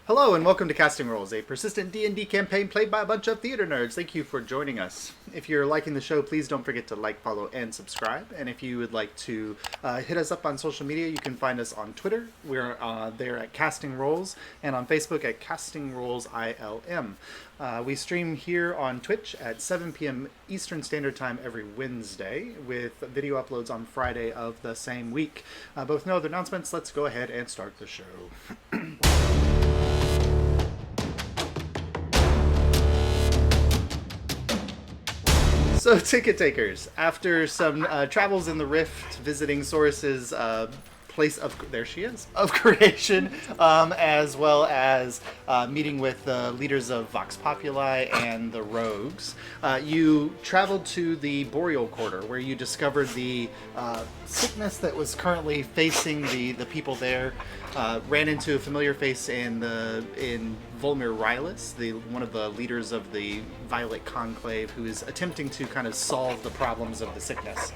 Hello and welcome to Casting Roles, a persistent D&D campaign played by a bunch of theater nerds. Thank you for joining us. If you're liking the show, please don't forget to like, follow, and subscribe. And if you would like to hit us up on social media, you can find us on Twitter. We're there at Casting Roles, and on Facebook at Casting Roles ILM. We stream here on Twitch at 7 p.m. Eastern Standard Time every Wednesday, with video uploads on Friday of the same week. But with no other announcements, let's go ahead and start the show. So, ticket takers, after some travels in the Rift, visiting Saurus's place of, there she is, of creation, as well as meeting with the leaders of Vox Populi and the Rogues, you traveled to the Boreal Quarter, where you discovered the sickness that was currently facing the people there. Ran into a familiar face in Volmir Rylus, one of the leaders of the Violet Conclave, who is attempting to kind of solve the problems of the sickness.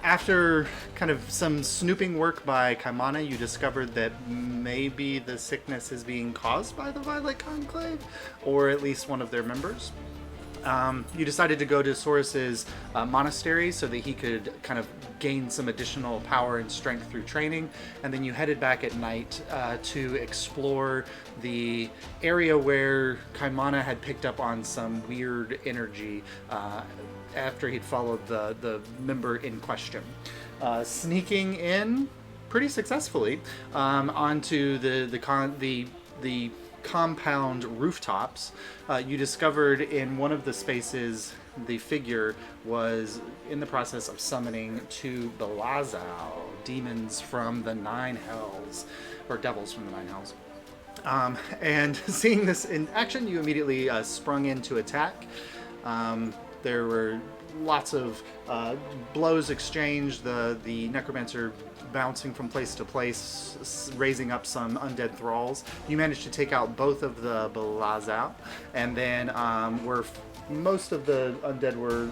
After kind of some snooping work by Kaimana, you discovered that maybe the sickness is being caused by the Violet Conclave, or at least one of their members. You decided to go to Saurus's monastery so that he could kind of gain some additional power and strength through training, and then you headed back at night to explore the area where Kaimana had picked up on some weird energy after he'd followed the member in question. Sneaking in pretty successfully onto the compound rooftops, you discovered in one of the spaces the figure was in the process of summoning two Belazau, demons from the Nine Hells, or devils from the Nine Hells. And seeing this in action, you immediately sprung in to attack. There were lots of blows exchanged, the necromancer bouncing from place to place, raising up some undead thralls. You managed to take out both of the Belazau, and then most of the undead were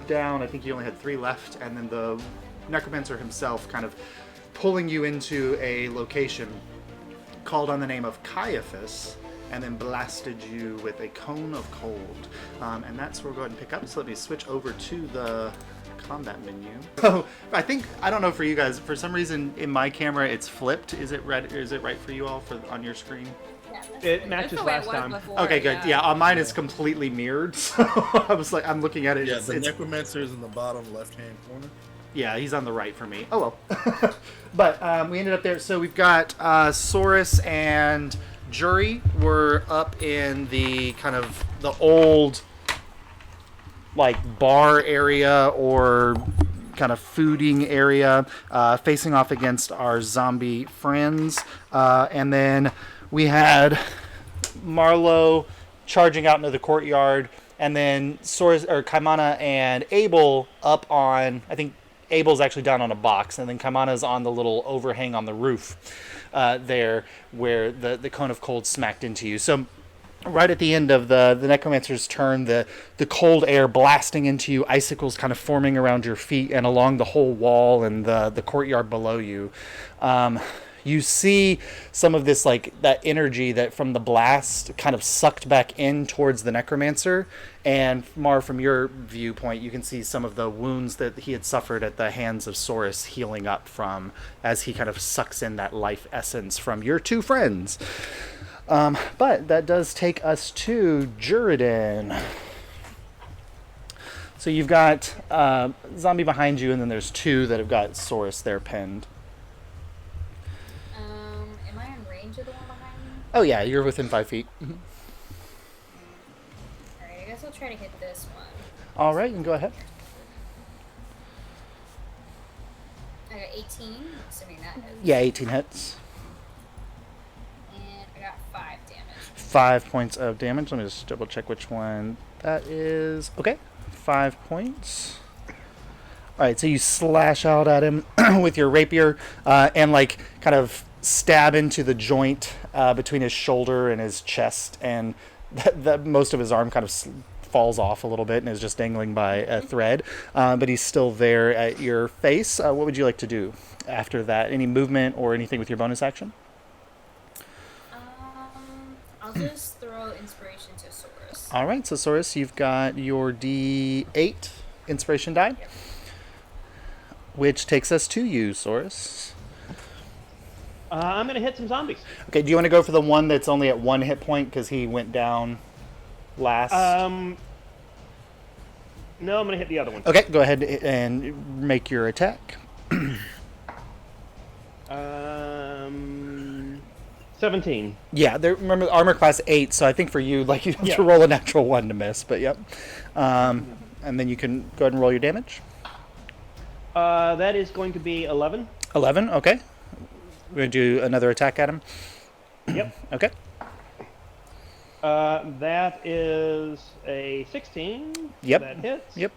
down. I think you only had 3 left, and then the necromancer himself kind of pulling you into a location, called on the name of Caephus, and then blasted you with a cone of cold. And that's where we'll go ahead and pick up. So let me switch over to the combat menu. So I don't know for you guys, for some reason in my camera it's flipped. Is it right for you all on your screen? Yeah, it matches last time. Before, okay, good. Yeah, on mine it's completely mirrored. So I was like, I'm looking at it. Yeah, the necromancer is in the bottom left-hand corner. Yeah, he's on the right for me. Oh well. But we ended up there. So we've got Saurus and Jury were up in the kind of the old like bar area or kind of fooding area, facing off against our zombie friends, and then we had Marlowe charging out into the courtyard, and then Kaimana and Abel up on, I think Abel's actually down on a box, and then Kaimana's on the little overhang on the roof there where the cone of cold smacked into you. So right at the end of the necromancer's turn, the cold air blasting into you, icicles kind of forming around your feet and along the whole wall and the courtyard below you. You see some of this, like, that energy that from the blast kind of sucked back in towards the necromancer. And Mar, from your viewpoint, you can see some of the wounds that he had suffered at the hands of Saurus healing up from as he kind of sucks in that life essence from your two friends. But that does take us to Juridan. So you've got zombie behind you, and then there's 2 that have got Saurus there pinned. Am I in range of the one behind me? Oh yeah, you're within 5 feet. Mm-hmm. Alright, I guess I'll try to hit this one. Alright, you can go ahead. I got 18, assuming that hits. Yeah, 18 hits. And I got 5 damage. 5 points of damage. Let me just double check which one that is. Okay, 5 points. Alright, so you slash out at him with your rapier and like kind of stab into the joint between his shoulder and his chest, and most of his arm kind of falls off a little bit and is just dangling by a thread, but he's still there at your face. What would you like to do after that? Any movement or anything with your bonus action? I'll just throw inspiration to Saurus. All right, so Saurus, you've got your D8 inspiration die, Yep. which takes us to you, Saurus. I'm going to hit some zombies. Okay, do you want to go for the one that's only at 1 hit point because he went down last? No, I'm going to hit the other one. Okay, go ahead and make your attack. 17. Yeah, remember armor class 8, so I think for you, like, you have Yeah. to roll a natural 1 to miss, but yep. And then you can go ahead and roll your damage. That is going to be 11. 11, okay. We're going to do another attack at him. Yep. Okay. That is a 16. Yep. That hits. Yep.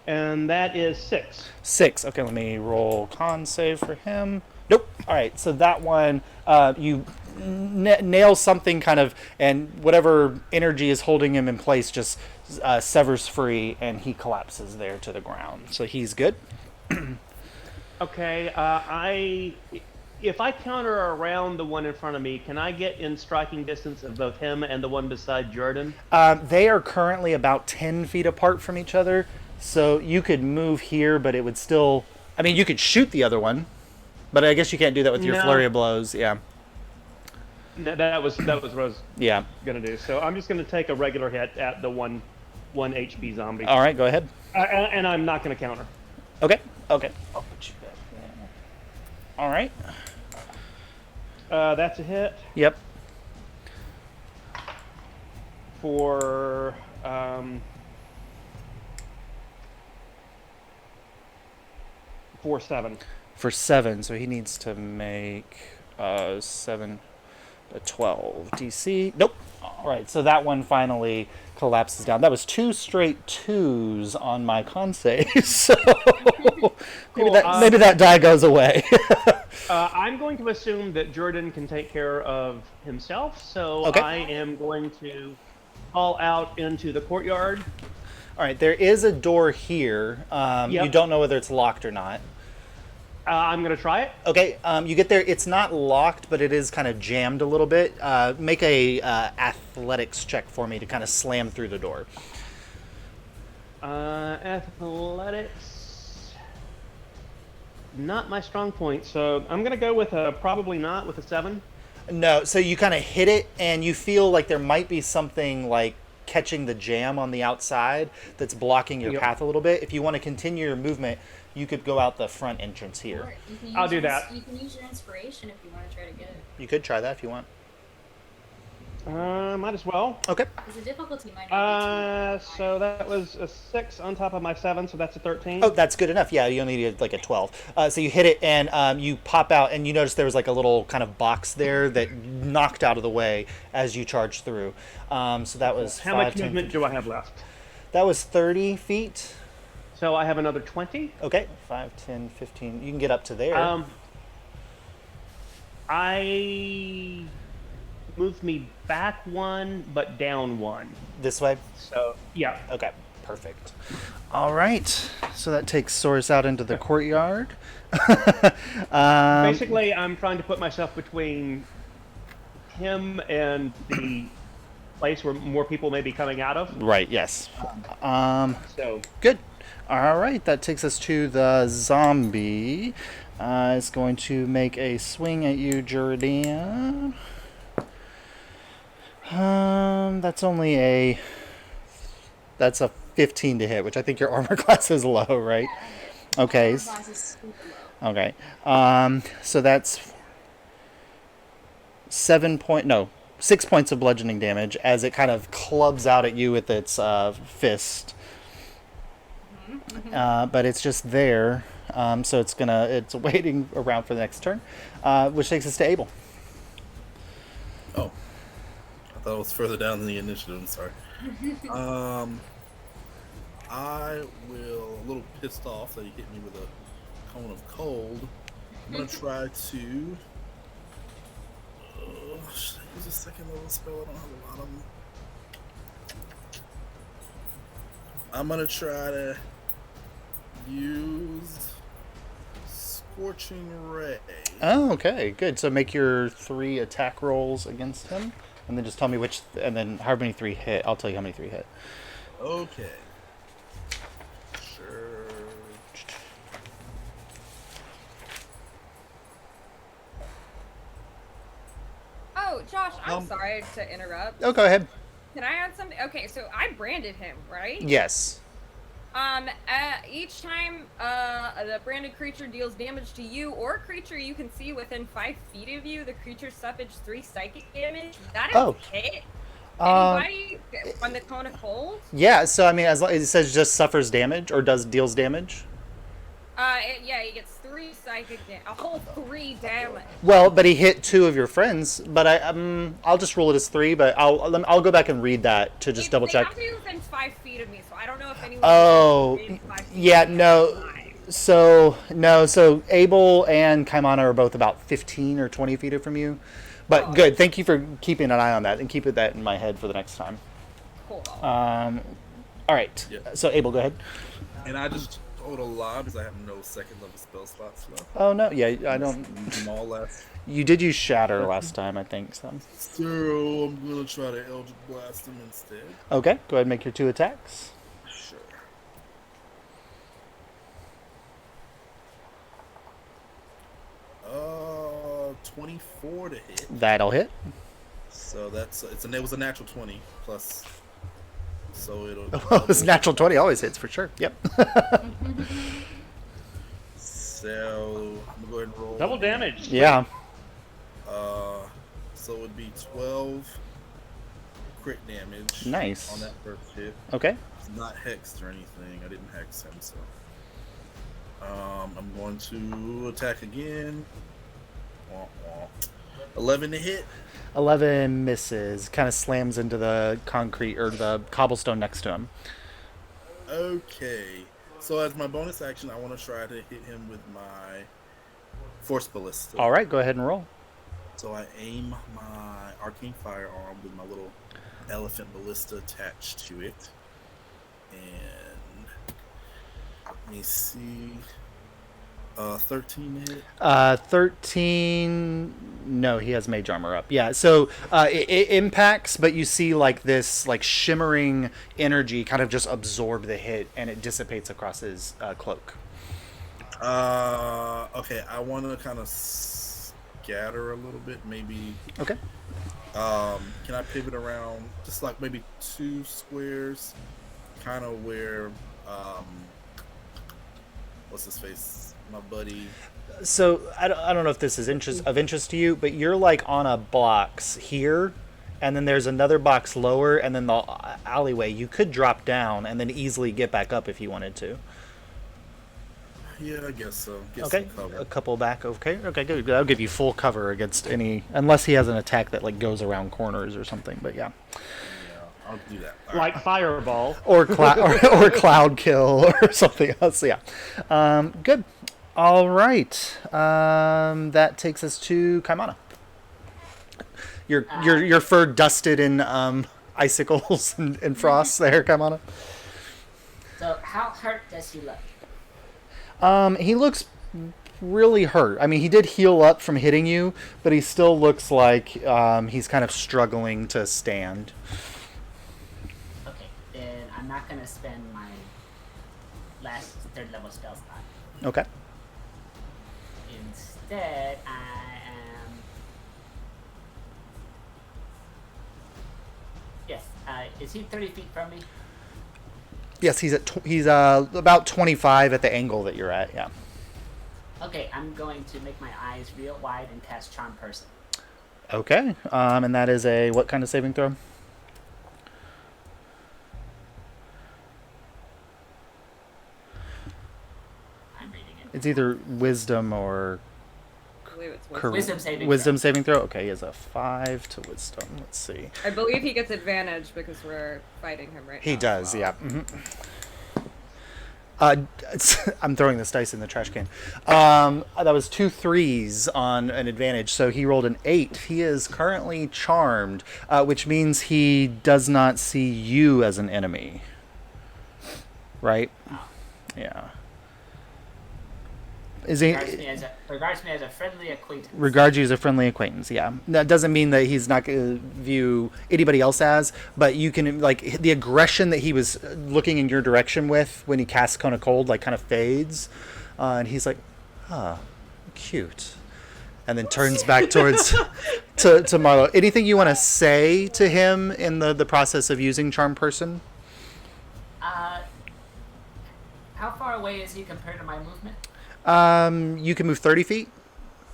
And that is 6. 6. Okay, let me roll con save for him. Nope. All right, so that one, you nail something kind of, and whatever energy is holding him in place just severs free, and he collapses there to the ground. So he's good. Okay, if I counter around the one in front of me, can I get in striking distance of both him and the one beside Jordan? They are currently about 10 feet apart from each other, so you could move here, but it would still... I mean, you could shoot the other one, but I guess you can't do that with your flurry of blows. Yeah. No, that was what I was Yeah. going to do. So I'm just going to take a regular hit at the one HP zombie. All right, go ahead. And I'm not going to counter. Okay. Okay. I'll put you back there. All right. That's a hit Yep. for... for 7. For 7, so he needs to make 7, 12 DC. Nope. All right, so that one finally collapses down. That was 2 straight 2s on my con save, so Cool. maybe that die goes away. I'm going to assume that Jordan can take care of himself, so Okay. I am going to call out into the courtyard. All right, there is a door here. Yep. You don't know whether it's locked or not. I'm going to try it. Okay, you get there. It's not locked, but it is kind of jammed a little bit. Make a athletics check for me to kind of slam through the door. Athletics. Not my strong point, so I'm going to go with a probably not with a 7. No, so you kind of hit it, and you feel like there might be something like catching the jam on the outside that's blocking your Yep. path a little bit. If you want to continue your movement, you could go out the front entrance here. Or you can I'll use do your- that. You can use your inspiration if you want to try to get it. You could try that if you want. Might as well. Okay. Because the difficulty might not be too So that was a 6 on top of my 7, so that's a 13. Oh, that's good enough. Yeah, you only need like a 12. So you hit it, and you pop out, and you notice there was like a little kind of box there that knocked out of the way as you charged through. So that was How 5, much 10, movement do I have left? That was 30 feet. So I have another 20. Okay, 5, 10, 15. You can get up to there. I moved me back 1, but down 1. This way? So, yeah. Okay, perfect. All right, so that takes Source out into the courtyard. Basically, I'm trying to put myself between him and the place where more people may be coming out of. Right, yes. So, Good. All right, that takes us to the zombie. It's going to make a swing at you, Jordan. That's only a 15 to hit, which I think your armor class is low, right? Okay. Class is super low. Okay. So that's 6 points of bludgeoning damage as it kind of clubs out at you with its fist. But it's just there, so it's waiting around for the next turn, which takes us to Abel. Oh, I thought it was further down in the initiative. I'm sorry. I will, a little pissed off that he hit me with a cone of cold. I'm gonna try to. Should I use a second level spell? I don't have a lot of them. I'm gonna try to use Scorching Ray. Oh, okay, good. So make your 3 attack rolls against him, and then just tell me which, and then how many 3 hit. I'll tell you how many 3 hit. Okay. Sure. Oh, Josh, I'm sorry to interrupt. Oh, go ahead. Can I add something? Okay, so I branded him, right? Yes. Each time the branded creature deals damage to you or a creature you can see within 5 feet of you, the creature suffers 3 psychic damage. That is hit. Anybody on the cone of cold? Yeah. So I mean, as long as it says just suffers damage or deals damage. Yeah, he gets 3 psychic damage. A whole 3 damage. Well, but he hit 2 of your friends. But I'll just roll it as 3. But I'll go back and read that to just double check. They have to be within 5 feet of me, so I don't know if anyone. Oh, within 5 feet yeah, of me. no. So Abel and Kaimana are both about 15 or 20 feet from you. But good. Thank you for keeping an eye on that and keeping that in my head for the next time. Cool. All right. Yeah. So Abel, go ahead. And I just told a lie because I have no second level spell slots left. Oh no, yeah, I don't. Used them all last. You did use Shatter last time, I think. So. So I'm gonna try to Eldritch Blast him instead. Okay, go ahead and make your 2 attacks. Sure. 24 to hit. That'll hit. So that's it was a natural 20 plus. So it'll. Well, this natural 20 always hits for sure. Yep. So I'm gonna go ahead and roll. Double damage. Yeah. So it would be 12 crit damage. Nice. On that first hit. Okay. It's not hexed or anything. I didn't hex him, so. I'm going to attack again. Wah, wah. 11 to hit. 11 misses. Kind of slams into the concrete or the cobblestone next to him. Okay. So as my bonus action, I want to try to hit him with my Force Ballista. All right, go ahead and roll. So I aim my Arcane Firearm with my little elephant ballista attached to it. And let me see. 13 hit. 13. No, he has mage armor up. Yeah, so it impacts, but you see like this like shimmering energy kind of just absorb the hit, and it dissipates across his cloak. Okay, I want to kind of scatter a little bit, maybe. Okay. Can I pivot around just like maybe 2 squares, kind of where what's his face? My buddy. So I don't know if this is of interest to you, but you're like on a box here, and then there's another box lower, and then the alleyway. You could drop down and then easily get back up if you wanted to. Yeah, I guess so. Get Okay, some cover. a couple back. Okay, good. That'll give you full cover against any, unless he has an attack that like goes around corners or something. But yeah. I'll do that. Like Fireball. Or cloud kill or something else. Yeah. Good. All right. That takes us to Kaimana. Your fur dusted in icicles and frost there, Kaimana. So how hurt does he look? He looks really hurt. I mean, he did heal up from hitting you, but he still looks like he's kind of struggling to stand. Okay, then I'm not gonna spend my last 3rd level spell slot. Okay. Instead, I am. Yes. Is he 30 feet from me? Yes, he's about 25 at the angle that you're at. Yeah. Okay, I'm going to make my eyes real wide and cast Charm Person. Okay. And that is a what kind of saving throw? I'm reading it. It's either wisdom or I believe it's Wisdom saving saving throw. Okay, he has a 5 to wisdom. Let's see. I believe he gets advantage because we're fighting him right now. He does, yeah. Mm-hmm. I'm throwing this dice in the trash can. That was 2 3s on an advantage, so he rolled an 8. He is currently charmed, which means he does not see you as an enemy. Right? Yeah. Is he regards me as a friendly acquaintance. regards you as a friendly acquaintance? Yeah, that doesn't mean that he's not going to view anybody else as, but you can like the aggression that he was looking in your direction with when he casts Cone of Cold like kind of fades, and he's like, cute, and then turns back towards to Marlo. Anything you want to say to him in the process of using Charm Person? How far away is he compared to my movement? You can move 30 feet.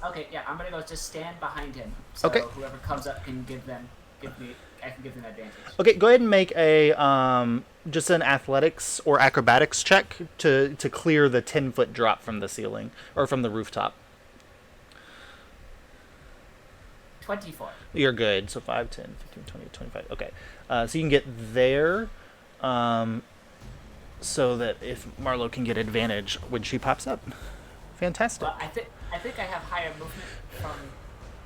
Okay, yeah, I'm gonna go just stand behind him. So Okay. whoever comes up can I can give them advantage. Okay, go ahead and make a just an athletics or acrobatics check to clear the 10-foot drop from the ceiling or from the rooftop. 24. You're good. So 5, 10, 15, 20, 25. Okay. So you can get there so that if Marlo can get advantage when she pops up. Fantastic. Well, I think I have higher movement from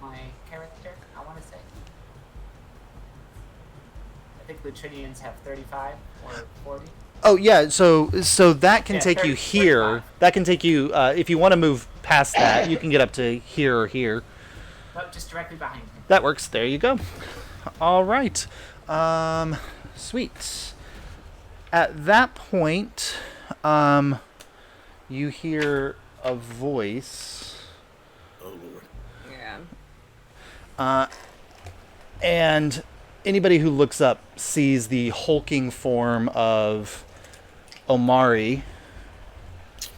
my character, I want to say. I think Lutrinians have 35 or 40. Oh yeah, so that can Yeah, take you 30, here. 35. That can take you if you want to move past that, you can get up to here or here. No, just directly behind him. That works. There you go. All right. Sweet. At that point, you hear a voice. Oh Lord. Yeah. And anybody who looks up sees the hulking form of Omari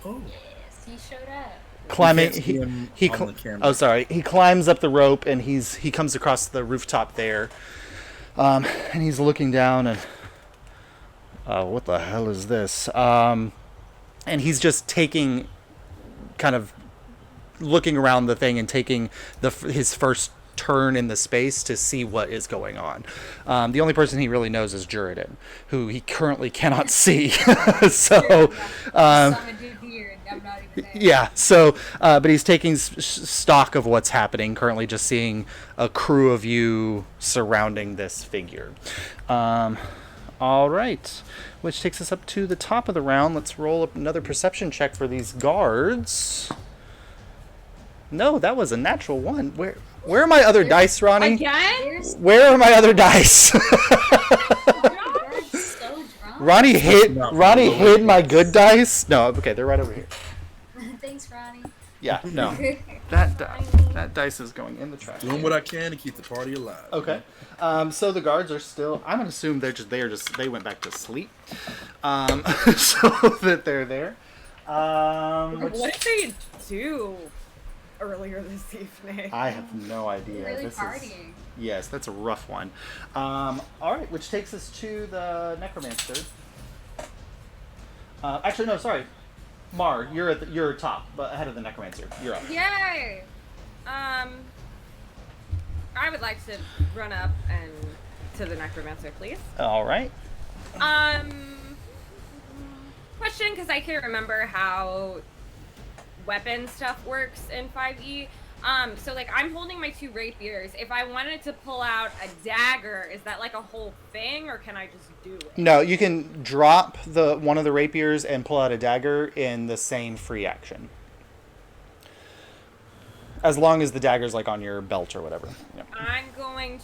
Oh. Yes, he showed up. climbing. can't see him He on cl- the camera. oh, sorry. He climbs up the rope and he comes across the rooftop there, and he's looking down and what the hell is this? And he's just taking, kind of looking around the thing and taking his first turn in the space to see what is going on. The only person he really knows is Juridan, who he currently cannot see. So, Some dude here, and I'm not even there. yeah. So, but he's taking stock of what's happening. Currently, just seeing a crew of you surrounding this figure. All right, which takes us up to the top of the round. Let's roll up another perception check for these guards. No, that was a natural one. Where are my other dice, Ronnie? Again? Where are my other dice? Dad's so drunk. Ronnie hid No, my good dice. No, okay, they're right over here. Thanks, Ronnie. Yeah, no, that dice is going in the trash. Doing what I can to keep the party alive. Okay. So the guards are still. I'm gonna assume they went back to sleep. So that they're there. What did they do earlier this evening? I have no idea. Really This is- partying. yes, that's a rough one. All right, which takes us to the necromancer. Actually, no, sorry. Mar, you're top, but ahead of the necromancer. You're up. Yay! I would like to run up and to the necromancer, please. All right. Question, because I can't remember how weapon stuff works in 5e. So like I'm holding my two rapiers. If I wanted to pull out a dagger, is that like a whole thing, or can I just do it? No, you can drop one of the rapiers and pull out a dagger in the same free action. As long as the dagger's like on your belt or whatever. Yep. I'm going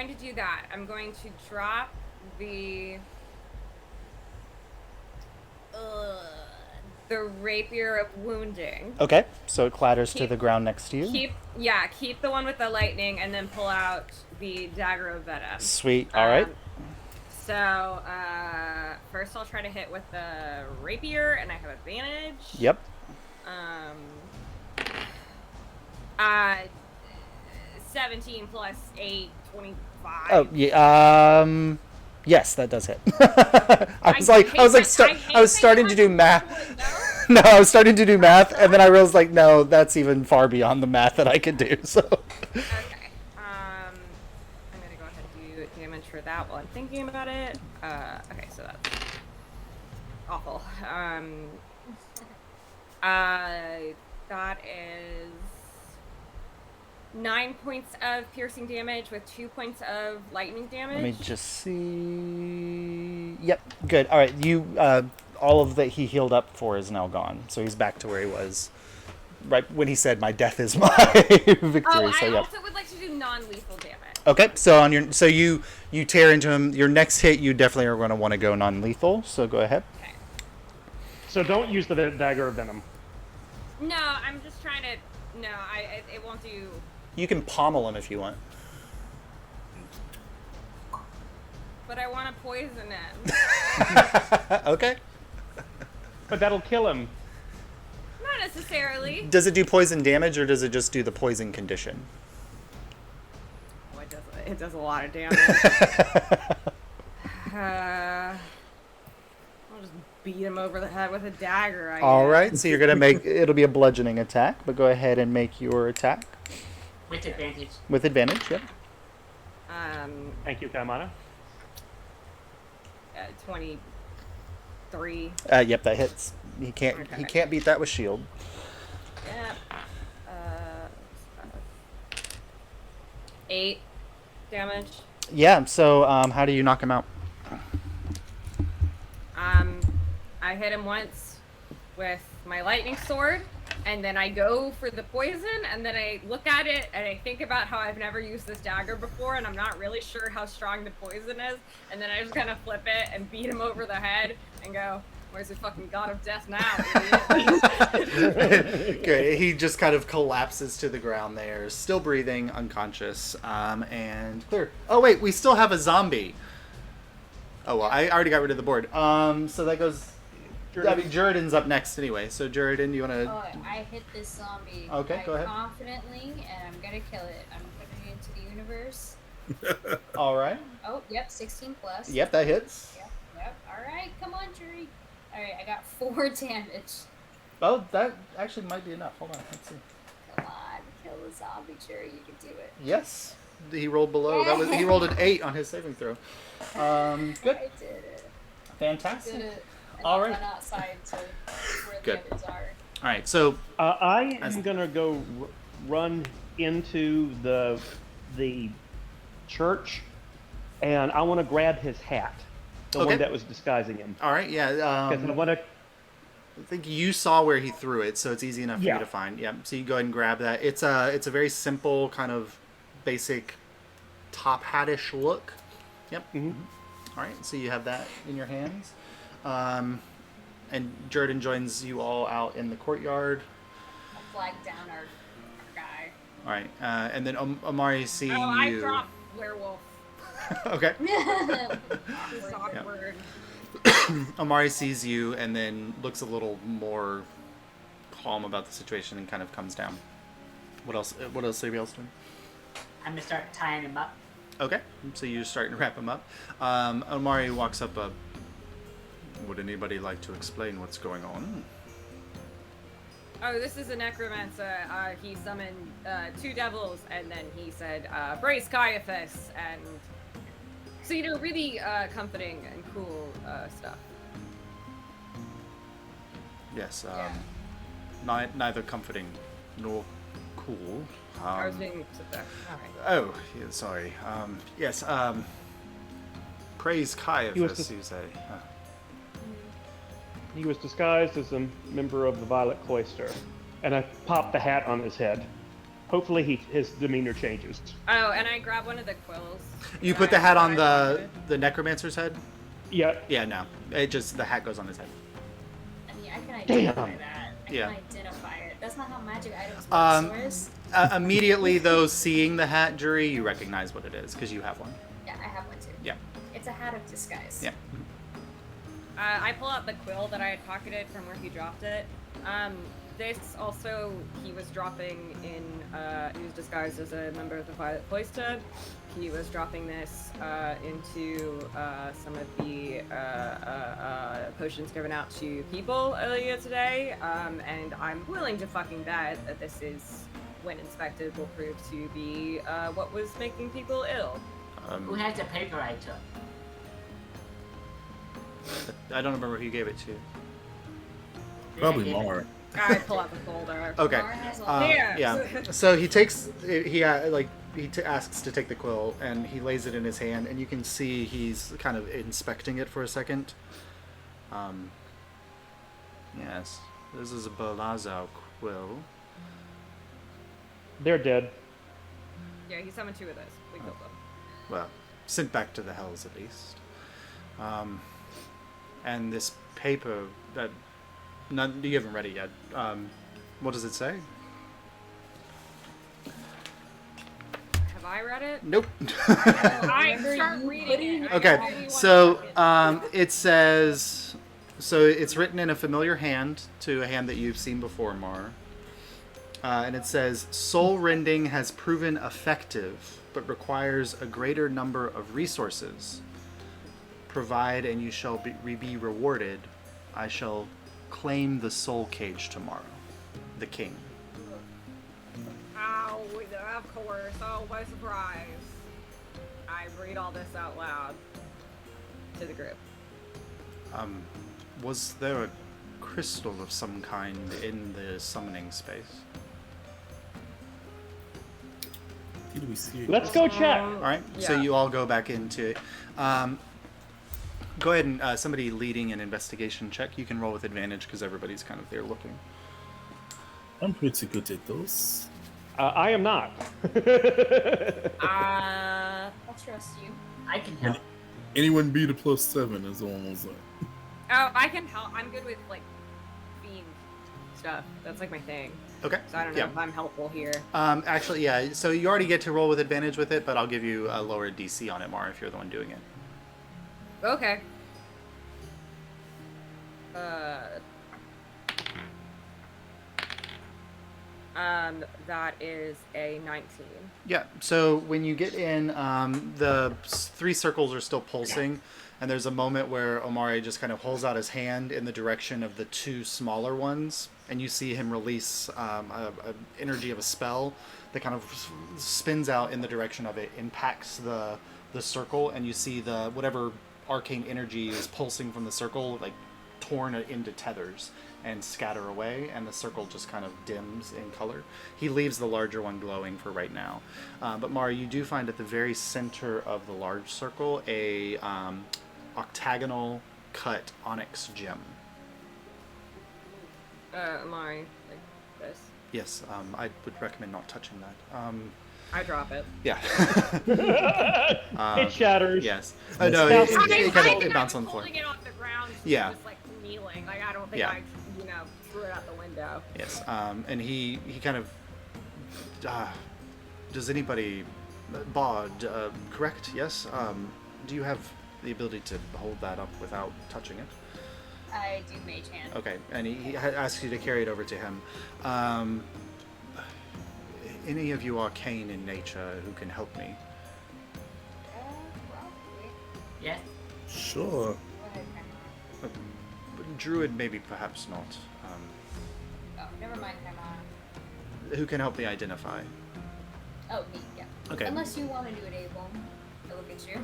to do that. I'm going to drop the rapier of wounding. Okay, so it clatters to the ground next to you. Keep the one with the lightning, and then pull out the dagger of Veta. Sweet. All right. So first I'll try to hit with the rapier, and I have advantage. Yep. 17 plus 8, 25. Oh yeah. Yes, that does hit. I was starting to do math. No, I was starting to do math, and then I realized like, no, that's even far beyond the math that I could do. So. Okay. I'm gonna go ahead and do damage for that while I'm thinking about it. Okay, so that's awful. That is 9 points of piercing damage with 2 points of lightning damage. Let me just see. Yep, good. All right, you all of that he healed up for is now gone. So he's back to where he was right when he said, "My death is my victory." Oh, So I yeah. also would like to do non-lethal damage. Okay, so on your you tear into him. Your next hit, you definitely are going to want to go non-lethal. So go ahead. Okay. So don't use the dagger of venom. No, I'm just trying to. No, it won't do. You can pommel him if you want. But I want to poison him. Okay. But that'll kill him. Not necessarily. Does it do poison damage or does it just do the poison condition? Oh, it does a lot of damage. I'll just beat him over the head with a dagger. I All guess. right, so you're gonna make it'll be a bludgeoning attack, but go ahead and make your attack With advantage. with advantage. Yep. Thank you, Kaimana. 23. Yep, that hits. He can't. Okay. He can't beat that with shield. Yep. 8 damage. Yeah. So how do you knock him out? I hit him once with my lightning sword, and then I go for the poison, and then I look at it, and I think about how I've never used this dagger before, and I'm not really sure how strong the poison is, and then I just kind of flip it and beat him over the head and go, "Where's the fucking god of death now, idiot?" Good. He just kind of collapses to the ground there, still breathing, unconscious, and clear. Oh wait, we still have a zombie. Oh well, I already got rid of the board. So that goes. I mean, Juridan's up next anyway. So Juridan, you want to? Oh, I hit this zombie. Okay, go ahead. Confidently, and I'm gonna kill it. I'm putting it into the universe. All right. Oh, yep, 16 plus. Yep, that hits. Yep. All right, come on, jury. All right, I got 4 damage. Oh, that actually might be enough. Hold on, let's see. Come on, kill the zombie, jury. You can do it. Yes, he rolled below. He rolled an 8 on his saving throw. Good. I did it. Fantastic. Did it. And All I right. went outside to where Good. the others are. All right, so I am gonna go run into the church, and I want to grab his hat, the Okay. one that was disguising him. all right, yeah. Because I want to. I think you saw where he threw it, so it's easy enough for Yeah. you to find. Yeah. So you go ahead and grab that. It's a very simple kind of basic top hat-ish look. Yep. Mhm. All right. So you have that in your hands, and Jordan joins you all out in the courtyard. I'll flag down our guy. All right, and then Omari seeing Oh, I you. dropped werewolf. Okay. This is Awkward. awkward. Omari sees you and then looks a little more calm about the situation and kind of comes down. What else? What else? Anybody else doing? I'm gonna start tying him up. Okay, so you're starting to wrap him up. Omari walks up. Would anybody like to explain what's going on? Oh, this is a necromancer. He summoned 2 devils, and then he said, "Brace Caephus," and so really comforting and cool stuff. Yes. Yeah. Neither comforting nor cool. I was being all right. Oh, yeah, sorry. Yes. Praise Caephus, you say. He was disguised as a member of the Violet Cloister, and I popped the hat on his head. Hopefully, his demeanor changes. Oh, and I grabbed one of the quills. You that put I the hat on provided. the necromancer's head? Yeah. Yeah, no. It just the hat goes on his head. I mean, I can identify Damn. that. I Yeah. can identify it. That's not how magic items Um, work, Source. Immediately, though, seeing the hat, Jury, you recognize what it is because you have one. Yeah, I have one too. Yeah. It's a hat of disguise. Yeah. I pull out the quill that I had pocketed from where he dropped it. This also, he was dropping in, he was disguised as a member of the Violet Cloister. He was dropping this into some of the potions given out to people earlier today. And I'm willing to fucking bet that this is, when inspected, will prove to be what was making people ill. Who has the paper I took? I don't remember who you gave it to. Probably Mar. I pull out the folder. Okay. Mara has all Here. Yeah. So he takes he asks to take the quill and he lays it in his hand and you can see he's kind of inspecting it for a second. Yes, this is a Balazar quill. They're dead. Yeah, he summoned 2 of those. We killed them. Well, sent back to the hells at least. And this paper that you haven't read it yet. What does it say? Have I read it? Nope. I start reading it. Okay, so it says, so it's written in a familiar hand to a hand that you've seen before, Mar. And it says, soul rending has proven effective, but requires a greater number of resources. Provide and you shall be rewarded. I shall claim the soul cage tomorrow. The king. Oh, of course. Oh, by surprise. I read all this out loud to the group. Was there a crystal of some kind in the summoning space? Did we see it? Let's go check. All right, so Yeah. you all go back into it. Go ahead and somebody leading an investigation check. You can roll with advantage because everybody's kind of there looking. I'm pretty good at those. I am not. I'll trust you. I can help. Anyone beat a +7 is almost like. Oh, I can help. I'm good with, like, fiend stuff. That's, like, my thing. Okay. So I don't know if I'm helpful here. Actually, yeah. So you already get to roll with advantage with it, but I'll give you a lower DC on it, Mar, if you're the one doing it. Okay. That is a 19. Yeah. So when you get in, the 3 circles are still pulsing, and there's a moment where Omari just kind of holds out his hand in the direction of the 2 smaller ones, and you see him release a energy of a spell that kind of spins out in the direction of it, impacts the circle, and you see the whatever arcane energy is pulsing from the circle, like torn into tethers and scatter away, and the circle just kind of dims in color. He leaves the larger one glowing for right now. But Mara, you do find at the very center of the large circle a octagonal cut onyx gem. Amari, like this. Yes, I would recommend not touching that. I drop it. Yeah. It shatters. Yes. No, it kind of bounces on the floor. Holding it off the ground. Yeah. Just like kneeling. Like I don't think Yeah. I, threw it out the window. Yes. And he kind of. Does anybody, Bod, correct? Yes. Do you have the ability to hold that up without touching it? I do mage hand. Okay, and he asks you to carry it over to him. Any of you arcane in nature who can help me? Probably. Yeah. Sure. Go ahead, Kaimon. Druid, maybe, perhaps not. Oh, never mind, Kaimon. Who can help me identify? Oh, me, yeah. Okay. Unless you want to do it, Abel. I look at you.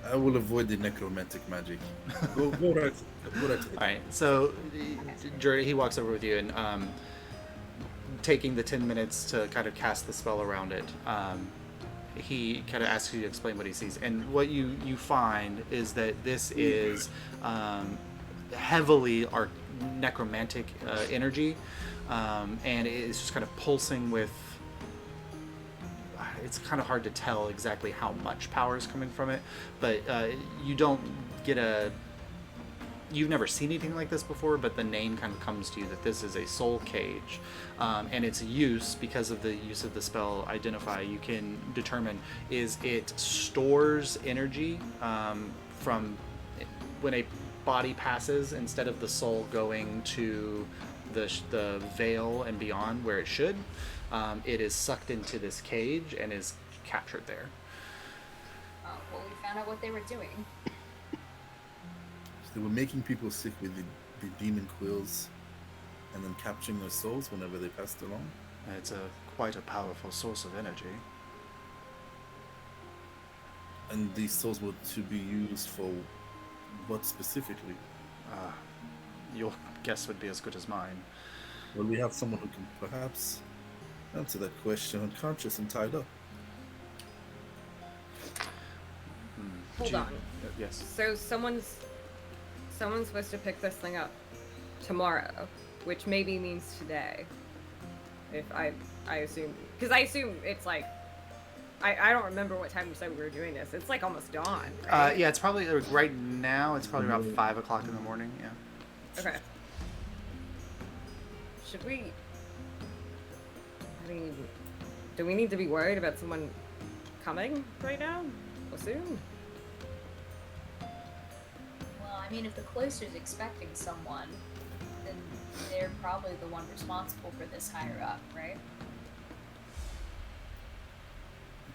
I will avoid the necromantic magic. Go right. Go right. All right. So, Druid, he walks over with you and, taking the 10 minutes to kind of cast the spell around it, he kind of asks you to explain what he sees. And what you find is that this is heavily necromantic energy, and it's just kind of pulsing with. It's kind of hard to tell exactly how much power is coming from it, but you don't get a. You've never seen anything like this before, but the name kind of comes to you that this is a soul cage, and its use, because of the use of the spell Identify, you can determine is it stores energy from when a body passes, instead of the soul going to the veil and beyond where it should, it is sucked into this cage and is captured there. Oh, well, we found out what they were doing. They were making people sick with the demon quills, and then capturing their souls whenever they passed along. It's quite a powerful source of energy. And these souls were to be used for what specifically? Your guess would be as good as mine. Well, we have someone who can perhaps answer that question, unconscious and tied up. Hold on. Yes. So someone's someone's supposed to pick this thing up tomorrow, which maybe means today. If I assume, because I assume it's like, I don't remember what time we said we were doing this. It's like almost dawn, right? Yeah, it's probably right now. It's probably about 5 o'clock in the morning. Yeah. Okay. Should we? I mean, do we need to be worried about someone coming right now or soon? Well, I mean, if the cloister's expecting someone, then they're probably the one responsible for this higher up, right?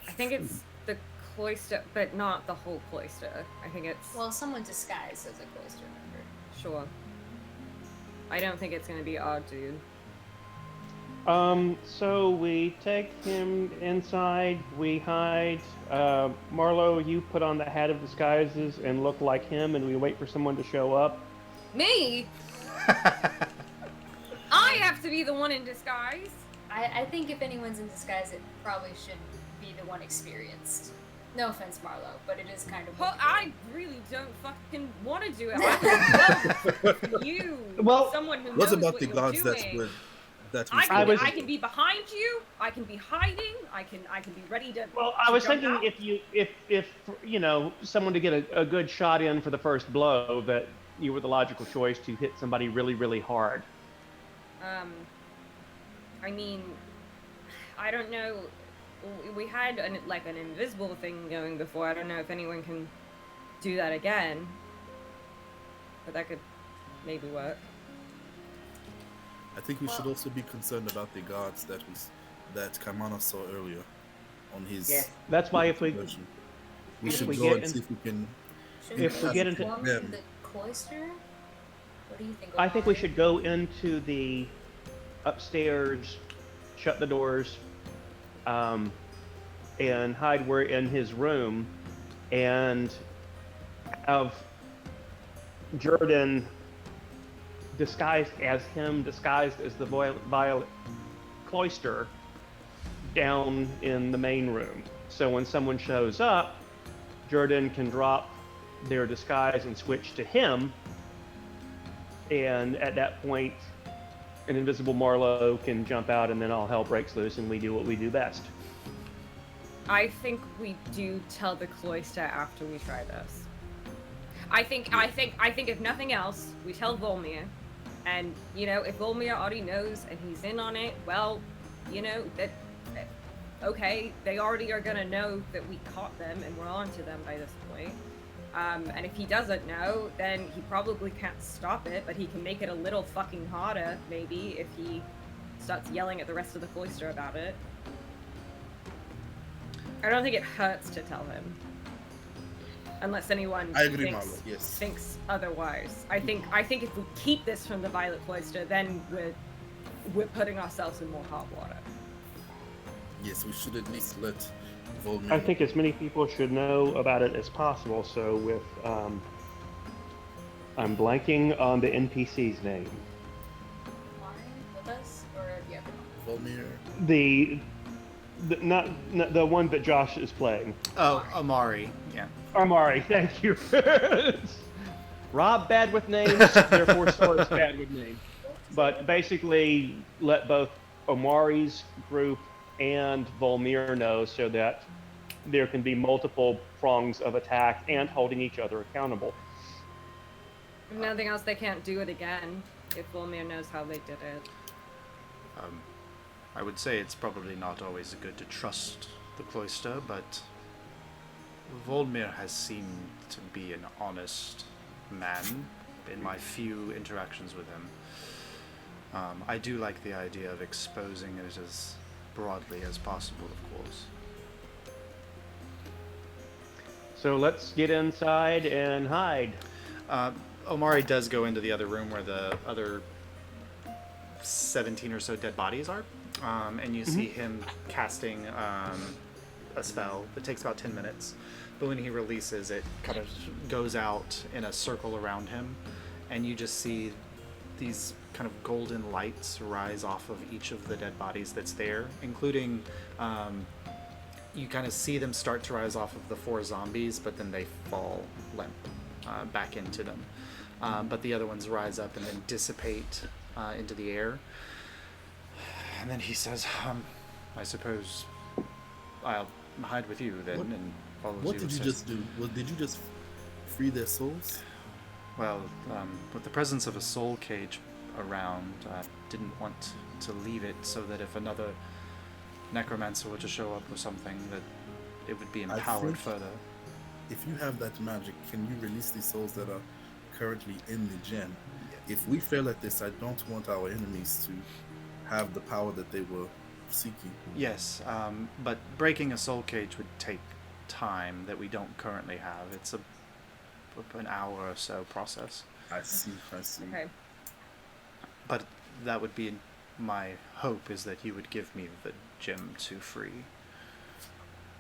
I think it's the cloister, but not the whole cloister. I think it's... Well, someone disguised as a cloister member. Sure. I don't think it's gonna be our dude. So we take him inside, we hide. Marlowe, you put on the hat of disguises and look like him, and we wait for someone to show up. Me? I have to be the one in disguise. I think if anyone's in disguise, it probably should be the one experienced. No offense, Marlowe, but it is kind of. Well, I really don't fucking want to do it. I would love you, Well, someone who What knows about what the you're gods that doing. were that I we can be behind you. I can be hiding. I can be ready to. Well, I was jump thinking out. if you know, someone to get a good shot in for the first blow, that you were the logical choice to hit somebody really, really hard. I mean, I don't know. We had an invisible thing going before. I don't know if anyone can do that again, but that could maybe work. I think we should also be concerned about the guards that Kaimana saw earlier on his. Yeah. That's why if we version. We if should we go get and in- see if we can. Shouldn't if we get into- storm them. the cloister? What do you think? I think we Omar? should go into the upstairs, shut the doors, and hide. We're in his room, and have Jordan disguised as him, disguised as the violet cloister, down in the main room. So when someone shows up, Jordan can drop their disguise and switch to him, and at that point, an invisible Marlowe can jump out, and then all hell breaks loose, and we do what we do best. I think we do tell the cloister after we try this. I think if nothing else, we tell Volmir, and you know, if Volmir already knows and he's in on it, well, you know that. Okay, they already are gonna know that we caught them and we're on to them by this point. And if he doesn't know, then he probably can't stop it, but he can make it a little fucking harder, maybe, if he starts yelling at the rest of the cloister about it. I don't think it hurts to tell him. Unless anyone I agree, Marlo. Yes. thinks otherwise. I think if we keep this from the Violet Cloister, then we're putting ourselves in more hot water. Yes, we should at least let Volmir. I think as many people should know about it as possible. So with, I'm blanking on the NPC's name. Omar with us, or the other one? Volmir. The not the one that Josh is playing. Oh, Amari. Yeah. Amari, thank you. Rob bad with names, therefore so is bad with names. But basically, let both Amari's group and Volmir know, so that there can be multiple prongs of attack and holding each other accountable. If nothing else, they can't do it again if Volmir knows how they did it. I would say it's probably not always good to trust the cloister, but Volmir has seemed to be an honest man in my few interactions with him. I do like the idea of exposing it as broadly as possible, of course. So let's get inside and hide. Omari does go into the other room where the other 17 or so dead bodies are, and you see him casting a spell that takes about 10 minutes, but when he releases it, kind of goes out in a circle around him, and you just see these kind of golden lights rise off of each of the dead bodies that's there, including you kind of see them start to rise off of the 4 zombies, but then they fall limp back into them. but the other ones rise up and then dissipate into the air. And then he says, I suppose I'll hide with you then and follow What did you just do? Well, did you just free their souls? Well, with the presence of a soul cage around, I didn't want to leave it so that if another necromancer were to show up or something, that it would be empowered further. If you have that magic, can you release these souls that are currently in the gem? If we fail at this, I don't want our enemies to have the power that they were seeking. Yes, but breaking a soul cage would take time that we don't currently have. It's an hour or so process. I see. Okay. But that would be my hope, is that you would give me the gem to free.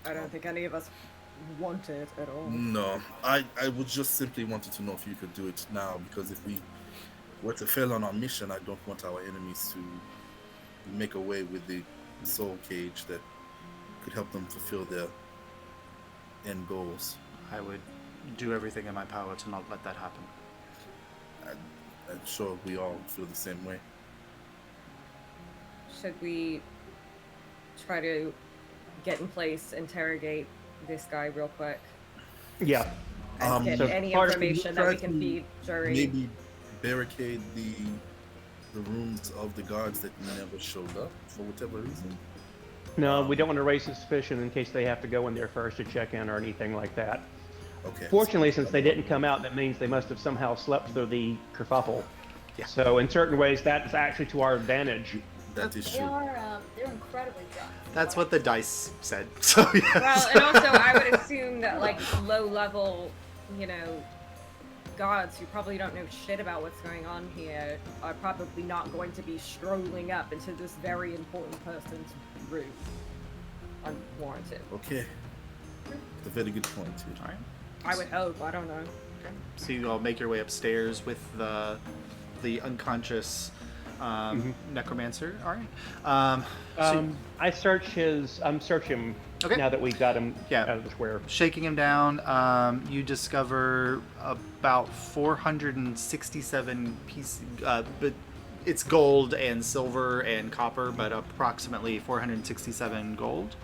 I don't think any of us want it at all. No, I would just simply wanted to know if you could do it now, because if we were to fail on our mission, I don't want our enemies to make away with the soul cage that could help them fulfill their end goals. I would do everything in my power to not let that happen. I'm sure we all feel the same way. Should we try to get in place, interrogate this guy real quick, Yeah. and get so any part- information that we can feed jury? Maybe barricade the rooms of the guards that never showed up for whatever reason. No, we don't want to raise suspicion in case they have to go in there first to check in or anything like that. Okay. Fortunately, since they didn't come out, that means they must have somehow slept through the kerfuffle. Yeah. So in certain ways, that's actually to our advantage. That is They true. are, they're incredibly drunk. That's what the dice said. So yes. Well, and also I would assume that like low-level, gods who probably don't know shit about what's going on here are probably not going to be strolling up into this very important person's room unwarranted. Okay. That's a very good point too. All right. I would hope. I don't know. So you all make your way upstairs with the unconscious necromancer. All right. I search I'm searching Okay. now that we got him Yeah. out of the square. Shaking him down, you discover about 467 pieces, but it's gold and silver and copper, but approximately 467 gold.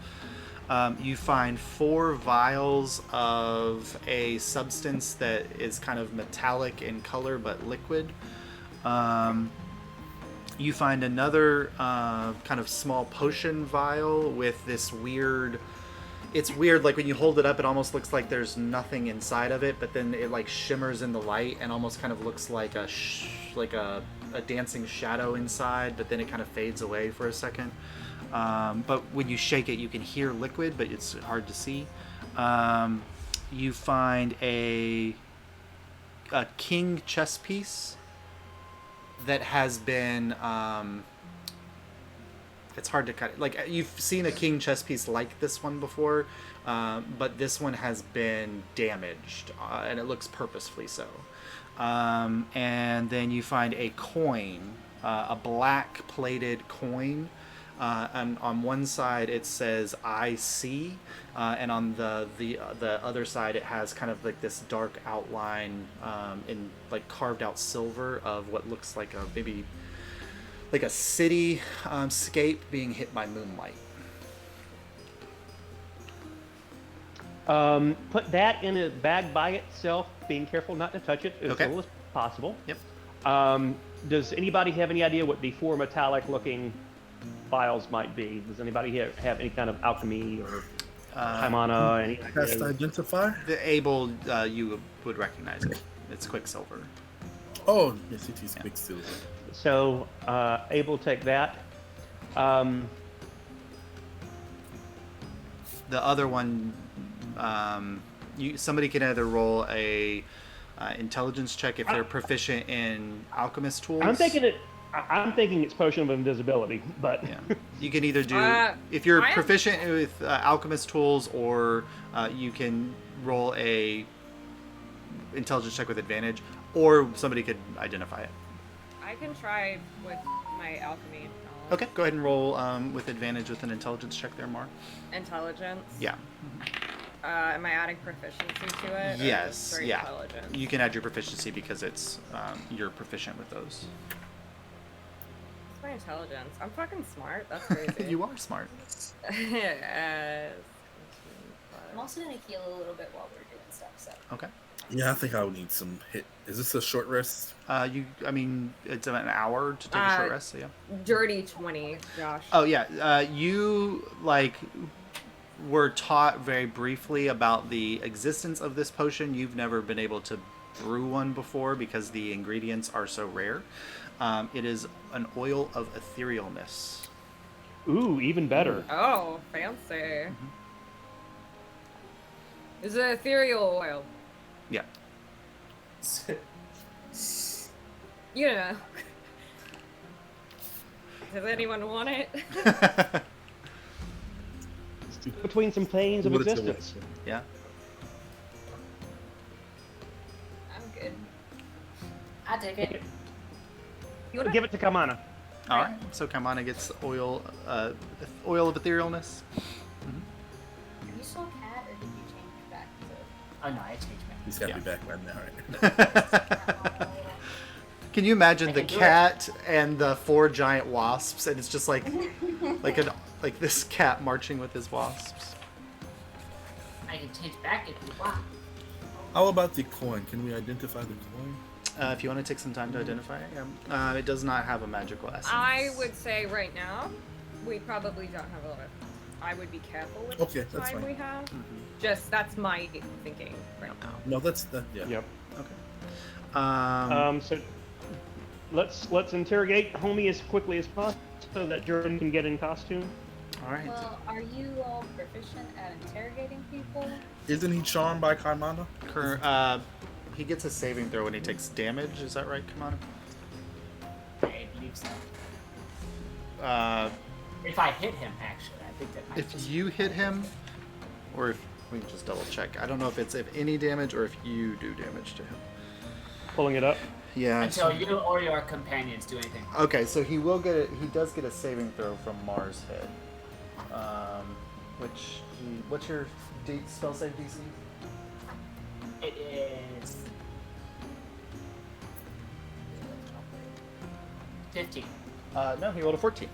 You find 4 vials of a substance that is kind of metallic in color but liquid. You find another kind of small potion vial with this weird... It's weird, like when you hold it up, it almost looks like there's nothing inside of it, but then it like shimmers in the light and almost kind of looks like a dancing shadow inside, but then it kind of fades away for a second. But when you shake it, you can hear liquid, but it's hard to see. You find a king chess piece that has been it's hard to cut it. Like, you've seen a king chess piece like this one before, but this one has been damaged, and it looks purposefully so. And then you find a coin, a black plated coin. And on one side it says "I see," and on the other side it has kind of like this dark outline in like carved out silver of what looks like maybe like a city scape being hit by moonlight. Put that in a bag by itself, being careful not to touch it as Okay. little as possible. Yep. Does anybody have any idea what the 4 metallic looking vials might be? Does anybody have any kind of alchemy or Caimana, any Cast idea? identifier? The able you would recognize it. It's quicksilver. Oh, yes, it is quicksilver. So, able to take that. The other one, somebody can either roll a intelligence check if they're proficient in alchemist tools. I'm thinking it's potion of invisibility, but Yeah, you can either do if you're I am- proficient with alchemist tools, or you can roll a intelligence check with advantage, or somebody could identify it. I can try with my alchemy knowledge. Okay, go ahead and roll with advantage with an intelligence check there, Mar. Intelligence. Yeah. Am I adding proficiency to it? Yes, Or yeah. Intelligence? You can add your proficiency because it's you're proficient with those. What's my intelligence? I'm fucking smart. That's crazy. You are smart. I'm also gonna heal a little bit while we're doing stuff. So. Okay. Yeah, I think I would need some hit. Is this a short rest? I mean, it's an hour to take a short rest, so yeah. Dirty 20, Josh. Oh yeah, you were taught very briefly about the existence of this potion. You've never been able to brew one before because the ingredients are so rare. It is an oil of etherealness. Ooh, even better. Oh, fancy. Is it ethereal oil? Yeah. You know. Does anyone want it? Between some planes of What it's existence. Yeah. I'm good. I take it. You wanna... Give it to Kamana. All right. So Kaimana gets oil of etherealness. Are you still a cat, or did you change back to? Oh no, I changed back. He's got to Yeah. be back right now, right? Can you imagine I the can do cat and the 4 giant wasps, and it's just like this cat marching with his wasps? I can change back if you want. How about the coin? Can we identify the coin? If you want to take some time to identify it, yeah. It does not have a magical essence. I would say right now, we probably don't have a lot of... I would be careful with Okay, the that's time fine. we have. Just, that's my thinking right now. No, that's that. Yeah. Yep. Okay. So let's interrogate Homie as quickly as possible so that Jordan can get in costume. All right. Well, are you all proficient at interrogating people? Isn't he charmed by Kaimana? He gets a saving throw when he takes damage. Is that right, Kamana? I believe so. Uh, If I hit him, actually, I think that might if just... you hit him, or if we can just double check. I don't know if it's if any damage or if you do damage to him. Pulling it up. Yeah. Until you or your companions do anything. Okay, so he will get it. He does get a saving throw from Mars Head. What's your spell save DC? It is 15. No, he rolled a 14.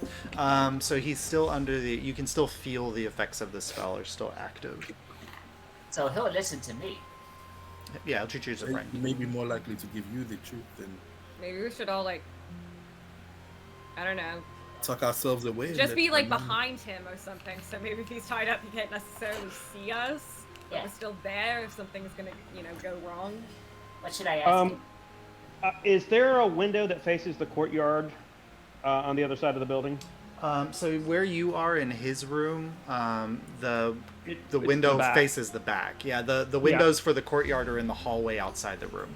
So he's still under the. You can still feel the effects of the spell are still active. So he'll listen to me. Yeah, I'll treat you as a friend. He may be more likely to give you the truth than Maybe we should all, like... I don't know. tuck ourselves away. and Just let be, like, Kaimana- behind him or something, so maybe if he's tied up, he can't necessarily see us. But Yeah. we're still there if something's gonna, go wrong. What should I ask him? Is there a window that faces the courtyard on the other side of the building? So where you are in his room, the It's window the back. faces the back. Yeah, the windows for the courtyard are in the hallway outside the room.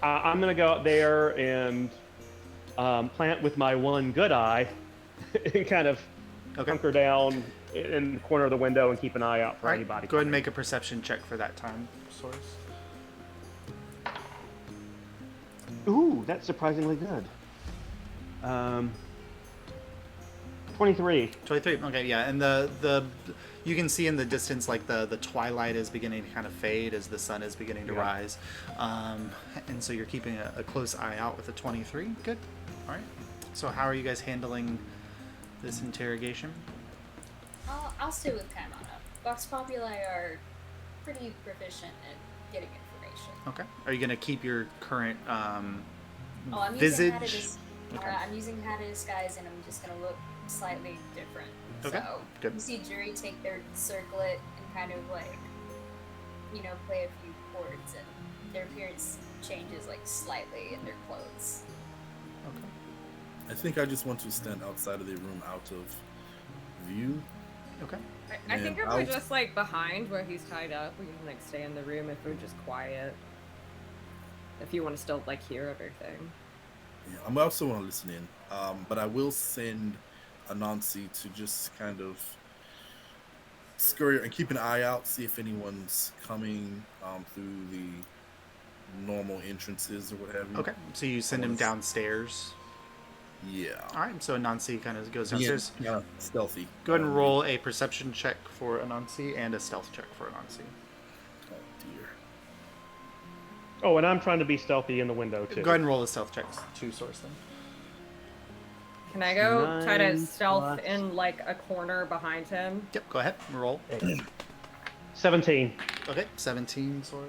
I'm gonna go out there and plant with my one good eye and kind of hunker down in the corner of the window and keep an eye out for All right, anybody. go ahead and coming. make a perception check for that time source. Ooh, that's surprisingly good. 23. 23. Okay, yeah, and the you can see in the distance like the twilight is beginning to kind of fade as the sun is beginning to rise, and so you're keeping a close eye out with a 23. Good. All right. So how are you guys handling this interrogation? I'll stay with Kaimana. Vox Populi are pretty proficient at getting information. Okay. Are you gonna keep your current I'm visage? I'm using Hat of Disguise, and I'm just gonna look slightly different. Okay, So good. you see Jury take their circlet and kind of like, play a few chords, and their appearance changes like slightly in their clothes. Okay. I think I just want to stand outside of the room, out of view. Okay. I think if Yeah, we're I'll- just, like, behind where he's tied up, we can, like, stay in the room if we're just quiet. If you want to still, like, hear everything. Yeah, I'm also want to listen in, but I will send Anansi to just kind of scurry and keep an eye out, see if anyone's coming through the normal entrances or whatever. Okay. So you send him downstairs. Yeah. All right. So Anansi kind of goes downstairs. Yeah, stealthy. Go ahead and roll a perception check for Anansi and a stealth check for Anansi. Oh, and I'm trying to be stealthy in the window too. Go ahead and roll a stealth check to source them. Can I go try to 9 stealth plus- in like a corner behind him? Yep, go ahead. Roll. 17. Okay, 17 Soros.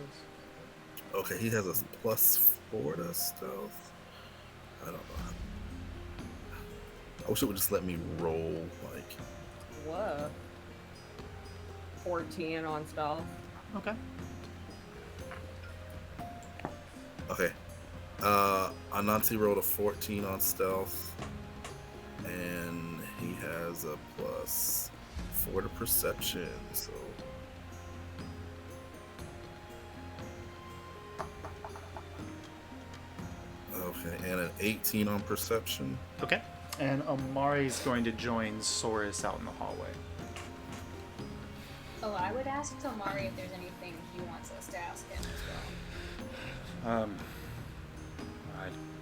Okay, he has a +4 to stealth. I don't know. I wish it would just let me roll, like... Whoa. 14 on stealth. Okay. Okay. Anansi rolled a 14 on stealth. And he has a +4 to perception, so... Okay, and an 18 on perception. Okay. And Amari's going to join Soros out in the hallway. Oh, I would ask Tomari if there's anything he wants us to ask him as well. I'm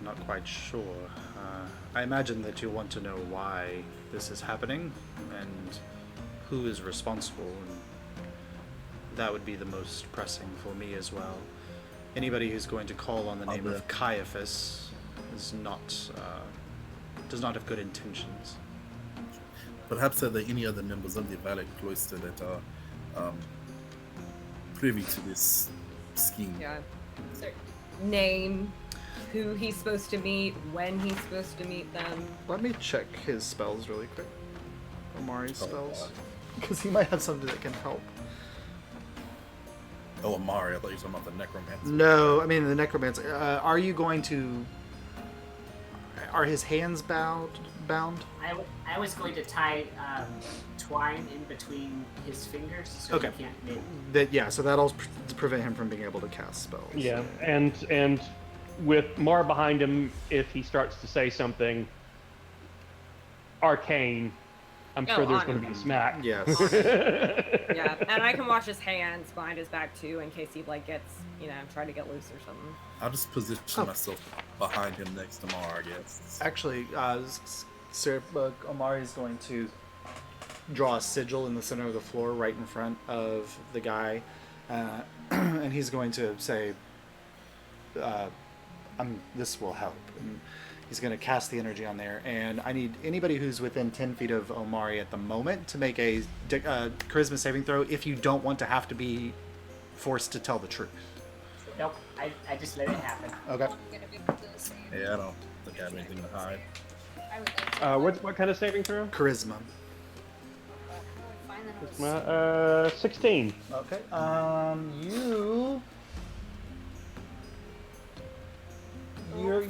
not quite sure. I imagine that you want to know why this is happening and who is responsible, and that would be the most pressing for me as well. Anybody who's going to call on the name of Caephus is not does not have good intentions. Perhaps are there any other members of the Valak cloister that are privy to this scheme? Yeah. Sir, Name, who he's supposed to meet, when he's supposed to meet them. Let me check his spells really quick. Amari's Oh, spells. God. Because he might have something that can help. Oh, Amari, I thought you were talking about the necromancer. No, I mean the necromancer. Are you going to... Are his hands bound? I was going to tie twine in between his fingers so Okay. he can't move. So that'll prevent him from being able to cast spells. Yeah, and with Mar behind him, if he starts to say something arcane, I'm Oh, sure there's on going to him. be a smack. Yes. Yeah, and I can watch his hands behind his back too, in case he like gets, try to get loose or something. I'll just position myself behind him next to Mar, I guess. Actually, Sir Amari's going to draw a sigil in the center of the floor right in front of the guy, and he's going to say, this will help. And he's going to cast the energy on there, and I need anybody who's within 10 feet of Omari at the moment to make a charisma saving throw if you don't want to have to be forced to tell the truth. Nope, I just let it happen. Okay. I'm gonna be able to save. Yeah, I don't think I have anything to hide. I would like to. What kind of saving throw? Charisma. I would find that I was 16. Okay.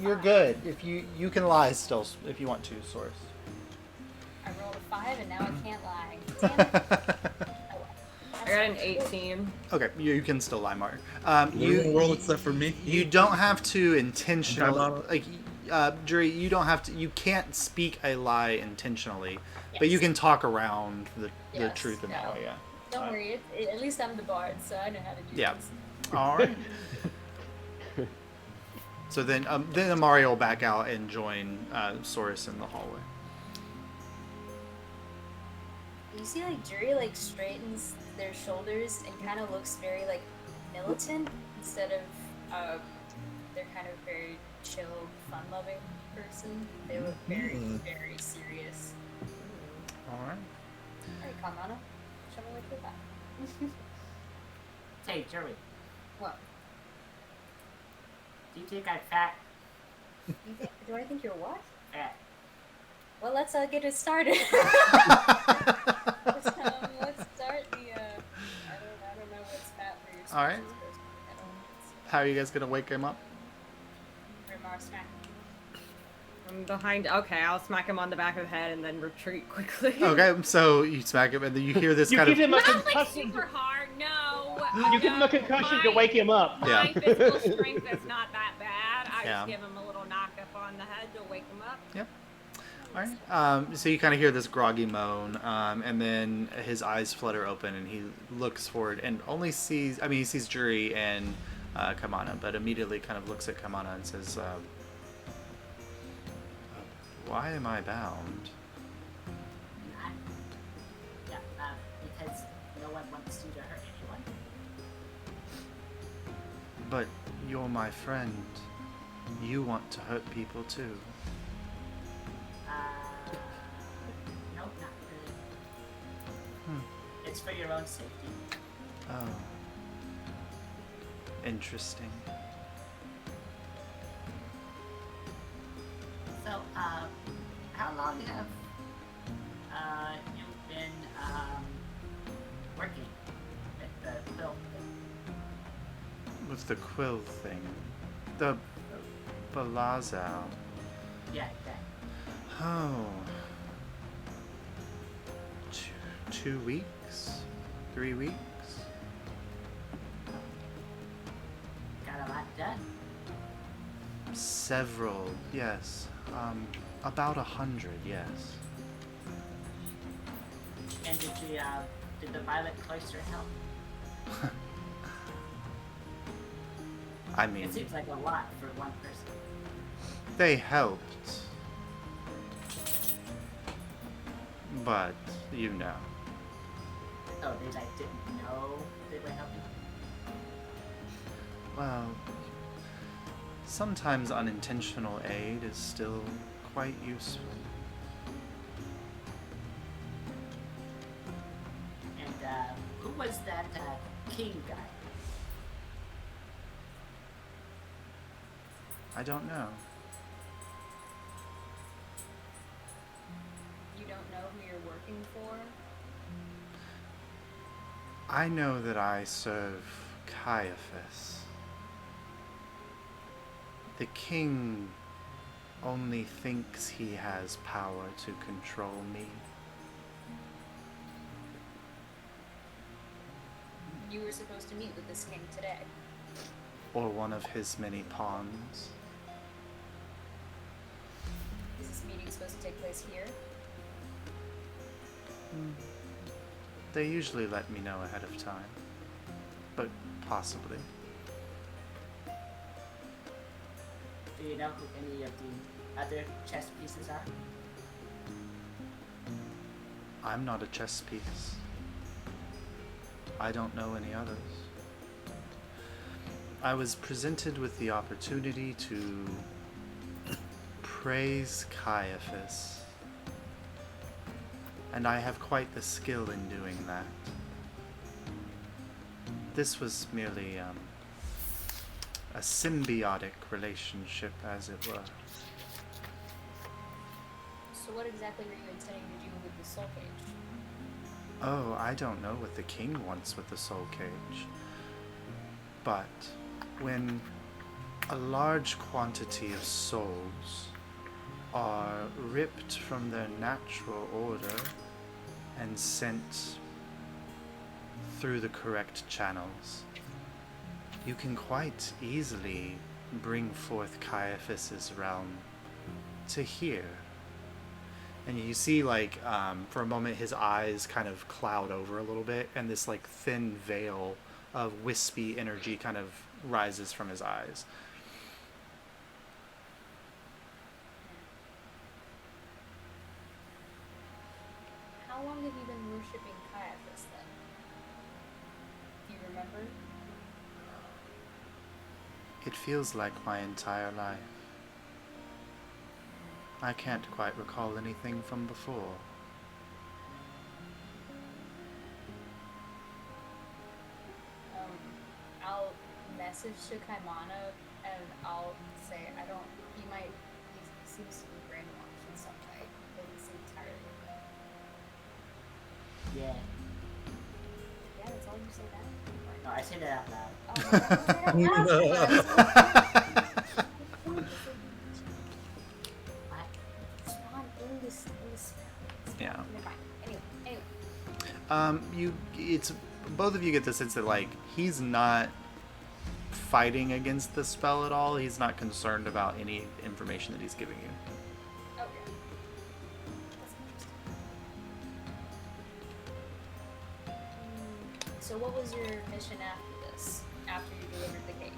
You're good. If you can lie still if you want to, Source. I rolled a 5 and now I can't lie. Damn it. Oh, well. I got an 18. Okay, you can still lie, Mark. You roll except for me. You don't have to intentionally, Caimana? like, Jury. You don't have to. You can't speak a lie intentionally, but you Yes. can talk around the Yes, truth in that no. way. Yeah. Don't worry, at least I'm the bard, so I know how to do Yeah. this. All right. So then Amari will back out and join Soros in the hallway. You see, like, Jury, like, straightens their shoulders and kind of looks very, like, militant instead of, they're kind of very chill, fun-loving person. They look very, very serious. All right. Alright, Kamana, show me what you're about. Hey, Jeremy, What? do you think I'm fat? Do I think you're what? Fat. Well, let's get it started. let's start the. I don't know what's fat for your. All right. species, but I don't. How are you guys gonna wake him up? Remark smack. I'm behind. Okay, I'll smack him on the back of the head and then retreat quickly. Okay, so you smack him, and then you hear this You kind give of. him a Not like concussion. super hard. No. You give him a concussion to My- wake him up. Yeah. My physical strength is not that bad. I Yeah. just give him a little knock up on the head to wake him up. Yep. All right. So you kind of hear this groggy moan, and then his eyes flutter open, and he looks forward and only sees. I mean, he sees Jury and Kamana, but immediately kind of looks at Kamana and says, "Why am I bound?" Yeah, because no one wants you to hurt anyone. But You're my friend. You want to hurt people too. Nope, not really. Hmm. It's for your own safety. Oh. Interesting. So, how long have you been working with the quill? With the quill thing. The Balazal. Yeah, that. Oh. 2 weeks? 3 weeks? Got a lot done. Several, yes. About 100, yes. And did the Violet Cloister help? I mean, It seems like a lot for one person. they helped. But, you know. Oh, they like didn't know they were helping? Well, sometimes unintentional aid is still quite useful. And who was that king guy? I don't know. You don't know who you're working for? I know that I serve Caephus. The king only thinks he has power to control me. You were supposed to meet with this king today. Or one of his many pawns. Is this meeting supposed to take place here? They usually let me know ahead of time. But possibly. Do you know who any of the other chess pieces are? I'm not a chess piece. I don't know any others. I was presented with the opportunity to praise Caephus, and I have quite the skill in doing that. This was merely a symbiotic relationship, as it were. So what exactly were you intending to do with the soul cage? Oh, I don't know what the king wants with the soul cage. But when a large quantity of souls are ripped from their natural order and sent through the correct channels, you can quite easily bring forth Caephus's realm to here. And you see, like, for a moment, his eyes kind of cloud over a little bit, and this, like, thin veil of wispy energy kind of rises from his eyes. How long have you been worshipping Caephus then? Do you remember? It feels like my entire life. I can't quite recall anything from before. I'll message to Kaimana and I'll say he seems to be brainwashed in some way. Doesn't seem tired. Yeah. Yeah, that's all you say that? No, I say that out loud. Oh, yeah, it's not in this Yeah. Never mind. Anyway. It's both of you get the sense that, like, he's not fighting against the spell at all. He's not concerned about any information that he's giving you. Okay. That's interesting. So what was your mission after this? After you delivered the cage?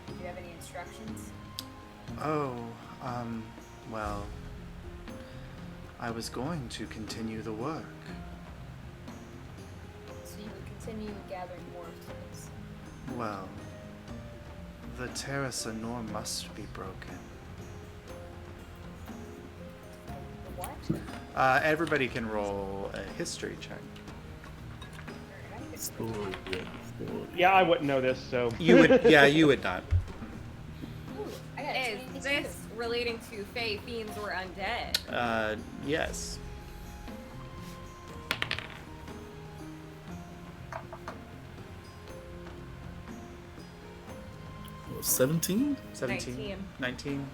Did you have any instructions? Oh, well, I was going to continue the work. So you would continue gathering more tools. Well, The Terrace Nor must be broken. What? Everybody can roll a history check. Story, yeah, story. Yeah, I wouldn't know this, so. You would, yeah, you would not. Ooh, I got a Is 22. this relating to Fae, fiends, or undead? Yes. Oh, 17? 17? 19?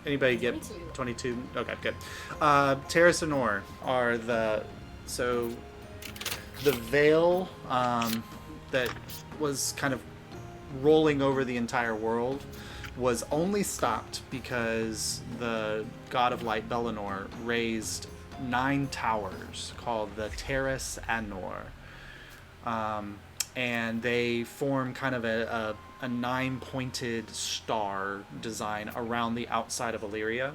Anybody get 22. 22? Okay, good. Terrace and Nor are the veil that was kind of rolling over the entire world was only stopped because the god of light Bellinor raised 9 towers called the Terrace and Nor. And they form kind of a 9-pointed star design around the outside of Alyria.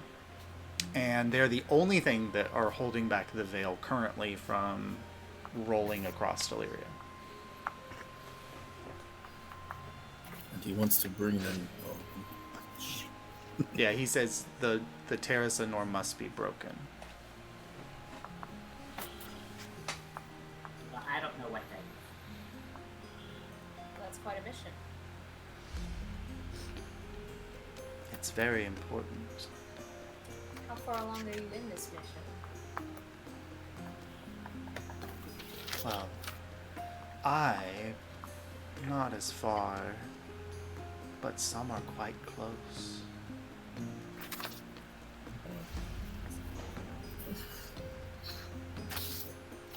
And they're the only thing that are holding back the veil currently from rolling across Alyria. And he wants to bring them. Yeah, he says the Terrace and Nor must be broken. Well, I don't know what that is. That's quite a mission. It's very important. How far along are you in this mission? Well, not as far, but some are quite close.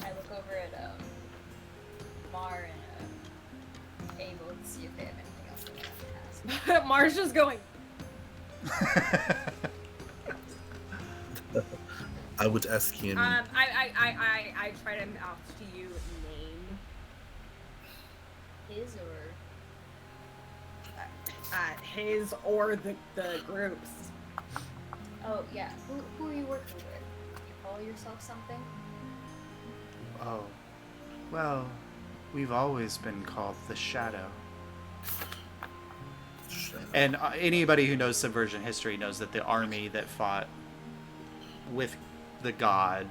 I look over at Mar and Abel to see if they have anything else they want to ask. Marsha's going. I would ask him. I try to mouth to you name. His or His or the group's. oh yeah, who are you working with? You call yourself something? Oh, well, we've always been called the Shadow. And anybody who knows Subversion history knows that the army that fought with the god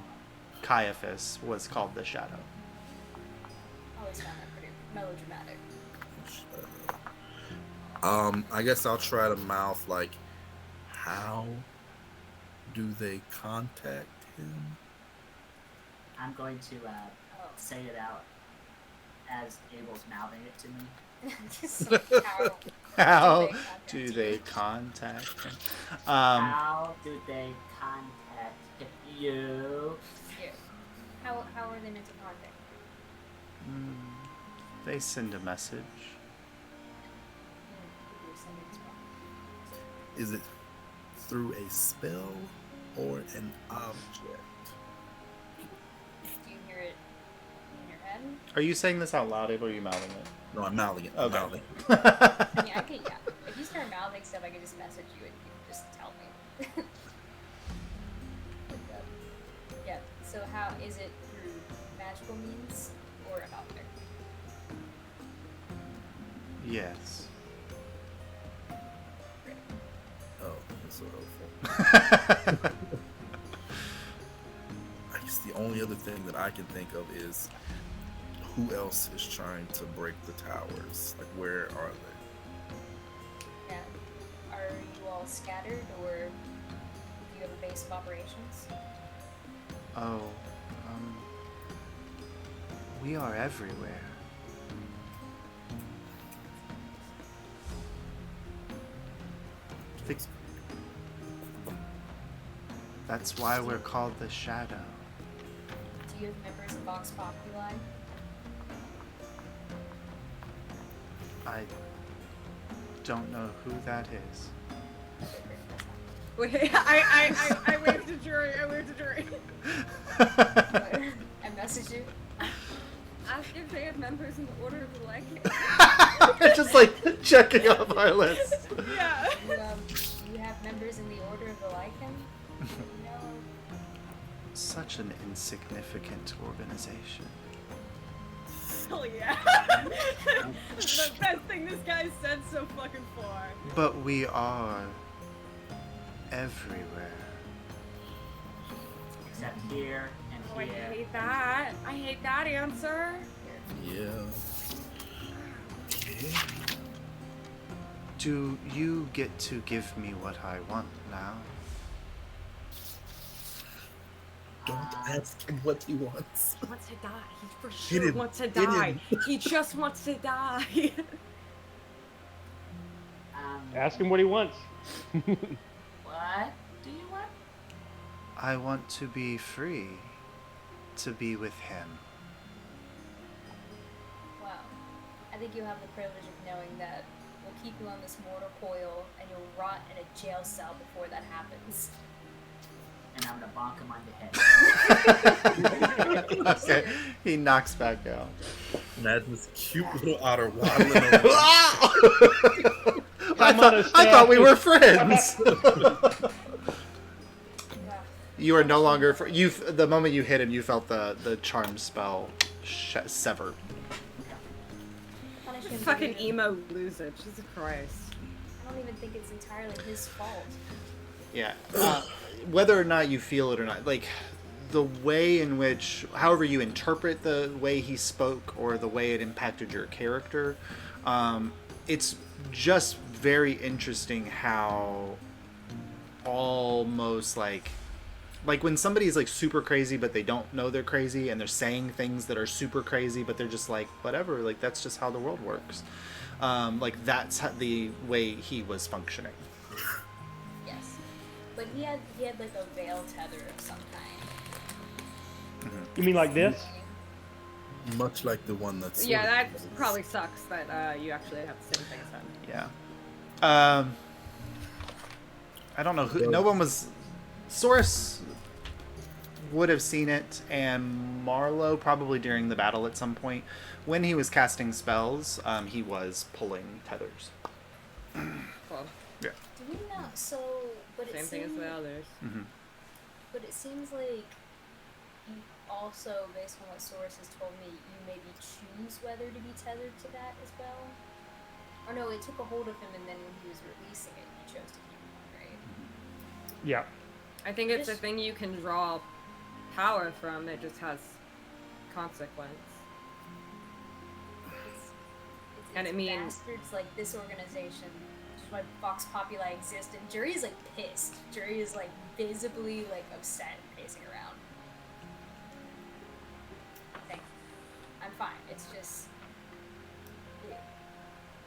Caephus was called the Shadow. Always found that pretty melodramatic. I guess I'll try to mouth like, how do they contact him? I'm going to say it out as Abel's mouthing it to me. Just like, How do they contact him? How do they contact you? you? How are they meant to contact? They send a message. You're sending as well. Is it through a spell or an object? Do you hear it in your head? Are you saying this out loud, Abel, or are you mouthing it? No, I'm mouthing it. Okay. Mouthing. I mean, I could, yeah. If you start mouthing stuff, I could just message you and you can just tell me. Yeah, so how is it through magical means or an object? Yes. Oh, that's so helpful. I guess the only other thing that I can think of is who else is trying to break the towers? Like, where are they? Yeah. Are you all scattered or do you have a base of operations? Oh, we are everywhere. That's why we're called the Shadow. Do you have members of Vox Populi? I don't know who that is. Wait, I waved to jury. I message you. Ask if they have members in the Order of the Lycan. Just like checking off our list. Yeah. You have members in the Order of the Lycan? No. Such an insignificant organization. Hell yeah. The best thing this guy said so fucking far. But we are everywhere. Except here and Oh, I here. hate that. I hate that answer. Yeah. Okay. Do you get to give me what I want now? Don't ask him what he wants. He wants to die. He for Hit sure him. wants to Hit die. him. He just wants to die. Ask him what he wants. What do you want? I want to be free. To be with him. Wow. I think you'll have the privilege of knowing that we'll keep you on this mortal coil and you'll rot in a jail cell before that happens. And I'm gonna bonk him on the head. Okay. He knocks back out. Imagine this cute little otter waddling around. I thought we were friends. You are no longer. The moment you hit him, you felt the charm spell sever. Punish him for Fucking being- emo loser. Jesus Christ. I don't even think it's entirely his fault. Yeah. Whether or not you feel it or not, like the way in which, however you interpret the way he spoke or the way it impacted your character, it's just very interesting how almost like when somebody's like super crazy but they don't know they're crazy and they're saying things that are super crazy but they're just like whatever, like that's just how the world works. Like that's the way he was functioning. Yes. But he had like a veil tether of some kind. You mean like this? Much like the one that's. Yeah, that probably sucks that you actually have the same thing as him. Yeah. I don't know who. No one was. Source would have seen it, and Marlowe probably during the battle at some point when he was casting spells. He was pulling tethers. Cool. Yeah. Do we not? So, but Same it thing as seems, the others. Mm-hmm. but it seems like you also, based on what Source has told me, you maybe choose whether to be tethered to that as well. Or no, it took a hold of him, and then when he was releasing it, you chose to keep it, right? Yeah. I think it's a Just- thing you can draw power from that just has consequence. And It's I mean- bastards like this organization, which is why Vox Populi exists, and Jury is like pissed. Jury is like visibly like upset and pacing around. Thank you. I'm fine. It's just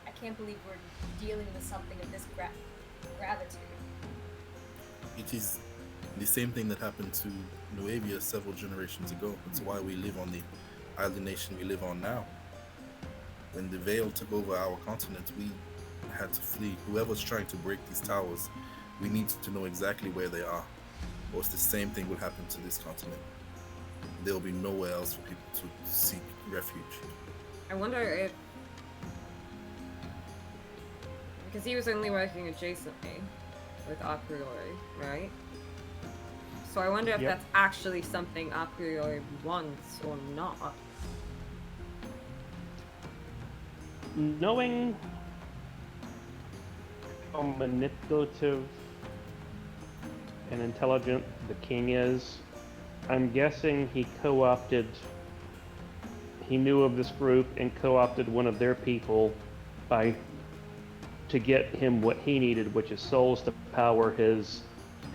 I can't believe we're dealing with something of this gravitude. It is the same thing that happened to Nuevia several generations ago. That's why we live on the island nation we live on now. When the Veil took over our continent, we had to flee. Whoever's trying to break these towers, we need to know exactly where they are. Or it's the same thing will happen to this continent. There will be nowhere else for people to seek refuge. I wonder if... Because he was only working adjacently with a priori, right? So I wonder if Yep. that's actually something a priori wants or not. Knowing how manipulative and intelligent the king is, I'm guessing he co-opted. He knew of this group and co-opted one of their people to get him what he needed, which is souls to power his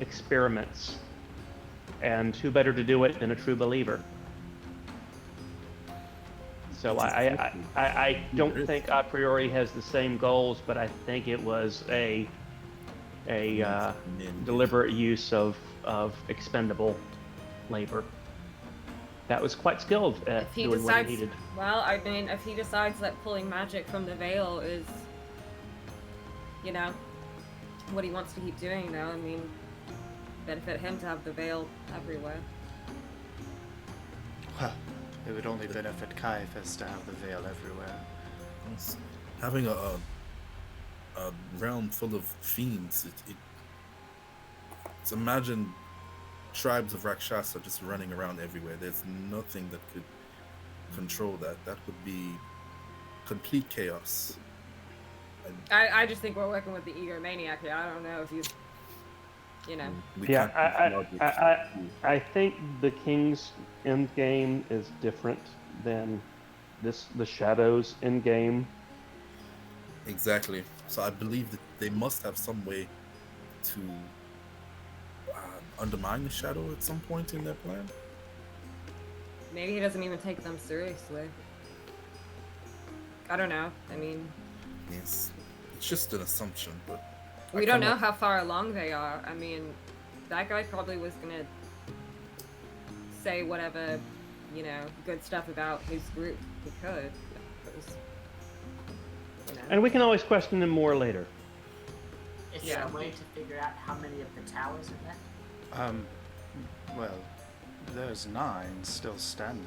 experiments. And who better to do it than a true believer? So I don't think a priori has the same goals, but I think it was a deliberate use of expendable labor. That was quite skilled at If he doing what he decides... needed. Well, I mean, if he decides that pulling magic from the veil is, you know, what he wants to keep doing now, I mean, benefit him to have the veil everywhere. Well, it would only benefit Caephus to have the veil everywhere. Having a realm full of fiends, it's imagine tribes of Rakshasa just running around everywhere. There's nothing that could control that. That would be complete chaos. I just think we're working with the egomaniac here. I don't know if he's, you know. We Yeah, can't use logic. I think the king's end game is different than the shadow's end game. Exactly. So I believe that they must have some way to undermine the shadow at some point in their plan. Maybe he doesn't even take them seriously. I don't know. I mean, It's just an assumption, but we don't know how far along they are. I mean, that guy probably was gonna say whatever, you know, good stuff about his group he could. Because, you know. And we can always question him more later. Is Yeah. there a way to figure out how many of the towers are left? Well, there's 9 still standing.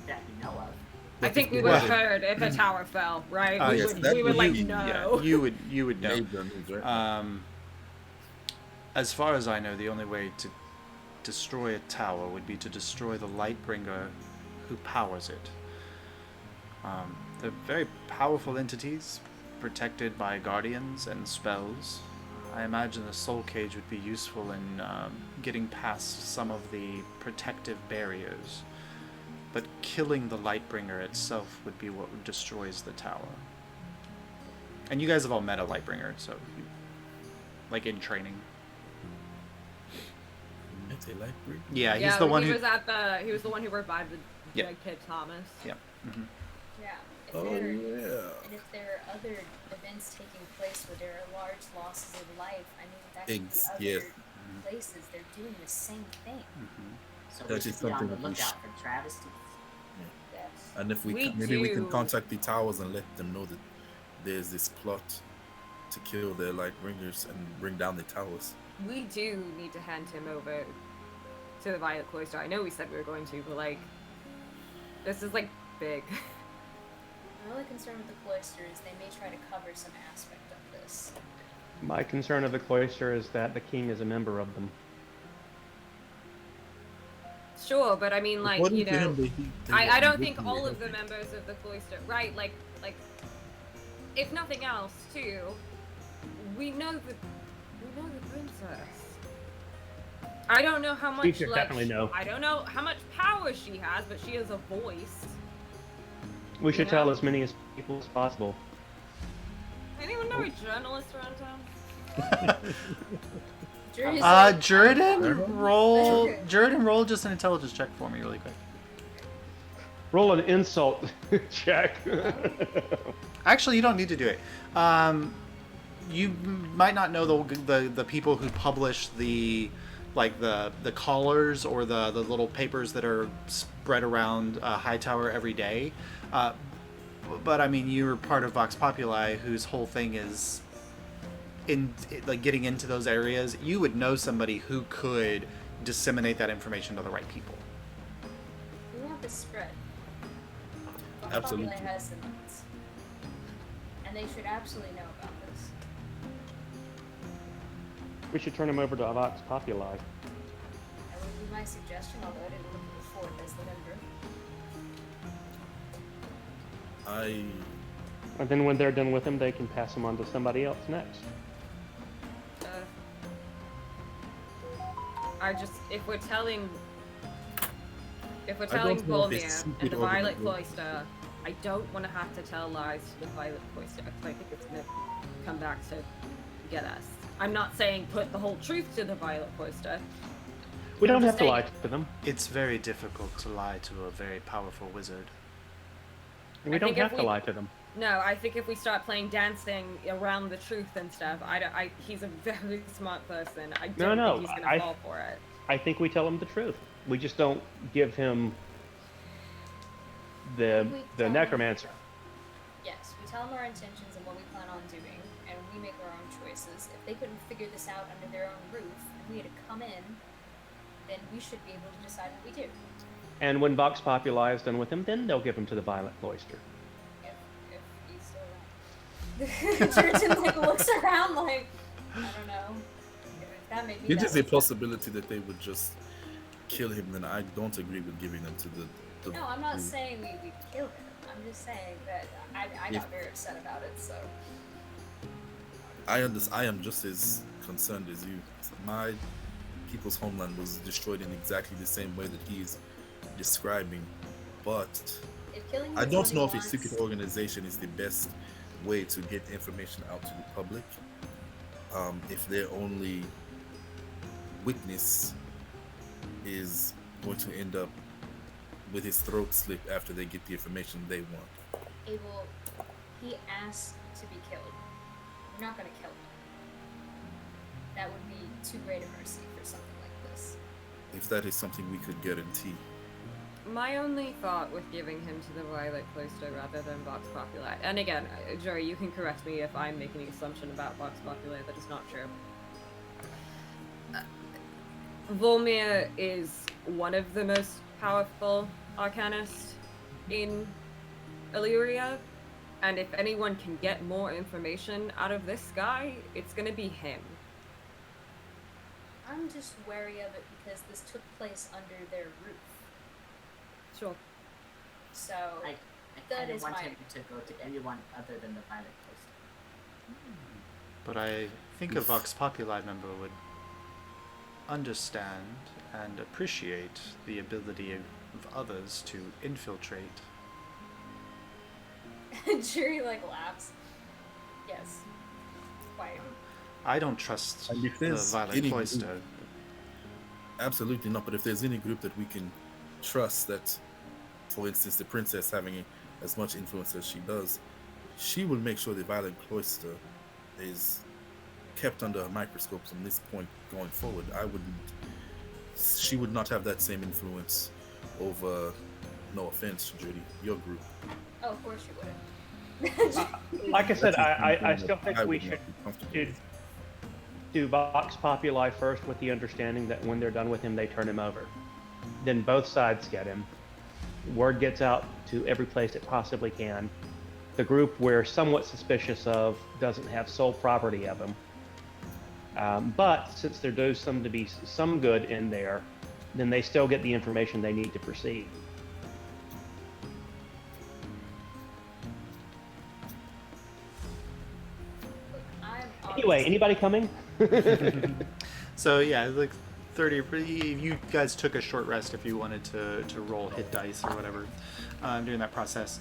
That we know of. I think we would have heard if a tower fell, right? We yes, would, that we would would like be- know. Yeah, you would know. Maybe on his right. As far as I know, the only way to destroy a tower would be to destroy the Lightbringer who powers it. They're very powerful entities, protected by guardians and spells. I imagine the soul cage would be useful in getting past some of the protective barriers. But killing the Lightbringer itself would be what destroys the tower. And you guys have all met a Lightbringer, so like in training. It's a light brick. Yeah, he's Yeah, the one he who. was the one who revived the Yeah. dead kid Thomas. Yeah. Mm-hmm. Yeah. If Oh there, yeah. And if there are other events taking place where there are large losses of life, I mean, that could be other Yes. places. They're doing the same thing. So That we is should be on something the that we lookout for travesties. Yes. And if We maybe we can do. contact the towers and let them know that there's this plot to kill their Lightbringers and bring down the towers. We do need to hand him over to the Violet Cloister. I know we said we were going to, but like, this is like big. My only concern with the cloister is they may try to cover some aspect of this. My concern of the cloister is that the king is a member of them. Sure, but I mean, like, According you to know, him, they I don't were think originally all of the helping. members of the cloister, right? Like, if nothing else, too, we know the princess. I don't know how much. Teacher Like, definitely know. I don't know how much power she has, but she has a voice. We should Yeah. tell as many people as possible. Anyone know a journalist around town? Jury's Juridan, roll just an intelligence check for me really quick. Roll an insult check. Actually, you don't need to do it. You might not know the people who publish the callers or the little papers that are spread around Hightower every day. But I mean, you're part of Vox Populi, whose whole thing is getting into those areas. You would know somebody who could disseminate that information to the right people. We want this spread. Absolutely. Populi has the nuts. And they should absolutely know about this. We should turn him over to Vox Populi. That would be my suggestion, although I didn't look at the fourth as the member. And then when they're done with him, they can pass him on to somebody else next. If we're telling don't Bolmir know if and it's the stupid Violet or- Cloister, I don't want to have to tell lies to the Violet Cloister, because I think it's going to come back to get us. I'm not saying put the whole truth to the Violet Cloister. We don't I'm have just to lie saying- to them. It's very difficult to lie to a very powerful wizard. We I don't think if have to we- lie to them. No, I think if we start playing dancing around the truth and stuff, he's a very smart person. I don't No, think he's going I- to fall for it. I think we tell him the truth. We just don't give him the We tell him- necromancer. Yes, we tell them our intentions and what we plan on doing, and we make our own choices. If they couldn't figure this out under their own roof, and we had to come in, then we should be able to decide what we do. And when Vox Populi is done with him, then they'll give him to the Violet Cloister. If he's still around. Jordan looks around like, I don't know. If that may be It that is a way. possibility that they would just kill him, then I don't agree with giving them to the No, I'm not group. saying we kill him. I'm just saying that I got very upset about it, so. I am just as concerned as you. My people's homeland was destroyed in exactly the same way that he's describing, but If killing him I is don't what know he if a wants, secret organization is the best way to get information out to the public. If their only witness is going to end up with his throat slit after they get the information they want. Abel, he asked to be killed. We're not gonna kill him. That would be too great a mercy for something like this. If that is something we could guarantee. My only thought with giving him to the Violet Cloister rather than Vox Populi, and again, Joey, you can correct me if I'm making an assumption about Vox Populi that is not true. Volmir is one of the most powerful arcanists in Alyria, and if anyone can get more information out of this guy, it's gonna be him. I'm just wary of it because this took place under their roof. Sure. So, I that kind of is want my... him to go to anyone other than the Violet Cloister. But I think a Vox Populi member would understand and appreciate the ability of others to infiltrate. Jury, laughs. Yes. Quite. I don't trust And if the there's Violet any Cloister. Absolutely not. But if there's any group that we can trust, that, for instance, the princess having as much influence as she does, she will make sure the Violet Cloister is kept under a microscope from this point going forward. She would not have that same influence over, no offense, Judy, your group. Oh, of course you wouldn't. Like I said, I still think I we would not should be comfortable. do Vox Populi first with the understanding that when they're done with him, they turn him over. Then both sides get him. Word gets out to every place it possibly can. The group we're somewhat suspicious of doesn't have sole property of him. But since there does seem to be some good in there, then they still get the information they need to proceed. Look, I'm Anyway, anybody coming? So yeah, 30. You guys took a short rest if you wanted to roll hit dice or whatever during that process.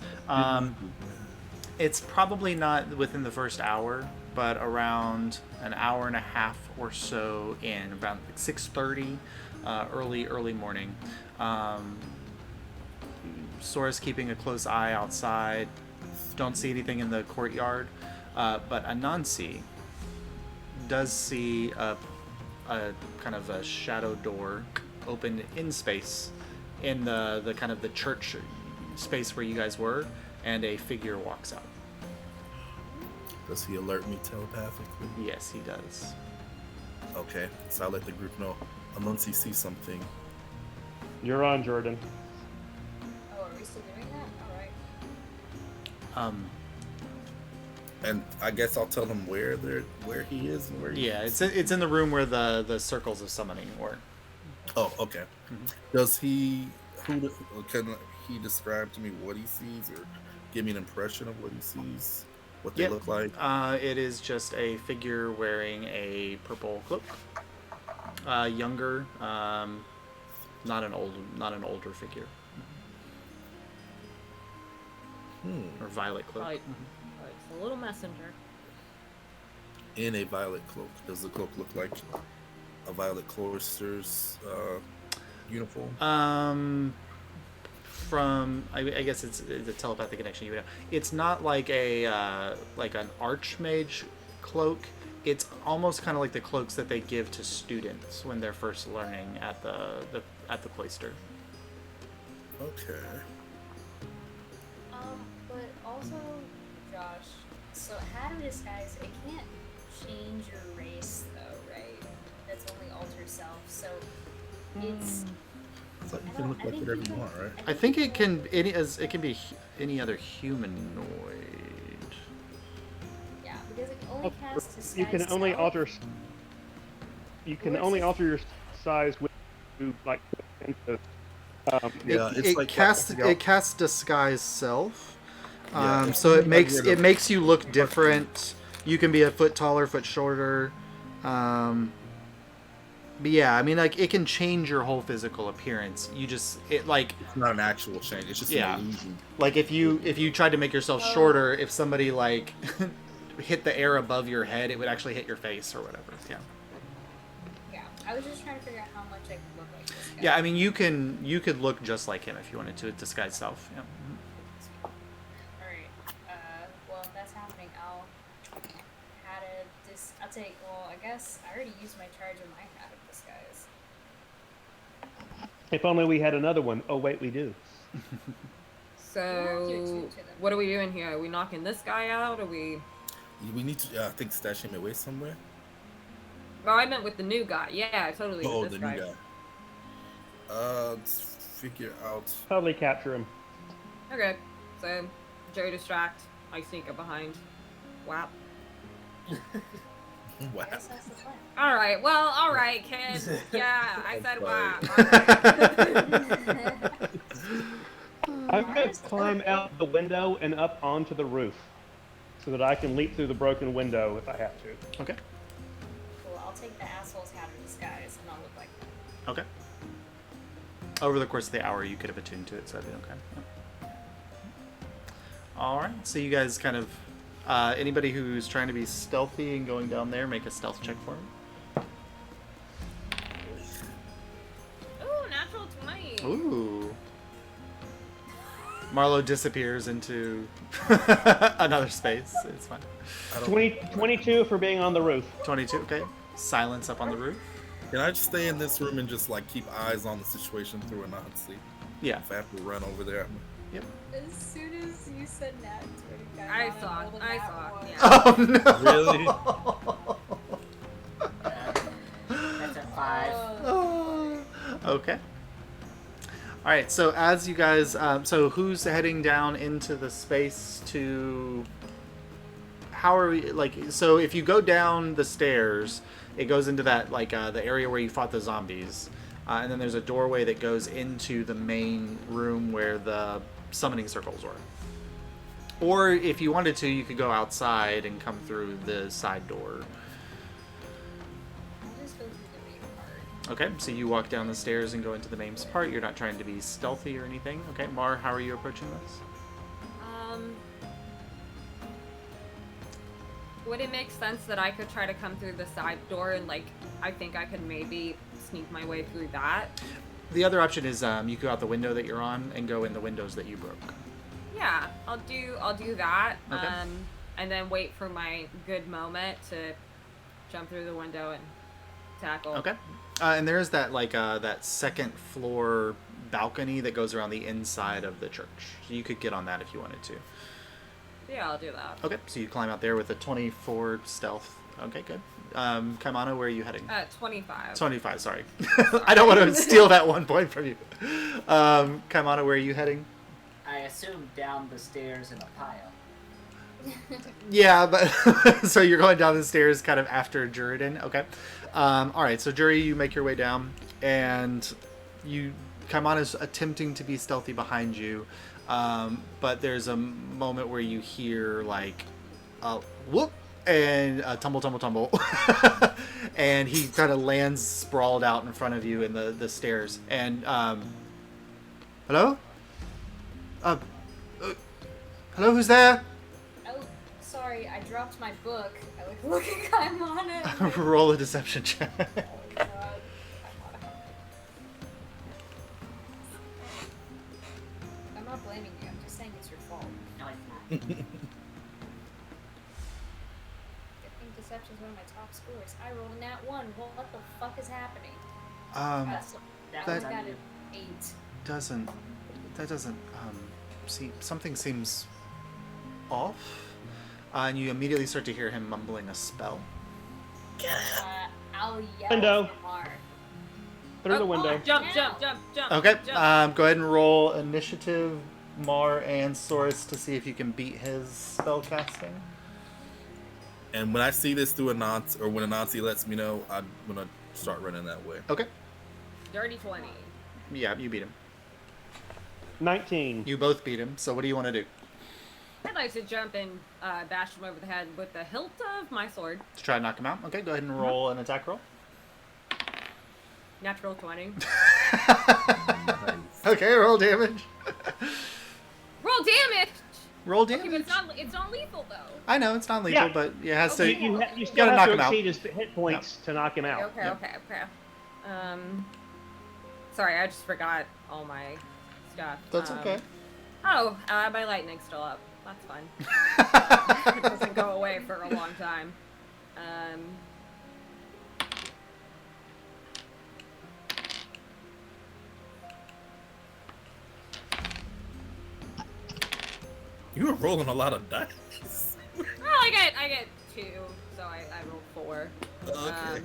It's probably not within the first hour, but around an hour and a half or so in, about 6:30, early morning. Sora's keeping a close eye outside. Don't see anything in the courtyard, but Anansi does see a kind of a shadow door open in space in the kind of the church space where you guys were, and a figure walks out. Does he alert me telepathically? Yes, he does. Okay, so I'll let the group know. Anansi sees something. You're on, Jordan. Oh, are we still doing that? Alright. And I guess I'll tell him where he is and where he Yeah, is. it's in the room where the circles of summoning were. Oh, okay. Does he can he describe to me what he sees, or give me an impression of what he sees, what they Yep. look like? It is just a figure wearing a purple cloak. Younger, not an older figure. Or violet cloak. Right. It's a little messenger. In a violet cloak. Does the cloak look like a Violet Cloister's uniform? From I guess it's a telepathic connection. You know, it's not like like an archmage cloak. It's almost kind of like the cloaks that they give to students when they're first learning at the cloister. Okay. But also, Josh, so how do disguise? It can't change your race, though, right? That's only alter self. So it's. I thought you can look like whatever you want, right? I think it can be any other humanoid. Yeah, because it can only cast disguise. You can only self. alter. You can only alter your size with like Yeah, it's it like casts disguise self. Yeah, if So you it makes get rid of- it makes you look different. You can be a foot taller, foot shorter. But yeah, I mean, like, it can change your whole physical appearance. It's not an actual change. It's just Yeah. an illusion. like if you tried to make yourself shorter, if somebody like hit the air above your head, it would actually hit your face or whatever. Yeah. Yeah, I was just trying to figure out how much I could look like this guy. Yeah, I mean, you could look just like him if you wanted to disguise self. Yeah. Alright, well, if that's happening, I'll take, well, I guess I already used my charge of my hat of disguise. If only we had another one. Oh, wait, we do. So, what are we doing here? Are we knocking this guy out? Are we... We need to, I think, stash him away somewhere. Oh, I meant with the new guy. Yeah, totally Oh, with the this guy. new guy. Let's figure out. Totally capture him. Okay, so Jerry distract. I sneak up behind. Whap. Wow. I guess that's the plan. Alright, well, alright, kid. Yeah, I said whap. I'm going to climb out the window and up onto the roof so that I can leap through the broken window if I have to. Okay. Cool, I'll take the asshole's hat of disguise and I'll look like him. Okay. Over the course of the hour, you could have attuned to it, so that'd be okay. All right. So you guys kind of, anybody who's trying to be stealthy and going down there, make a stealth check for him. Ooh, natural 20. Ooh. Marlo disappears into another space. It's fine. 22 for being on the roof. 22. Okay. Silence up on the roof. Can I just stay in this room and just like keep eyes on the situation through a Nazi? Yeah. If I have to run over there. Yep. As soon as you said nat 20, I saw. Yeah. Oh no. Really? That's a 5. Oh. Okay. All right. So as you guys, so who's heading down into the space to? How are we like? So if you go down the stairs, it goes into that like the area where you fought the zombies, and then there's a doorway that goes into the main room where the summoning circles were. Or if you wanted to, you could go outside and come through the side door. I'll just go through the main part. Okay, so you walk down the stairs and go into the main part. You're not trying to be stealthy or anything. Okay, Mar, how are you approaching this? Would it make sense that I could try to come through the side door and like I think I could maybe sneak my way through that? The other option is you go out the window that you're on and go in the windows that you broke. Yeah, I'll do that. Okay. And then wait for my good moment to jump through the window and tackle. Okay. And there is that like that second floor balcony that goes around the inside of the church. So you could get on that if you wanted to. Yeah, I'll do that. Okay, so you climb out there with a 24 stealth. Okay, good. Kaimana, where are you heading? 25. 25, sorry. I don't want to steal that 1 point from you. Kaimana, where are you heading? I assume down the stairs in a pile. Yeah, but so you're going down the stairs kind of after Juridan. Okay. All right, so Juri, you make your way down, and Kaimana's attempting to be stealthy behind you. But there's a moment where you hear like a whoop and a tumble, and he kind of lands sprawled out in front of you in the stairs. And hello? Hello, who's there? Oh, sorry, I dropped my book. I look at Kaimana. And Roll a deception check. oh, God. I'm not blaming you. I'm just saying it's your fault. No, it's not. Good thing deception's one of my top scores. I rolled a nat 1. Well, what the fuck is happening? That One's was got on you. an 8. That doesn't see, something seems off, and you immediately start to hear him mumbling a spell. I'll yell Window. at Mar. Through the window. Jump. Okay, Jump. go ahead and roll initiative, Mar and Soris, to see if you can beat his spell casting. And when I see this through a Nazi, or when a Nazi lets me know, I'm gonna start running that way. Okay. Dirty 20. Yeah, you beat him. 19. You both beat him. So what do you want to do? I'd like to jump and bash him over the head with the hilt of my sword. To try to knock him out? Okay, go ahead and roll an attack roll. Natural 20. Okay, roll damage. Roll damage! Roll Okay, damage. but it's not lethal though. I know it's not lethal, Yeah. but it has to. You still gotta have knock to him out. exceed his hit points to knock him out. Okay, Yep. okay. Sorry, I just forgot all my stuff. That's okay. Oh, my lightning's still up. That's fun. It doesn't go away for a long time. You were rolling a lot of dice. Well, I get 2, so I rolled 4. Okay.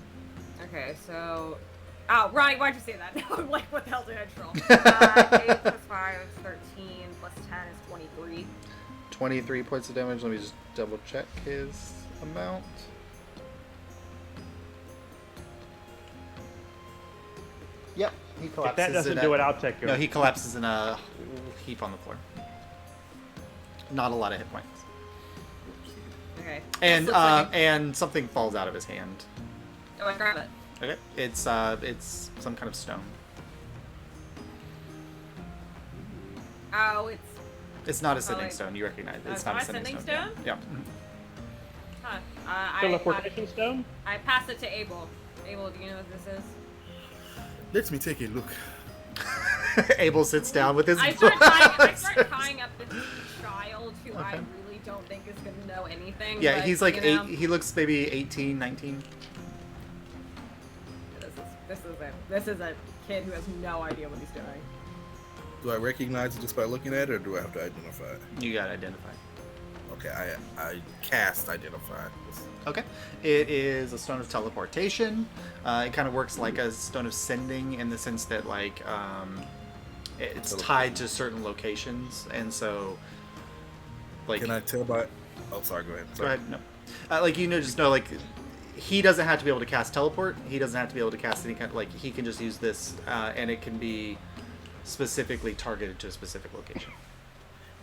Okay, so. Oh, Ronnie, why'd you say that? No, I'm like, what the hell did I just roll? 8 plus 5 is 13, plus 10 is 23. 23 points of damage. Let me just double check his amount. Yep, he If collapses. that doesn't in do a- it, I'll take care No, of it. he collapses in a heap on the floor. Not a lot of hit points. Okay. And This looks like and something falls out of his hand. Oh, I grab it. Okay, it's some kind of stone. Oh, It's not a sending wait. stone. You recognize it. Oh, It's not a sending stone. Yeah. Huh. Teleportation stone? I pass it to Abel. Abel, do you know what this is? Let me take a look. Abel sits down with his. I start tying up this child who I really don't think is going to know anything. Yeah, but, he's like you know, 8. He looks maybe 18, 19. This is a kid who has no idea what he's doing. Do I recognize it just by looking at it, or do I have to identify it? You gotta identify. Okay, I cast identify. Okay. It is a stone of teleportation. It kind of works like a stone of sending in the sense that like it's tied to certain locations, and so like. Can I tell by? Oh, sorry. Go ahead. Go Sorry. ahead. No. Like just know like. He doesn't have to be able to cast teleport. He doesn't have to be able to cast any kind like he can just use this, and it can be specifically targeted to a specific location.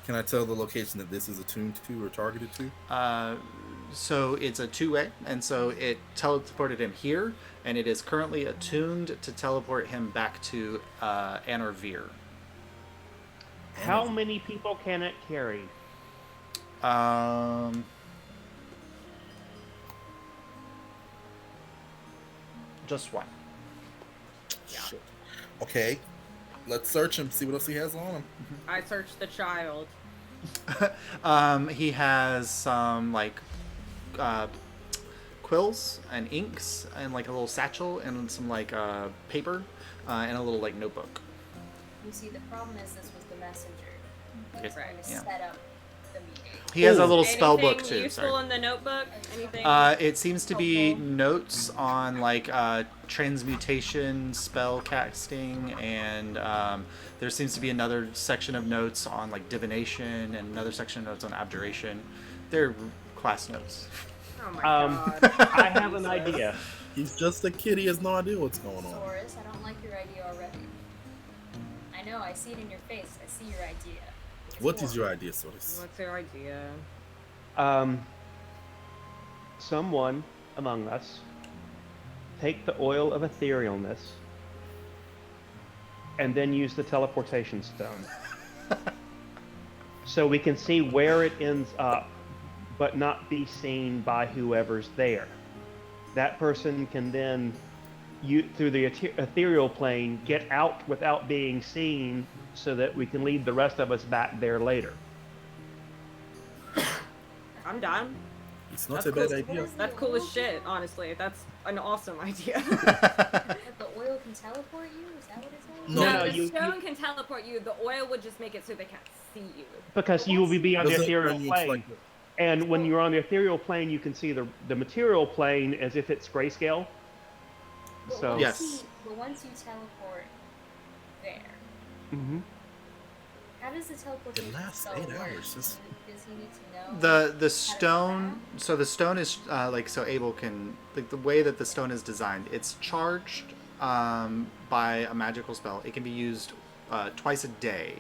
Can I tell the location that this is attuned to or targeted to? So it's a 2-way, and so it teleported him here, and it is currently attuned to teleport him back to Anorvir. How many people can it carry? Just one. Shit. Okay. Let's search him. See what else he has on him. I searched the child. He has some like quills and inks and like a little satchel and some like paper and a little like notebook. You see, the problem is this was the messenger. He's Right, going to yeah. set up the meeting. He has a little Anything spell book too. useful Sorry. in the notebook? Anything? It seems to be Helpful. notes on like transmutation, spell casting, and there seems to be another section of notes on like divination and another section of notes on abjuration. They're class notes. Oh my god. I have an idea. He's just a kid. He has no idea what's going on. Soros, I don't like your idea already. I know, I see it in your face. I see your idea. It's What is horrible. your idea, Sotis? What's your idea? Someone among us take the oil of etherealness and then use the teleportation stone. So we can see where it ends up, but not be seen by whoever's there. That person can then, through the ethereal plane, get out without being seen so that we can lead the rest of us back there later. I'm down. It's not That's a bad cool. idea. That's cool as shit, honestly. That's an awesome idea. But the oil can teleport you? Is that what it's No, No, no, the you- stone can teleport you. The oil would just make it so they can't see you. Because you will be on the Doesn't ethereal it look plane. like- And when you're on the ethereal plane, you can see the material plane as if it's grayscale. But So Yes. But once you teleport there, Mhm. how does the teleportation last spell 8 work? hours, just- Does he need to know? The stone. So the stone is like so Abel can like the way that the stone is designed. It's charged by a magical spell, it can be used twice a day.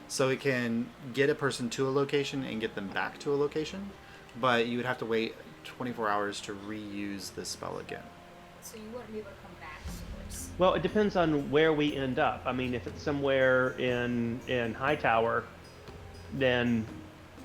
So it can get a person to a location and get them back to a location, but you would have to wait 24 hours to reuse this spell again. So you wouldn't be able to come back to Source. Well, it depends on where we end up. I mean, if it's somewhere in Hightower, then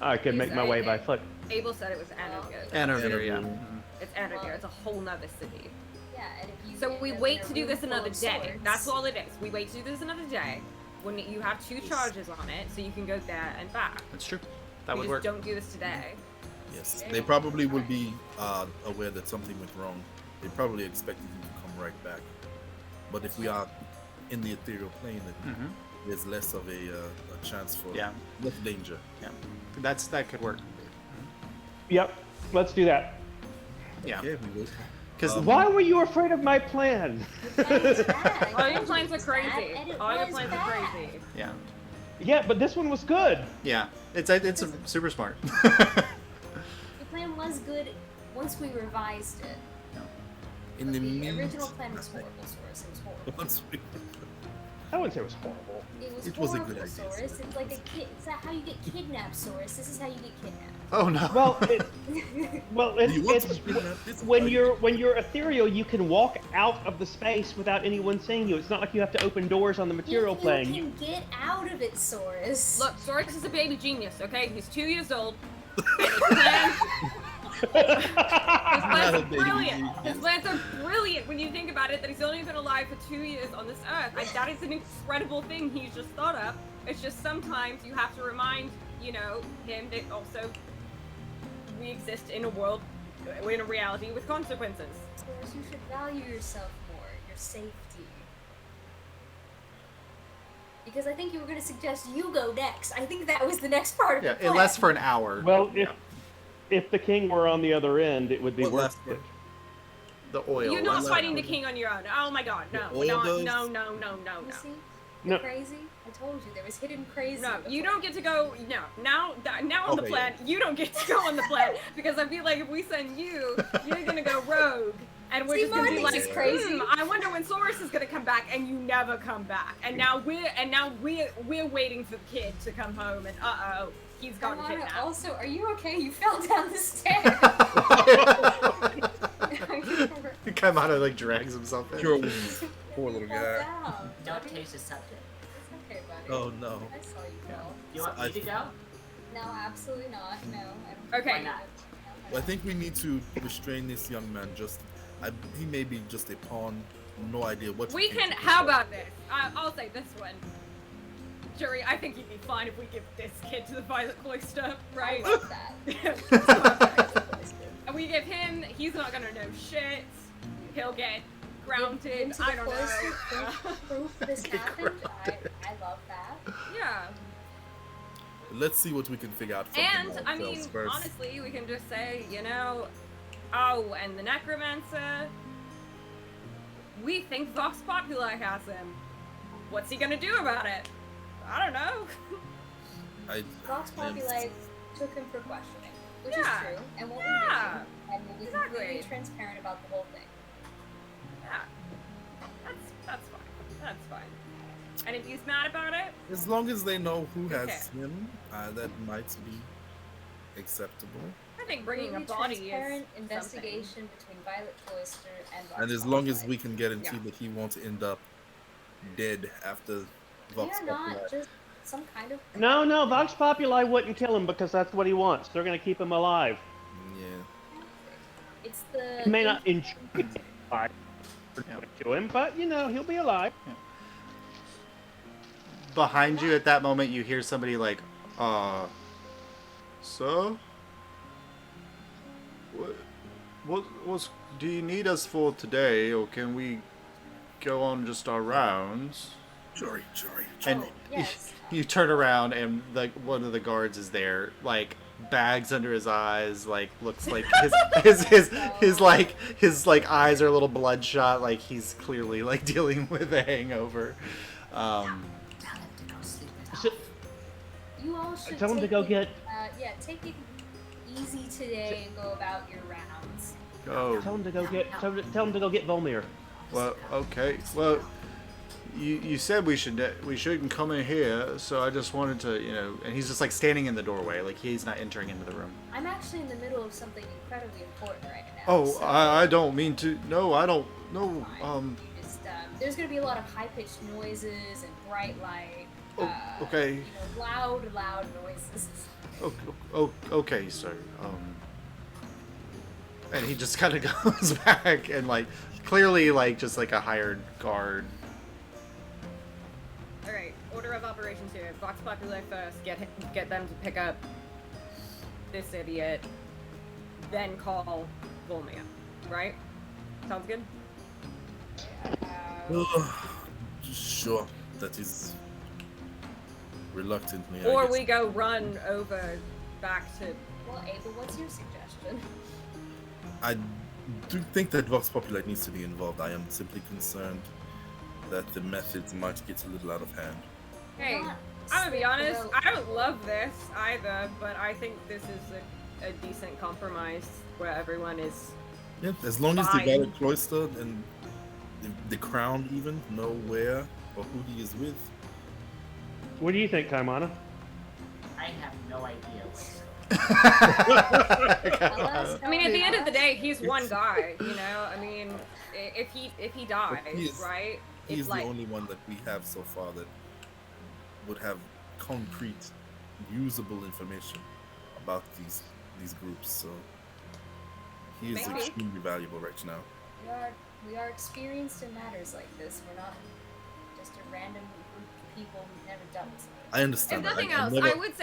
I could make my way by foot. Abel said it was Alyria. Alyria, yeah. It's Alyria. It's a whole nother city. Yeah, and if you So if we there's wait a to do room this full another of day. swords- That's all it is. We wait to do this another day when you have 2 charges on it, so you can go there and back. That's true. That We would just work. don't do this today. Yes, they probably will be aware that something went wrong. They probably expected you to come right back. But if we are in the ethereal plane, then there's less of a chance for less danger. Yeah, that could work. Yep, let's do that. Yeah, Okay, we will. because Why were you afraid of my plan? All your plans are crazy. All your plans are crazy. yeah, Yeah, but this one was good. yeah, it's super smart. The plan was good once we revised it. In the The original plan was horrible, Source. It was horrible. Once we- I wouldn't say it was horrible. It was a horrible, good idea. Source. It's like a kid. It's not how you get kidnapped, Source. This is how you get kidnapped. Oh no. Well, You want it's to be that- this is when how you're ethereal, you can walk out of the space without anyone seeing you. It's not like you have to open doors on the material plane. You can get out of it, Source. Look, Sorax is a baby genius, okay? He's 2 years old. And his plans are brilliant. His plans are brilliant when you think about it, that he's only been alive for 2 years on this earth. Like, that is an incredible thing he's just thought up. It's just sometimes you have to remind, him that also we exist in a world, in a reality with consequences. Source, you should value yourself more, your safety. Because I think you were going to suggest you go next. I think that was the next part of Yeah, the plan. it lasts for an hour. Well, if the king were on the other end, it would be What worth lasts it. The oil. You're not Well, fighting the king on your own. Oh my god, no. The oil goes- No. You see? No. Crazy? I told you, there was hidden crazy. No, in the you plan. don't get to go. No, now on the Okay, plan, you don't get to go on the plan because I feel like if we send you, you're gonna go rogue, and we're See, just gonna be Marty's like, is crazy. I wonder when Soros is gonna come back, and you never come back, and now we're waiting for the kid to come home, and he's gotten Alana, kidnapped. also, are you okay? You fell down the stairs. He come out and like drags himself in. Cure wounds. Poor little Fell guy. down. Don't Buddy, taste the subject. It's okay, buddy. Oh no. I saw you fall. You want me to go? No, absolutely not. No, I don't. Okay. Why not? I think we need to restrain this young man. He may be just a pawn. No idea what. We can. How about this? I'll say this one. Jury, I think you'd be fine if we give this kid to the Violet Cloister, right? I love that. And we give him, he's not gonna know shit. He'll get grounded. Into the I don't cloister, know. proof this happened. I love that. Yeah. Let's see what we can figure out. From And him I mean, ourselves first. honestly, we can just say, and the Necromancer. We think Vox Populi has him. What's he gonna do about it? I don't know. Vox Populi took him for questioning, which Yeah. is true, and what we Yeah. do, and we'll be Exactly. completely transparent about the whole thing. Yeah. That's fine. That's fine. And if he's mad about it, As long as they know who has Okay. him, that might be acceptable. I think bringing a Completely body transparent is investigation between Violet Cloister and Vox And as long as Populi. we can guarantee Yeah. that he won't end up dead after They Vox are not Populi. just some kind of. No, Vox Populi wouldn't kill him because that's what he wants. They're going to keep him alive. Yeah. It's the. He may not enjoy life to him, but he'll be alive. Behind you at that moment, you hear somebody like, sir? What do you need us for today, or can we go on just our rounds? Jory. And Oh, yes. you turn around and like one of the guards is there, like bags under his eyes, like looks like his eyes are a little bloodshot, like he's clearly like dealing with a hangover. Tell him to go sleep it off. So, You all should tell him to take go it, get. take it easy today and go about your rounds. Go. Tell him to go get. Tell him to go get Volmir. Well, okay. Well, you said we shouldn't come in here, so I just wanted to, and he's just like standing in the doorway, like he's not entering into the room. I'm actually in the middle of something incredibly important right now. Oh, so I don't mean to. No, I don't. No. fine. You just, there's gonna be a lot of high-pitched noises and bright light. Okay. Loud noises. Okay, sir. And he just kind of goes back and like clearly like just like a hired guard. All right, order of operations here. Vox Populi first. Get them to pick up this idiot, then call Volmir. Right? Sounds good. Sure, that is reluctantly. Or I guess. we go run over back to. Well, Abel, what's your suggestion? I do think that Vox Populi needs to be involved. I am simply concerned that the methods might get a little out of hand. Hey, I'm gonna be honest. I don't love this either, but I think this is a decent compromise where everyone is. Yeah, as long as the Fine. Violet Cloister and the Crown even know where or who he is with. What do you think, Kaimana? I have no idea what's I mean, at the end of the day, he's one guy. I mean, if he dies, right? He's It's the like only one that we have so far that would have concrete, usable information about these groups. So he is Maybe. extremely valuable right now. We are experienced in matters like this. We're not just a random group of people who've never dealt with something. I if understand. nothing that. else, never- I would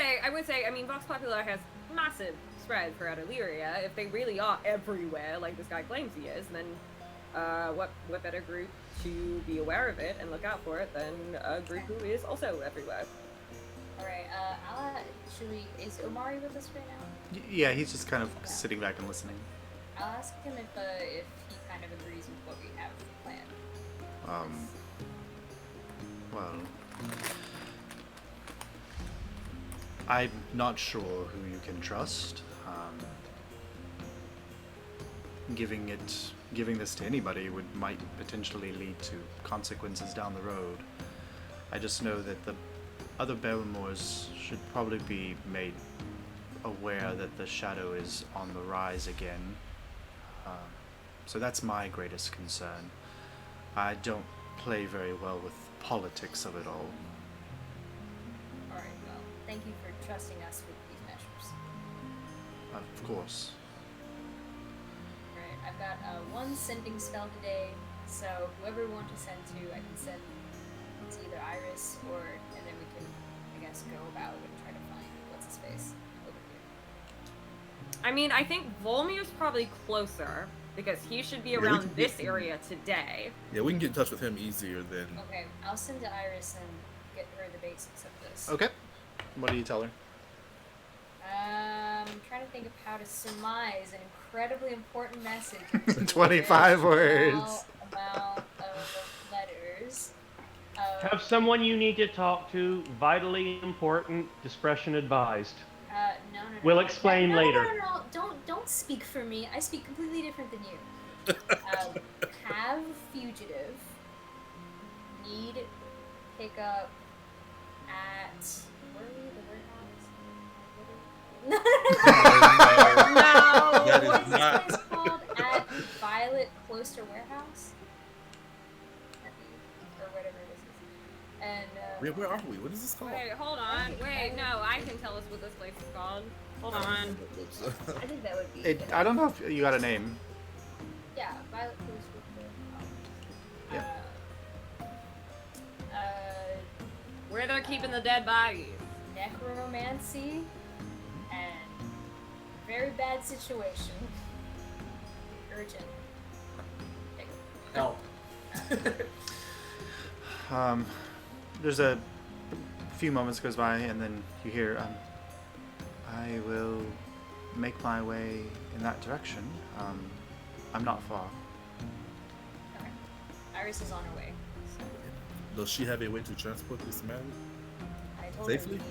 say, I mean, Vox Populi has massive spread throughout Alyria. If they really are everywhere, like this guy claims he is, then what better group to be aware of it and look out for it than a group who is also everywhere? All right, is Omari with us right now? Yeah, he's just kind of sitting back and listening. I'll ask him if he kind of agrees with what we have planned. Well, I'm not sure who you can trust. Giving this to anybody might potentially lead to consequences down the road. I just know that the other Belmores should probably be made aware that the shadow is on the rise again. So that's my greatest concern. I don't play very well with politics of it all. Alright, well, thank you for trusting us with these measures. Of course. Alright, I've got one sending spell today, so whoever we want to send to, I can send to either Iris and then we can, I guess, go about and try to find what's his face over here. I mean, I think Volmir's probably closer because he should be around this area today. Yeah, we can get in touch with him easier than. Okay, I'll send to Iris and get her the basics of this. Okay. What do you tell her? I'm trying to think of how to surmise an incredibly important message. into 25 a very words. small amount of letters. Have someone you need to talk to. Vitally important. Discretion advised. No. We'll explain later. No. Don't speak for me. I speak completely different than you. Have fugitive. Need pickup at where are we? The warehouse? No. That is What is this not- place called? At Violet Cloister Warehouse. Or whatever this is. And Where are we? What is this called? Wait, hold on. Wait, no, I can tell us what this place is called. Hold on. I think that would be. I don't know if you got a name. Yeah, Violet Cloister Warehouse. Yeah. Where they're keeping the dead bodies. Necromancy and very bad situation. Urgent. Help. There's a few moments goes by, and then you hear, I will make my way in that direction. I'm not far. Okay. Iris is on her way. So Does she have a way to transport this man? I told Safely? her we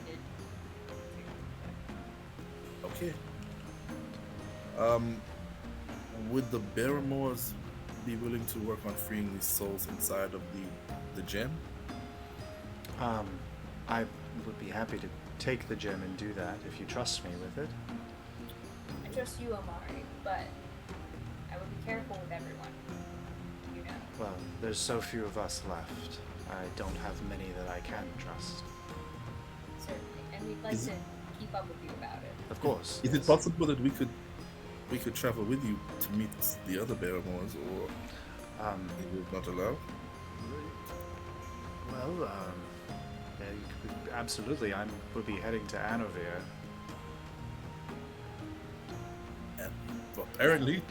needed. Okay. Would the Barrymores be willing to work on freeing these souls inside of the gem? I would be happy to take the gem and do that if you trust me with it. I trust you, Omari, but I would be careful with everyone. You know. Well, there's so few of us left. I don't have many that I can trust. Certainly. And we'd like to keep up with you about it. Of course. Is yes. it possible that we could travel with you to meet the other Barrymores, or it is not allowed? Well, yeah, absolutely. I would be heading to Anovir. And apparently,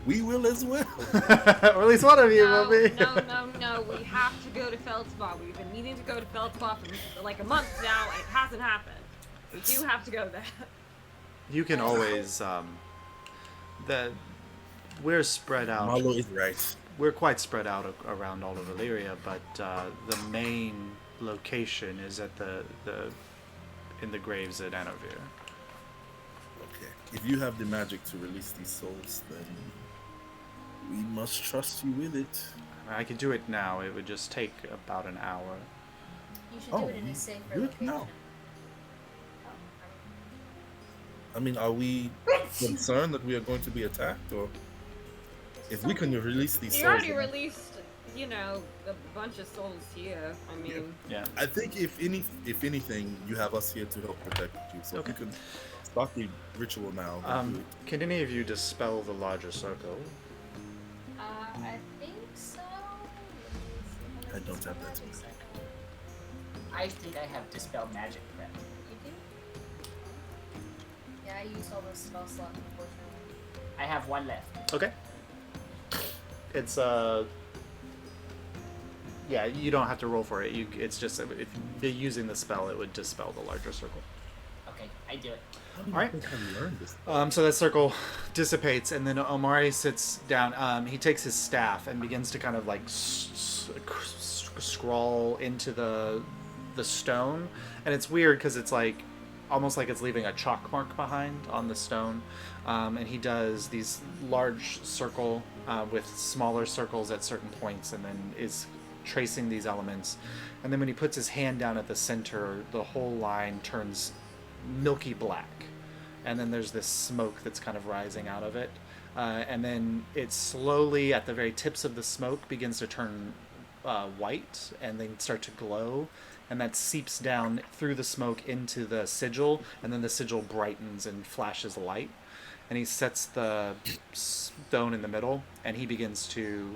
we will as well. Or at least one of you will be. No. We have to go to Feldspar. We've been needing to go to Feldspar for like a month now. It hasn't happened. We do have to go there. You can always, we're spread out. Marlo is right. We're quite spread out around all of Alyria, but the main location is at in the graves at Anovir. Okay. If you have the magic to release these souls, then we must trust you with it. I could do it now. It would just take about an hour. You should do it in a safer do it location. now. I mean, are we concerned that we are going to be attacked, or if we can release these You souls? already released, a bunch of souls here. I mean, Yeah. I think if anything, you have us here to help protect you. So Okay. if you can start the ritual now. then do it. Can any of you dispel the larger circle? I think so. I don't have that. I think I have Dispel Magic prep. You do? Yeah, I used all those spell slots, unfortunately. I have one left. Okay. It's yeah, you don't have to roll for it. It's just if you're using the spell, it would dispel the larger circle. Okay, I do it. All right. I think I learned this. So that circle dissipates, and then Omari sits down. He takes his staff and begins to kind of like scrawl into the stone, and it's weird because it's like almost like it's leaving a chalk mark behind on the stone. And he does these large circle with smaller circles at certain points, and then is tracing these elements. And then when he puts his hand down at the center, the whole line turns milky black. And then there's this smoke that's kind of rising out of it. And then it slowly, at the very tips of the smoke, begins to turn white and then start to glow. And that seeps down through the smoke into the sigil, and then the sigil brightens and flashes light. And he sets the stone in the middle, and he begins to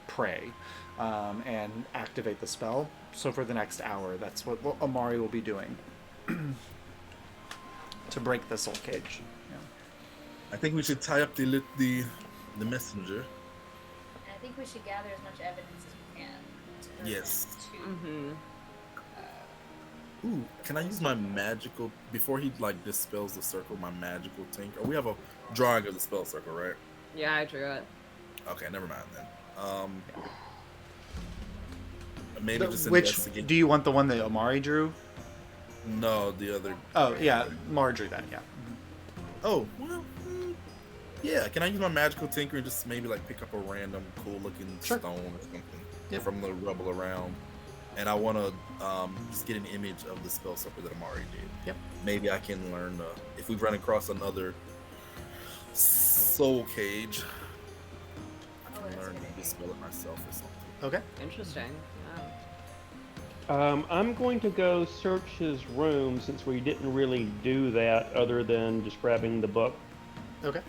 pray and activate the spell. So for the next hour, that's what Omari will be doing to break the soul cage. Yeah. I think we should tie up the messenger. And I think we should gather as much evidence as we can. To Yes. mm-hmm. Ooh, can I use my magical before he like dispels the circle? My magical tinker. We have a drawing of the spell circle, right? Yeah, I drew it. Okay, never mind then. Maybe just Which investigate. do you want, the one that Omari drew? No, the other. Oh yeah, Mar drew that. Yeah. Oh, well, yeah. Can I use my magical tinker and just maybe like pick up a random cool looking Sure. stone or something Yep. from the rubble around? And I want to just get an image of the spell circle that Amari did. Yep. Maybe I can learn if we run across another soul cage, I can that's a learn good to idea. dispel it myself or something. Okay. Interesting. I'm going to go search his room since we didn't really do that other than just grabbing the book. Okay.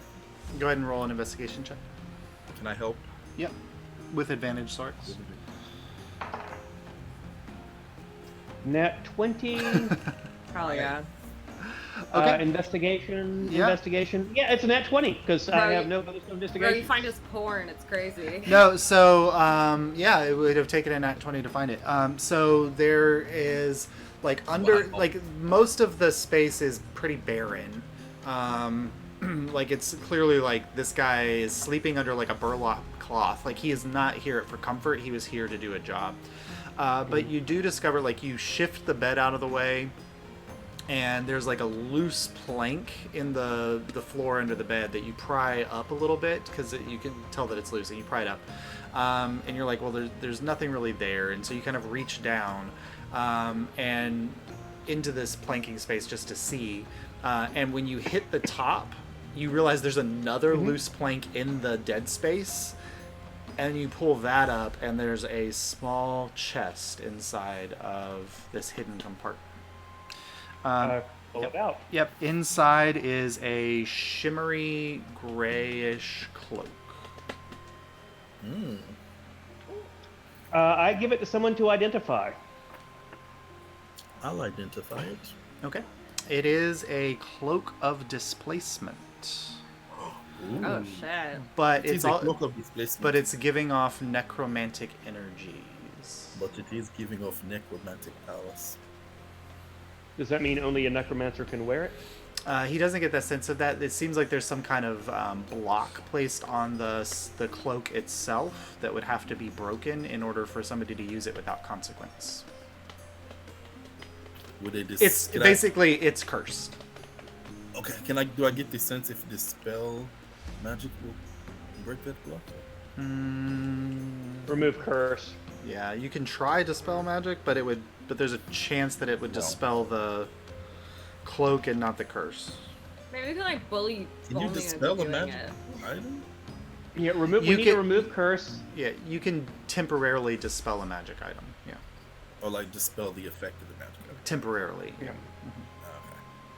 Go ahead and roll an investigation check. Can I help? Yep. With advantage sorts. Nat 20. Probably, yeah. Okay. Investigation. Yeah. Investigation. Yeah, it's a nat 20 because I Right. have no other Bro, investigation. you find his porn, it's crazy. No, so yeah, it would have taken a nat 20 to find it. So there is like like most of the space is pretty barren. Like it's clearly like this guy is sleeping under like a burlap cloth. Like he is not here for comfort. He was here to do a job. But you do discover, like, you shift the bed out of the way, and there's like a loose plank in the floor under the bed that you pry up a little bit because you can tell that it's loose, and you pry it up, and you're like, well, there's nothing really there, and so you kind of reach down and into this planking space just to see, and when you hit the top, you realize there's another loose plank in the dead space, and you pull that up, and there's a small chest inside of this hidden compartment. Pull it out. Yep, inside is a shimmery grayish cloak. I give it to someone to identify. I'll identify it. Okay. It is a cloak of displacement. Ooh. Oh shit. But It is it's a all cloak of displacement, but it's giving off necromantic energies. but it is giving off necromantic powers. Does that mean only a necromancer can wear it? He doesn't get that sense of that. It seems like there's some kind of block placed on the cloak itself that would have to be broken in order for somebody to use it without consequence. Would they It's basically it's cursed. Okay, do I get the sense if the spell magic will break that block? Remove curse. Yeah, you can try dispel magic, but there's a chance that it would dispel the cloak and not the curse. Maybe we can like bully Can you Bolmy dispel into the doing magic it. item? Yeah, we need to can- remove curse. Yeah, you can temporarily dispel a magic item. Yeah, Or like dispel the effect of the magic item? temporarily. Yeah. Okay.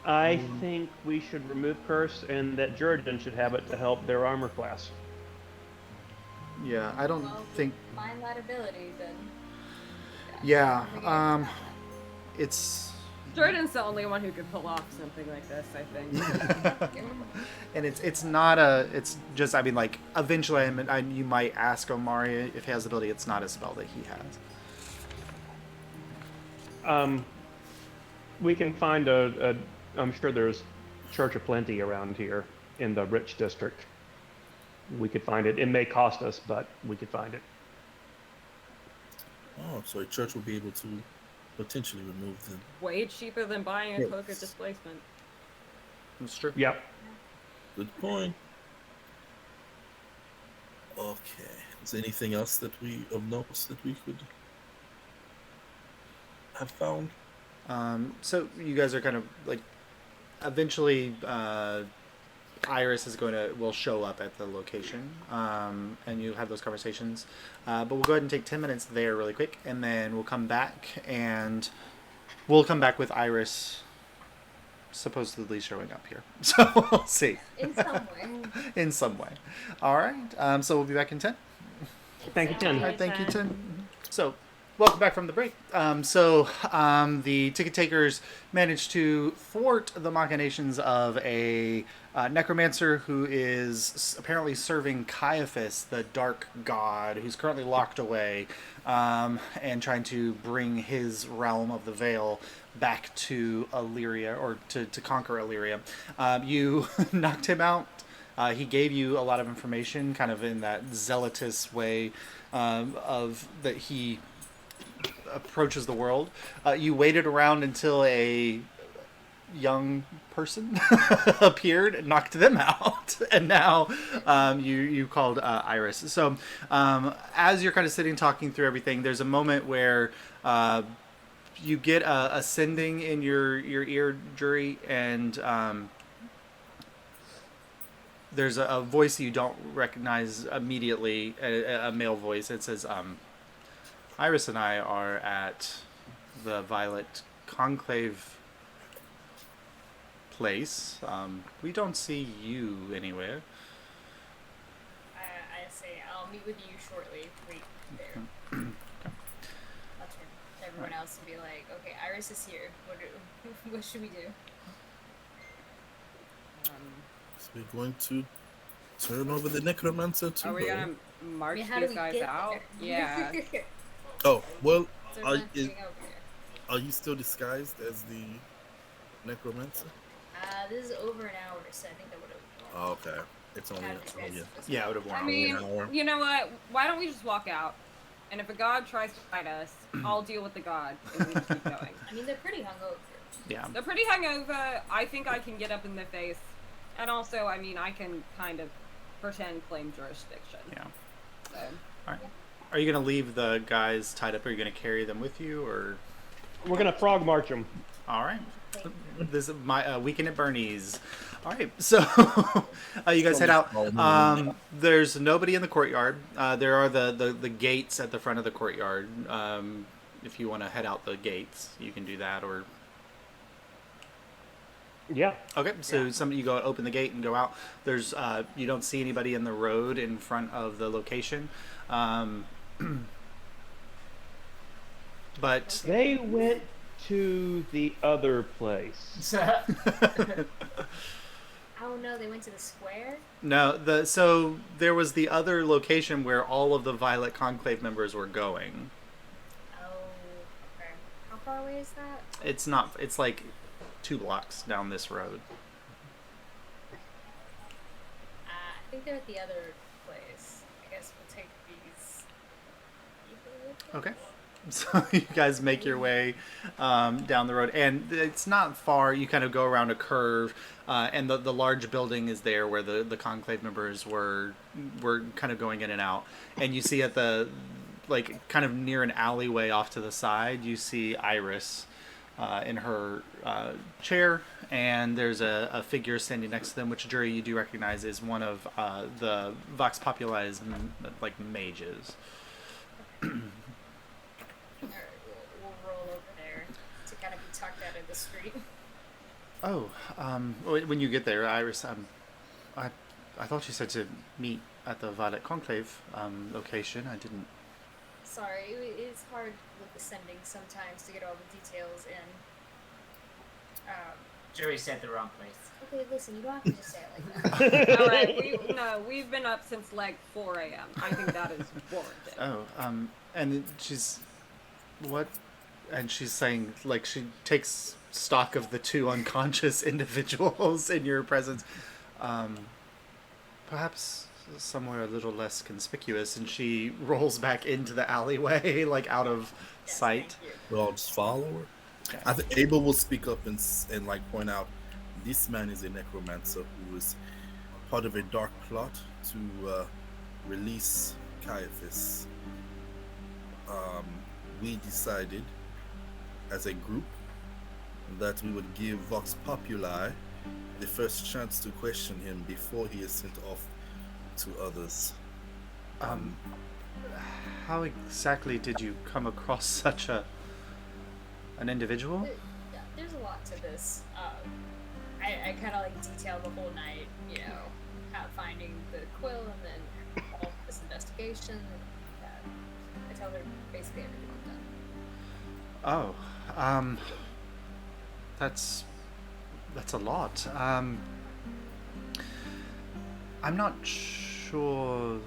I think we should remove curse, and that Jurgen should have it to help their armor class. Yeah, I don't Well, think. find that ability then. Yeah, it's Jordan's the only one who could pull off something like this, I think. and it's not a. It's just, I mean, like eventually, you might ask Omari if he has the ability. It's not a spell that he has. We can find I'm sure there's Church of Plenty around here in the rich district. We could find it. It may cost us, but we could find it. Oh, so a church will be able to potentially remove them. Way cheaper than buying a Yes. cloak of displacement. That's true. Yep. Good point. Okay. Is there anything else that of notes that we could have found? So you guys are kind of like, eventually, Iris will show up at the location, and you have those conversations. But we'll go ahead and take 10 minutes there really quick, and then we'll come back, and we'll come back with Iris supposedly showing up here. So we'll see. In some way. In some way. All right. So we'll be back in 10. Thank you, Tim. All right, thank you, Tim. So, welcome back from the break. The ticket takers managed to thwart the machinations of a necromancer who is apparently serving Caephus, the dark god, who's currently locked away, and trying to bring his realm of the Veil back to Alyria, or to conquer Alyria. You knocked him out. He gave you a lot of information, kind of in that zealotous way of that he approaches the world. You waited around until a young person appeared and knocked them out, and now you called Iris. So as you're kind of sitting talking through everything, there's a moment where you get a sending in your ear, Jury, and there's a voice you don't recognize immediately, a male voice. It says, Iris and I are at the Violet Conclave place. We don't see you anywhere. I say I'll meet with you shortly. Wait there. I'll turn to everyone else and be like, okay, Iris is here. What should we do? So we're going to turn over the necromancer to Are we gonna march How do these we guys get out? there? Yeah. Oh, well, So are, we're not getting over here. are you still disguised as the necromancer? This is over an hour, so I think that would have. Oh, okay. It's only, Yeah, I would have I worn. mean, an hour. you know what? Why don't we just walk out? And if a god tries to fight us, I'll deal with the god, and we just keep going. I mean, they're pretty hungover. Yeah. They're pretty hungover. I think I can get up in their face. And also, I mean, I can kind of pretend claim jurisdiction. Yeah. So. All right. Are you gonna leave the guys tied up? Are you gonna carry them with you, or? We're gonna frog march them. All right. This is my weekend at Bernie's. All right, so you guys head out. There's nobody in the courtyard. There are the gates at the front of the courtyard. If you want to head out the gates, you can do that. Or Yeah. okay, so you go open the gate and go out. There's you don't see anybody in the road in front of the location. But They went to the other place. Oh no, they went to the square? no, so there was the other location where all of the Violet Conclave members were going. Oh, okay. How far away is that? It's not. It's like 2 blocks down this road. I think they're at the other place. I guess we'll take these people with us. Okay. So you guys make your way down the road, and it's not far. You kind of go around a curve, and the large building is there where the conclave members were kind of going in and out. And you see at the kind of near an alleyway off to the side, you see Iris in her chair, and there's a figure standing next to them, which Jury you do recognize is one of the Vox Populi's mages. Alright, we'll roll over there to kind of be tucked out of the street. Oh, when you get there, Iris, I thought you said to meet at the Violet Conclave location. I didn't. Sorry, it's hard with the sending sometimes to get all the details in. Jury said the wrong place. Okay, listen, you don't have to just say it like that. All right, we've been up since like 4 a.m. I think that is warranted. Oh, and she's what? And she's saying she takes stock of the 2 unconscious individuals in your presence. Perhaps somewhere a little less conspicuous, and she rolls back into the alleyway, out of sight. We'll just follow her. Okay. I think Abel will speak up and point out this man is a necromancer who is part of a dark plot to release Caephus. We decided as a group that we would give Vox Populi the first chance to question him before he is sent off to others. How exactly did you come across such an individual? There's a lot to this. I kind of detail the whole night, how finding the quill and then all this investigation. I tell her basically everything I've done. Oh, that's a lot. I'm not sure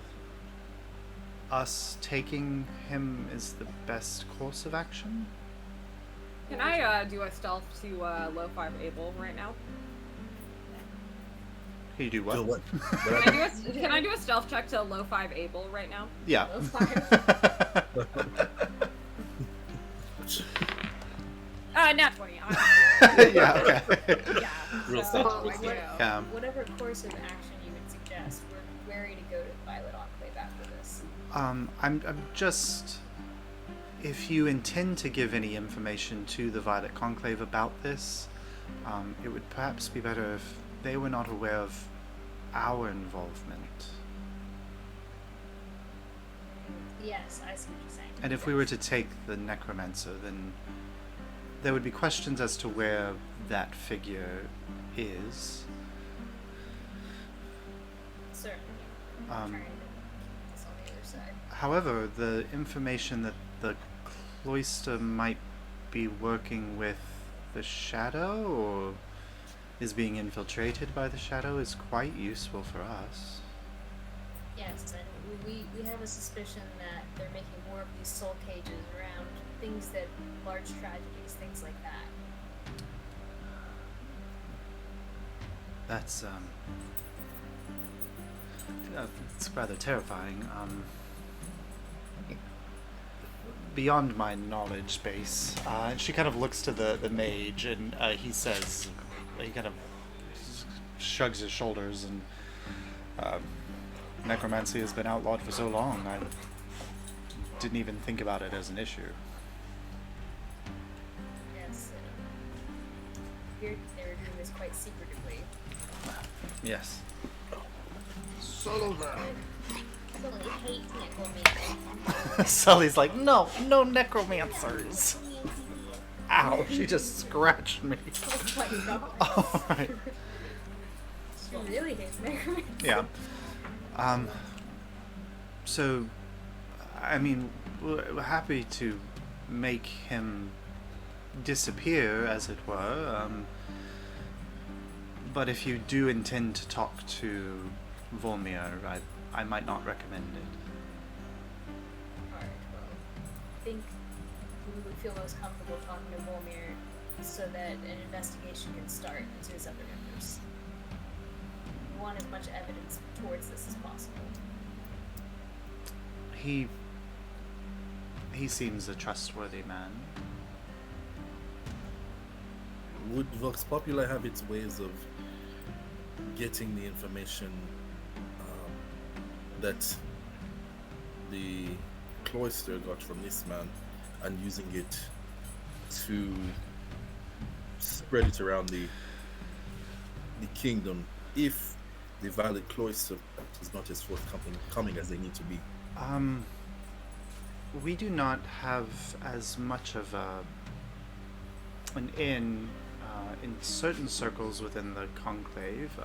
us taking him is the best course of action. Can I do a stealth to low 5 Abel right now? Can you do what? So what? Can I do a stealth check to low 5 Abel right now? Yeah. Low 5. Nat 20. Yeah. Okay. Yeah. Real so, stealth. Yeah. Whatever course of action you would suggest, we're wary to go to Violet Enclave after this. I'm just. If you intend to give any information to the Violet Conclave about this, it would perhaps be better if they were not aware of our involvement. Yes, I see what you're saying. And if we were to take the necromancer, then there would be questions as to where that figure is. Certainly. Um, Trying to keep this on the other side. However, the information that the cloister might be working with the shadow or is being infiltrated by the shadow is quite useful for us. Yes, and we have a suspicion that they're making more of these soul cages around things that large tragedies, things like that. That's it's rather terrifying. beyond my knowledge base. And she kind of looks to the mage, and he says, he kind of shrugs his shoulders, and necromancy has been outlawed for so long, I didn't even think about it as an issue. Yes. They were doing this quite secretively. Yes. Sullivan. Sully hates necromancy. Sully's like, no necromancers. Ow, she just scratched me. Oh my god. Alright. She really hates necromancy. Yeah. So, I mean, we're happy to make him disappear, as it were. But if you do intend to talk to Volmir, I might not recommend it. Alright, well, I think we would feel most comfortable talking to Volmir so that an investigation can start into his other members. We want as much evidence towards this as possible. He seems a trustworthy man. Would Vox Populi have its ways of getting the information that the cloister got from this man and using it to spread it around the kingdom if the Violet Cloister is not as forthcoming as they need to be? We do not have as much of an in certain circles within the conclave.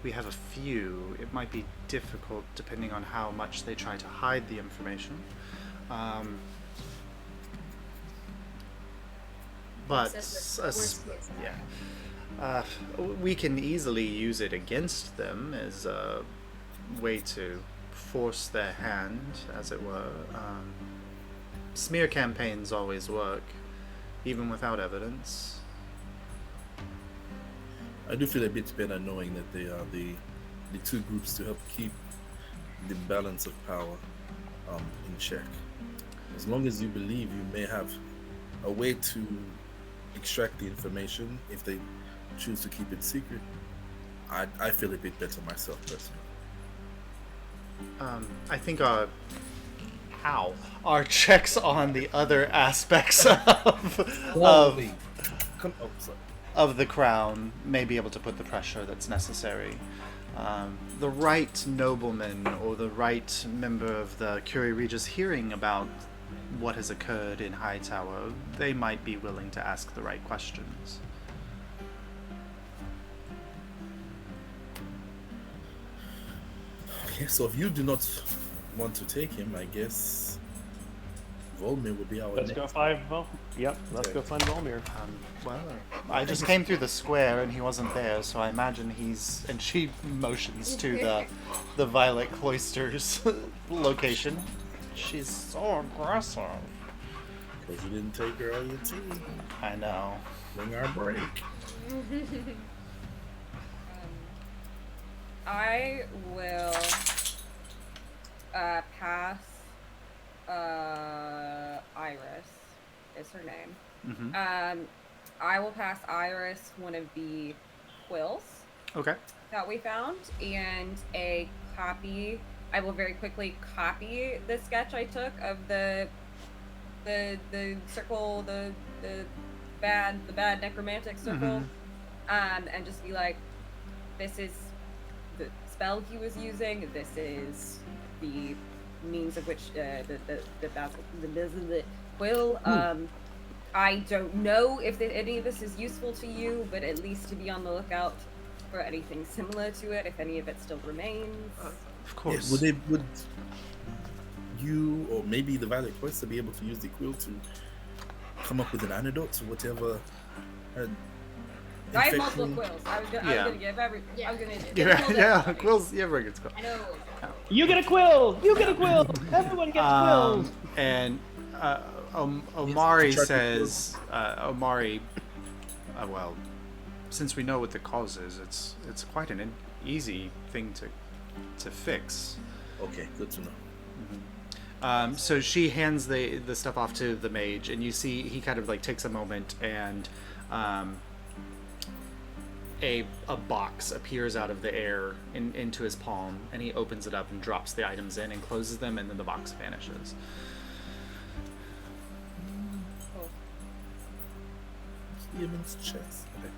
We have a few. It might be difficult depending on how much they try to hide the information. But we can easily use it against them as a way to force their hand, as it were. Smear campaigns always work, even without evidence. I do feel a bit better knowing that they are the two groups to help keep the balance of power in check. As long as you believe you may have a way to extract the information if they choose to keep it secret, I feel a bit better myself personally. I think our checks on the other aspects of the crown may be able to put the pressure that's necessary. The right nobleman or the right member of the Curie Regis hearing about what has occurred in Hightower, they might be willing to ask the right questions. Okay, so if you do not want to take him, I guess Volmir would be our Let's go find Volmir. Yep, let's go find Volmir. Well, I just came through the square and he wasn't there, so I imagine he's... And she motions to the Violet Cloister's location. She's so aggressive. Because you didn't take her all your tea. I know. Bring our break. I will pass Iris is her name. Mm-hmm. I will pass Iris one of the quills Okay. that we found and a copy. I will very quickly copy the sketch I took of the circle, the bad necromantic circle, and just be like, this is the spell he was using. This is the means of which the quill. I don't know if any of this is useful to you, but at least to be on the lookout for anything similar to it, if any of it still remains. Of course. Yeah, would you or maybe the Violet Cloister be able to use the quill to come up with an antidote to whatever? I have multiple quills. I was gonna give every. Yeah. I was gonna. Yeah, quills. Yeah, everyone gets quills. I know. You get a quill! You get a quill! Everyone gets quills! And Omari says, well, since we know what the cause is, it's quite an easy thing to fix. Okay, good to know. So she hands the stuff off to the mage, and you see he kind of like takes a moment, and a box appears out of the air into his palm, and he opens it up and drops the items in and closes them, and then the box vanishes. Human's chest. Okay.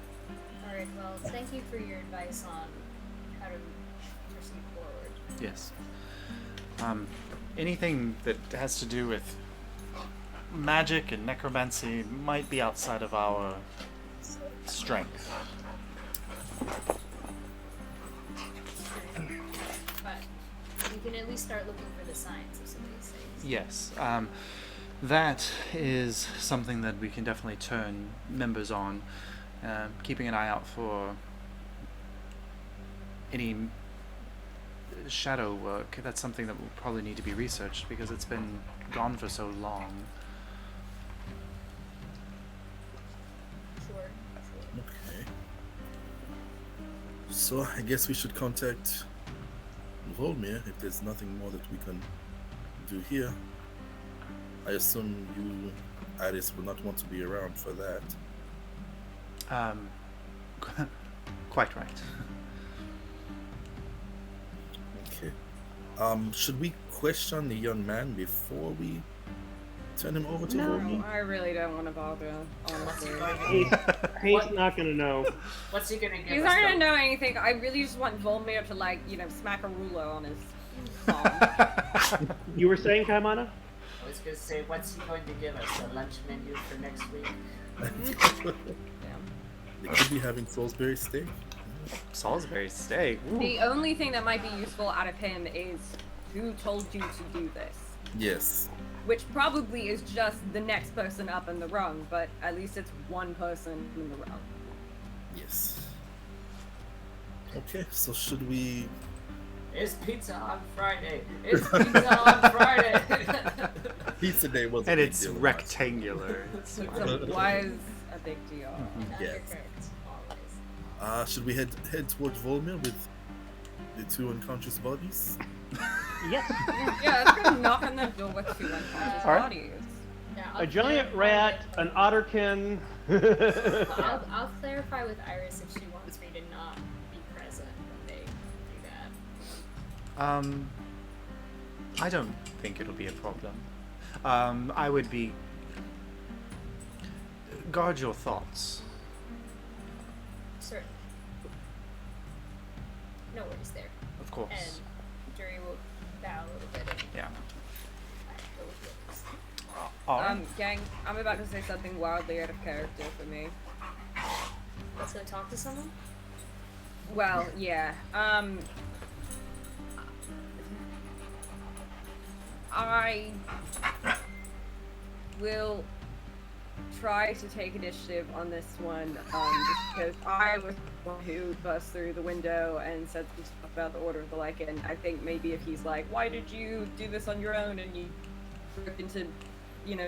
Alright, well, thank you for your advice on how to proceed forward. Yes. Anything that has to do with magic and necromancy might be outside of our strength. But we can at least start looking for the signs of some of these things. Yes. That is something that we can definitely turn members on. Keeping an eye out for any shadow work. That's something that will probably need to be researched because it's been gone for so long. Sure. Okay. So I guess we should contact Volmir if there's nothing more that we can do here. I assume you, Iris, will not want to be around for that. Quite right. Okay. Should we question the young man before we turn him over to Volmir? No, I really don't want to bother, honestly. He's not gonna know. What's he gonna give He's us? not gonna though? know anything. I really just want Volmir to, like, smack a ruler on his palm. You were saying, Kaimana? I was gonna say, what's he going to give us? A lunch menu for next week? They could be having Salisbury steak. Salisbury steak. Ooh. The only thing that might be useful out of him is who told you to do this. Yes. Which probably is just the next person up in the rung, but at least it's one person in the rung. Yes. Okay, so should we... It's pizza on Friday. It's pizza on Friday. Pizza Day was a And big it's deal of ours. rectangular. It's It was a big deal. Yes. Undercooked, always. Should we head towards Volmir with the two unconscious bodies? Yes. Yeah, let's go knock on the door with two unconscious Alright. bodies. Yeah, A giant rat, an otterkin. I'll clarify with Iris if she wants me to not be present when they do that. I don't think it'll be a problem. I would be... Guard your thoughts. Certainly. No worries there. Of course. And Jury will bow a little bit and Yeah. go with looks. Gang, I'm about to say something wildly out of character for me. So talk to someone? Well, yeah. I will try to take initiative on this one, just because I was the one who burst through the window and said some stuff about the Order of the Lycan. I think maybe if he's like, why did you do this on your own and you broke into,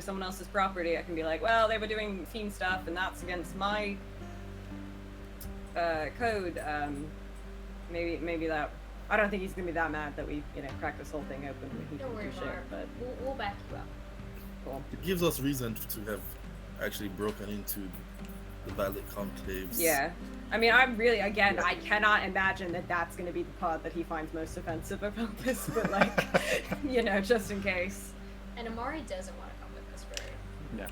someone else's property, I can be like, well, they were doing fiend stuff and that's against my code. Maybe that. I don't think he's gonna be that mad that we, crack this whole thing open and we can Don't worry, do shit, Mar. but We'll back you up. cool. It gives us reason to have actually broken into the Violet Conclaves. Yeah. I mean, I'm really, again, I cannot imagine that that's going to be the part that he finds most offensive about this, but, like, just in case. And Amari doesn't want to come with us, right? Yeah.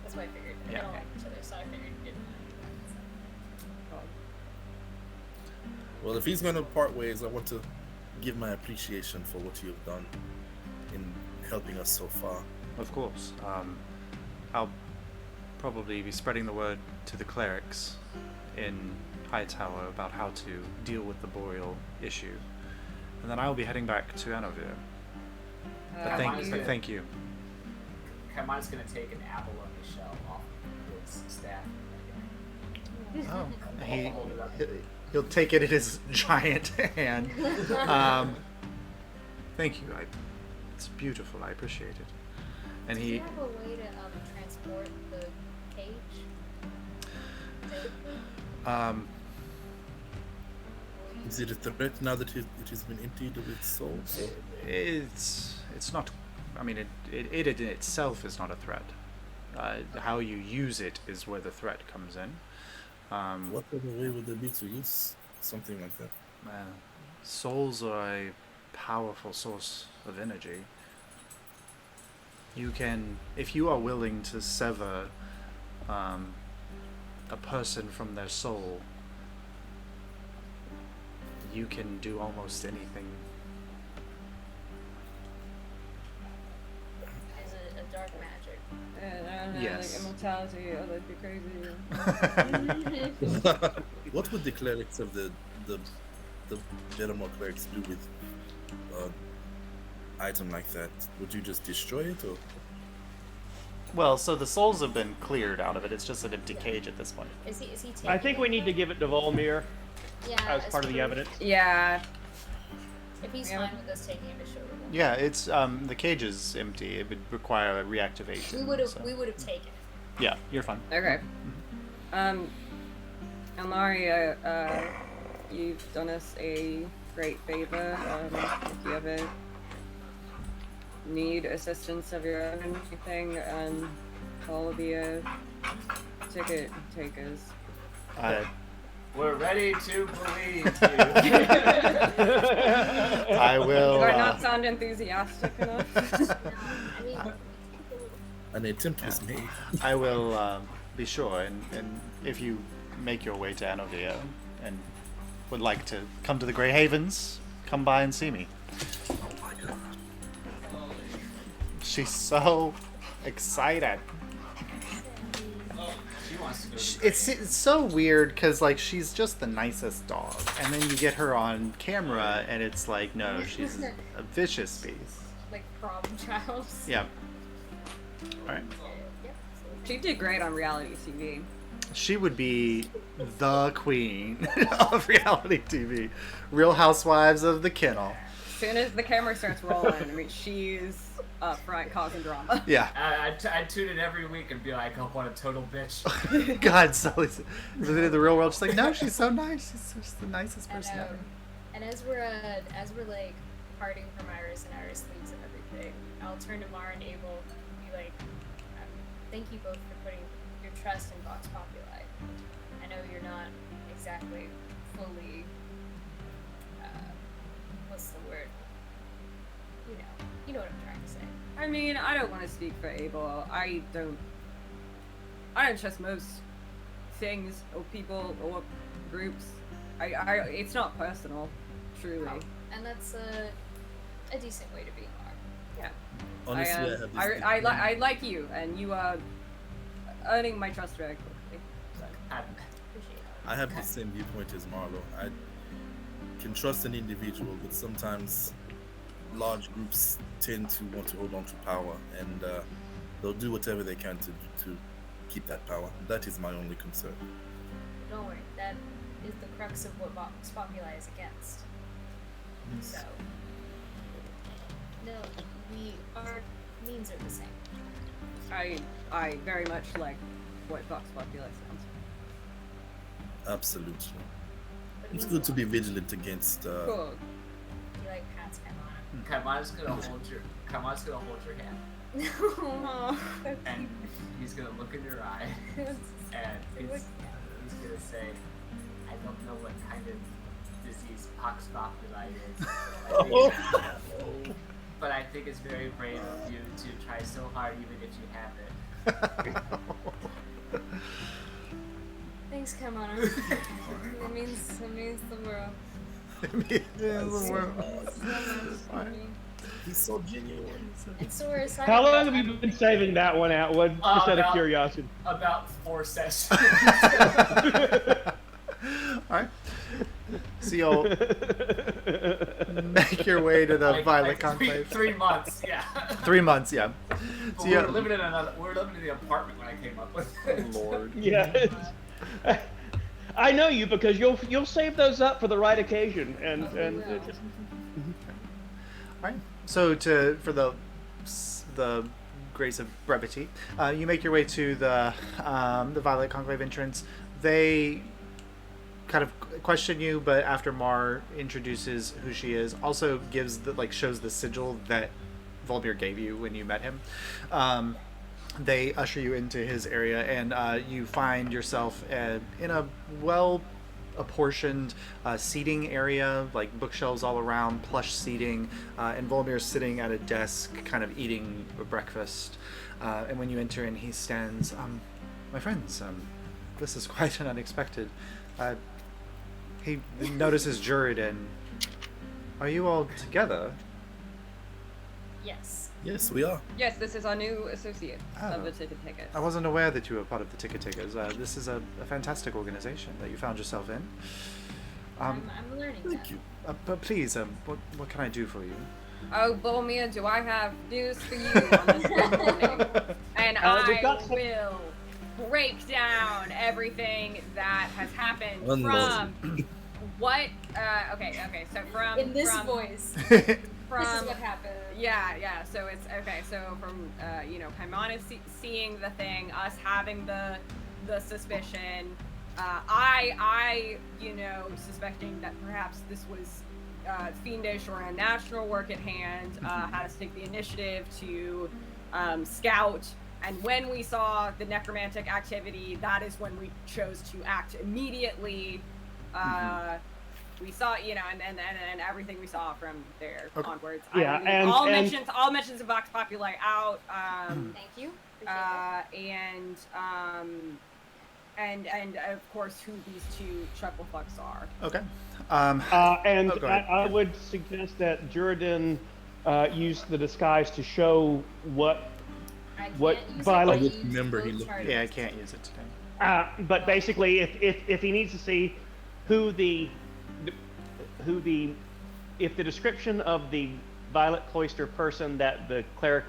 That's why I figured. They Yeah. don't like each other, so I figured you didn't. Well, if he's going to part ways, I want to give my appreciation for what you've done in helping us so far. Of course. I'll probably be spreading the word to the clerics in Hightower about how to deal with the boreal issue. And then I will be heading back to Anovir. But thank you. Kaiman's gonna take an apple of the shell off his staff. Oh, Hold it up. he'll take it in his giant hand. Thank you. It's beautiful. I appreciate it. And Do he... you have a way to transport the cage? Is it a threat now that it has been emptied of its soul? It's not I mean, it in itself is not a threat. How you use it is where the threat comes in. What other way would there be to use something like that? Souls are a powerful source of energy. You can, if you are willing to sever a person from their soul, you can do almost anything. Is it a dark magic? I don't know, Yes. like immortality, oh, that'd be crazy. What would the clerics of the Venomore clerics do with item like that? Would you just destroy it, or? Well, so the souls have been cleared out of it. It's just an empty cage at this point. Is he taking I think we need to give it to Volmir Yeah, as part of the proof. evidence. Yeah. If he's Yeah. fine with us taking him to show them. Yeah, it's the cage is empty. It would require a reactivation. We would have so- taken it. Yeah, you're fine. Okay. Alyria, you've done us a great favor. If you ever need assistance of your own or anything, all of your ticket takers. We're ready to believe I will. Do I not sound enthusiastic enough? I mean, An attempt was made. I will be sure, and if you make your way to Anovia and would like to come to the Grey Havens, come by and see me. She's so excited. She wants to go to It's so weird because like she's just the nicest dog, and then you get her on camera and it's like no, she's a vicious beast. like problem child. Yeah. All right. Yep. She did great on reality TV. She would be the queen of reality TV. Real Housewives of the Kennel. As soon as the camera starts rolling, I mean, she's up front causing drama. Yeah. I'd tune in every week and be like, oh, what a total bitch. God, Sully's in the real world. She's like, no, she's so nice. She's just the nicest person ever. And as we're like parting from Iris and Iris leaves and everything, I'll turn to Mara and Abel and be like, thank you both for putting your trust in Vox Populi. I know you're not exactly fully what's the word? You know what I'm trying to say. I mean, I don't want to speak for Abel. I don't trust most things or people or groups. It's not personal, truly. Oh, and that's a decent way to be, Mara. Yeah. Honestly, I have this. I like you, and you are earning my trust very quickly. So. Appreciate it. I have the same viewpoint as Marlo. I can trust an individual, but sometimes large groups tend to want to hold on to power, and they'll do whatever they can to keep that power. That is my only concern. Don't worry, that is the crux of what Vox Populi is against. So, no, our means are the same. I very much like what Vox Populi sounds. Absolutely. But It's means good a to lot. be vigilant against. Cool. He like pats Kaimana. Kaimana's gonna hold your hand, and he's gonna look in your eye, and he's gonna say, I don't know what kind of disease Vox Populi is, but I think it's very brave of you to try so hard even if you have it. Thanks, Kaimana. It means the world. He's so genuine. And so we're excited. How long have you been saving that one out? Just out of About- curiosity. About 4 sessions. Alright. So you'll make your way to the Violet Conclave. 3 months, yeah. 3 months, yeah. But So we you- were living in the apartment when I came up with it. Lord. Yeah. I know you because you'll save those up for the right occasion, and will. just Alright. So for the grace of brevity, you make your way to the Violet Conclave entrance. They kind of question you, but after Mar introduces who she is, also gives shows the sigil that Volmir gave you when you met him. They usher you into his area, and you find yourself in a well-apportioned seating area, like bookshelves all around, plush seating, and Volmir's sitting at a desk, kind of eating breakfast. And when you enter in, he stands. My friends, this is quite an unexpected. He notices Juridan. Are you all together? Yes. Yes, we are. Yes, this is our new associate of the Ticket Tickets. I wasn't aware that you were part of the Ticket Takers. This is a fantastic organization that you found yourself in. I'm learning Thank that. you. But please, what can I do for you? Oh, Volmir, do I have news for you on this morning? And I will break down everything that has happened from what. Okay. So from In this voice. From, This is what happened. Yeah. So it's okay. So from Caimana seeing the thing, us having the suspicion, I suspecting that perhaps this was fiendish or unnatural work at hand, had us take the initiative to scout. And when we saw the necromantic activity, that is when we chose to act immediately. We saw, and everything we saw from there onwards. Yeah, and all mentions of Vox Populi out. Thank you. Appreciate that. And of course who these two chucklefucks are. Okay. I would suggest that Juridan use the disguise to show what Violet. I just remember he looked. Yeah, I can't use it today. But basically, if he needs to see who the description of the Violet Cloister person that the cleric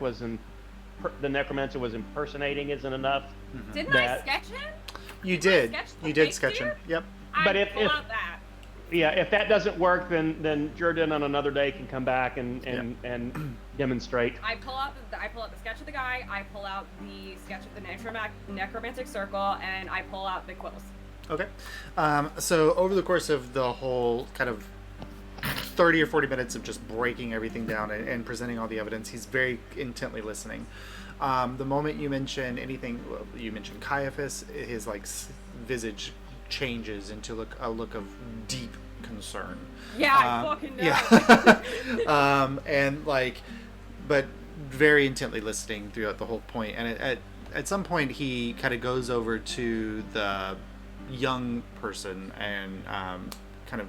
the necromancer was impersonating isn't enough. Didn't I sketch him? You did. You did sketch him. Yep. But I pull out that. Yeah, if that doesn't work, then Jordan on another day can come back and demonstrate. I pull out the sketch of the guy. I pull out the sketch of the necromantic circle, and I pull out the quills. Okay. So over the course of the whole kind of 30 or 40 minutes of just breaking everything down and presenting all the evidence, he's very intently listening. The moment you mention anything, you mentioned Caephus, his visage changes into a look of deep concern. Yeah, I fucking know. Yeah. But very intently listening throughout the whole point. And at some point, he kind of goes over to the young person and kind of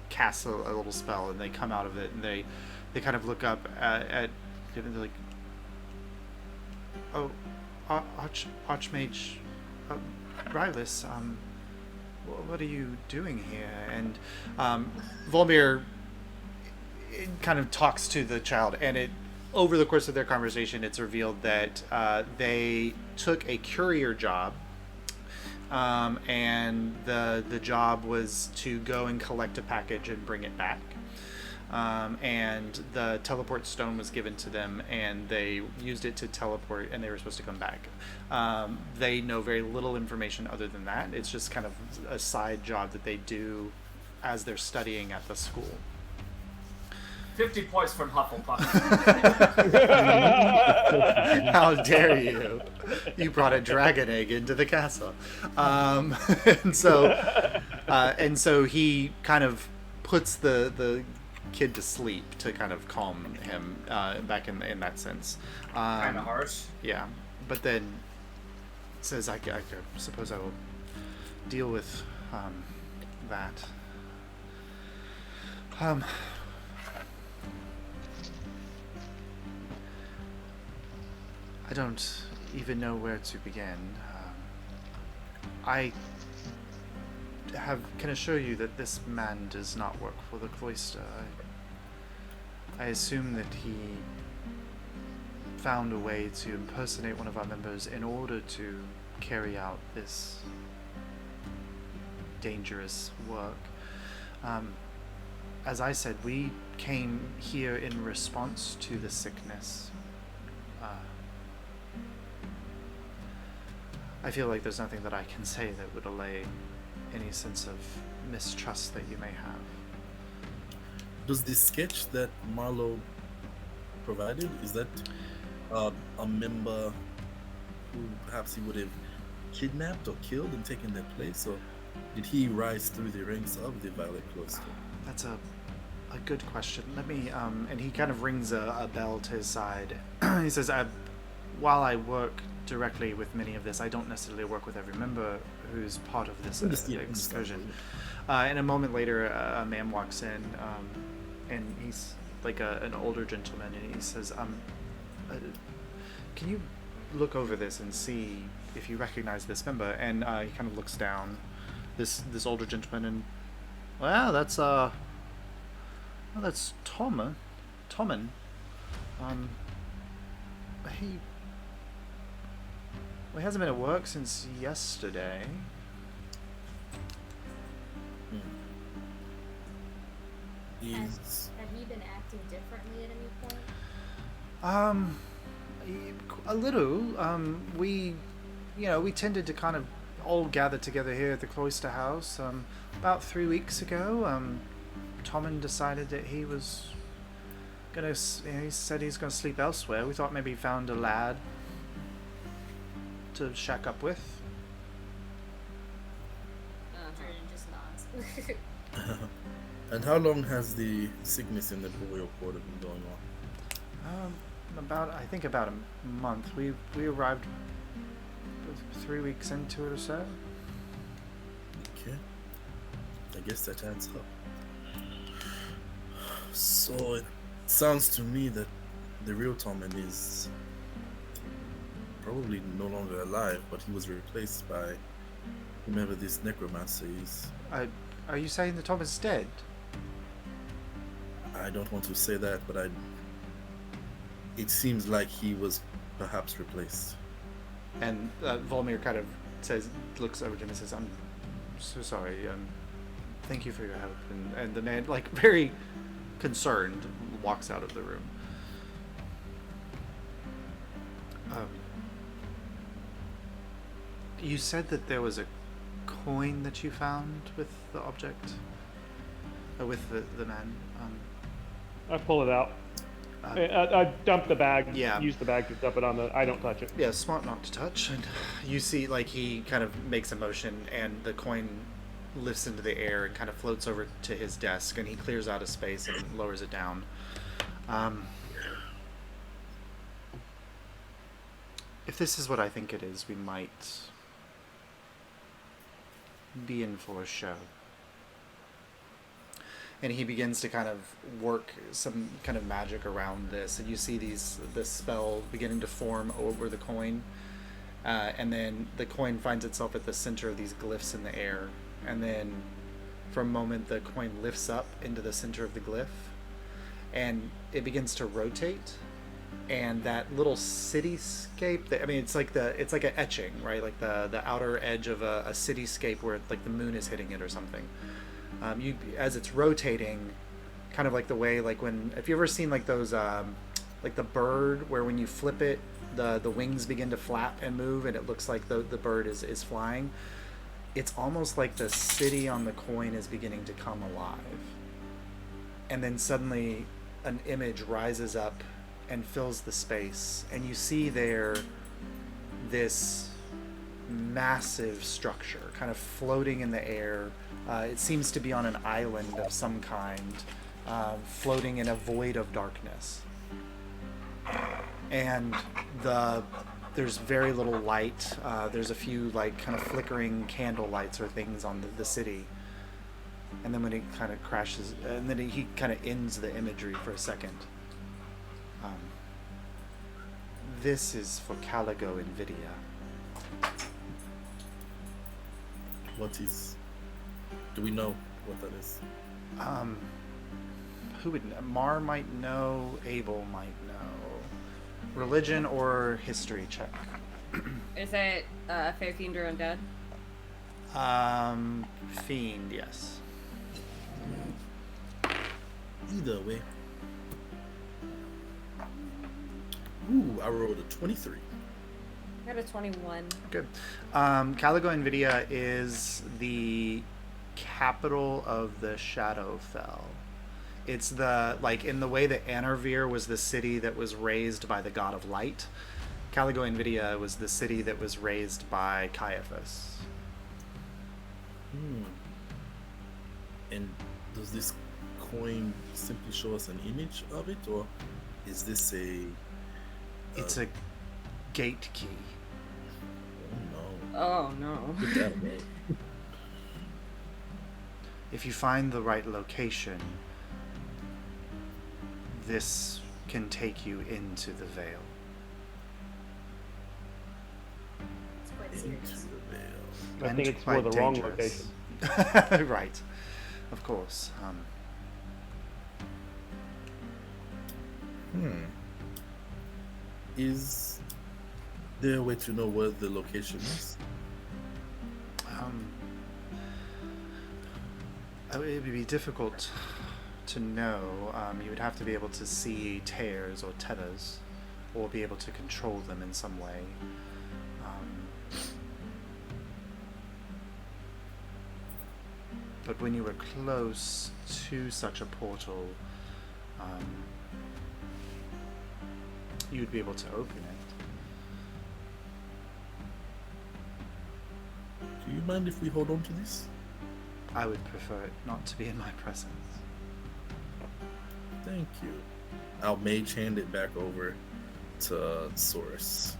casts a little spell, and they come out of it, and they kind of look up at him, and they're like, "Oh, Archmage Rylus, what are you doing here?" And Volmir kind of talks to the child, and over the course of their conversation, it's revealed that they took a courier job, and the job was to go and collect a package and bring it back. And the teleport stone was given to them, and they used it to teleport, and they were supposed to come back. They know very little information other than that. It's just kind of a side job that they do as they're studying at the school. 50 points from Hufflepuff. How dare you! You brought a dragon egg into the castle. And so he kind of puts the kid to sleep to kind of calm him back in that sense. Kind of harsh. Yeah, but then says, I suppose I will deal with that. I don't even know where to begin. I can assure you that this man does not work for the cloister. I assume that he found a way to impersonate one of our members in order to carry out this dangerous work. As I said, we came here in response to the sickness. I feel like there's nothing that I can say that would allay any sense of mistrust that you may have. Does the sketch that Marlowe provided? Is that a member who perhaps he would have kidnapped or killed and taken their place, or did he rise through the ranks of the Violet Cloister? That's a good question. Let me, and he kind of rings a bell to his side. He says, while I work directly with many of this, I don't necessarily work with every member who's part of this excursion. And a moment later, a man walks in, and he's like an older gentleman, and he says, can you look over this and see if you recognize this member? And he kind of looks down, this older gentleman, and, well, that's Tommen. He hasn't been at work since yesterday. Have you been acting differently at any point? A little. We tended to kind of all gather together here at the Cloister House. About 3 weeks ago, Tommen decided that he was gonna. He said he's gonna sleep elsewhere. We thought maybe he found a lad to shack up with. Jordan just nods. And how long has the sickness in the royal quarter been going on? About a month. We arrived 3 weeks into it or so. Okay. I guess that adds up. So it sounds to me that the real Tommen is probably no longer alive, but he was replaced by whomever this necromancer is. Are you saying that Tommen's dead? I don't want to say that, but it seems like he was perhaps replaced. And Volmir kind of looks over to him and says, "I'm so sorry. Thank you for your help." And the man, like very concerned, walks out of the room. You said that there was a coin that you found with the object, with the man. I pull it out. I dump the bag. Yeah. Use the bag to dump it on the. I don't touch it. Yeah, smart not to touch. And you see, like he kind of makes a motion, and the coin lifts into the air and kind of floats over to his desk, and he clears out a space and lowers it down. If this is what I think it is, we might be in for a show. And he begins to kind of work some kind of magic around this, and you see this spell beginning to form over the coin, and then the coin finds itself at the center of these glyphs in the air, and then for a moment the coin lifts up into the center of the glyph, and it begins to rotate, and that little cityscape it's like an etching, right? Like the outer edge of a cityscape where like the moon is hitting it or something. As it's rotating, kind of like the way, like if you ever seen like those like the bird where when you flip it, the wings begin to flap and move, and it looks like the bird is flying. It's almost like the city on the coin is beginning to come alive, and then suddenly an image rises up and fills the space, and you see there this massive structure kind of floating in the air. It seems to be on an island of some kind, floating in a void of darkness. And there's very little light. There's a few like kind of flickering candle lights or things on the city. And then when it kind of crashes, and then he kind of ends the imagery for a second. This is for Caligo Nvidia. Do we know what that is? Who would know? Mar might know, Abel might know. Religion or history check. Is it Fair Fiend or Undead? Fiend, yes. Either way. Ooh, I rolled a 23. I got a 21. Good. Caligo Nvidia is the capital of the Shadowfell. It's the, like, in the way that Anarvir was the city that was raised by the god of light, Caligo Invidia was the city that was raised by Caephus. And does this coin simply show us an image of it, or is this a... It's a gate key. Oh Oh no. no. Put that away. If you find the right location, this can take you into the Veil. It's quite Into serious. the veil. I And think it's for quite the wrong dangerous. location. Right. Of course. Is there a way to know where the location is? It would be difficult to know. You would have to be able to see tears or tethers, or be able to control them in some way. But when you were close to such a portal, you'd be able to open it. Do you mind if we hold on to this? I would prefer it not to be in my presence. Thank you. I'll mage hand it back over to Source.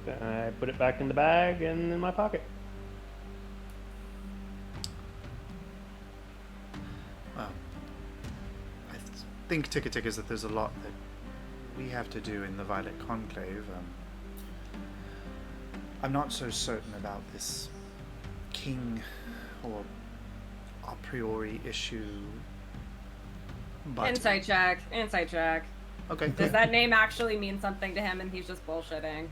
I put it back in the bag and in my pocket. Well, I think Tickatic is that there's a lot that we have to do in the Violet Conclave. I'm not so certain about this king or a priori issue, but Insight check. Insight check. okay. Does that name actually mean something to him and he's just bullshitting?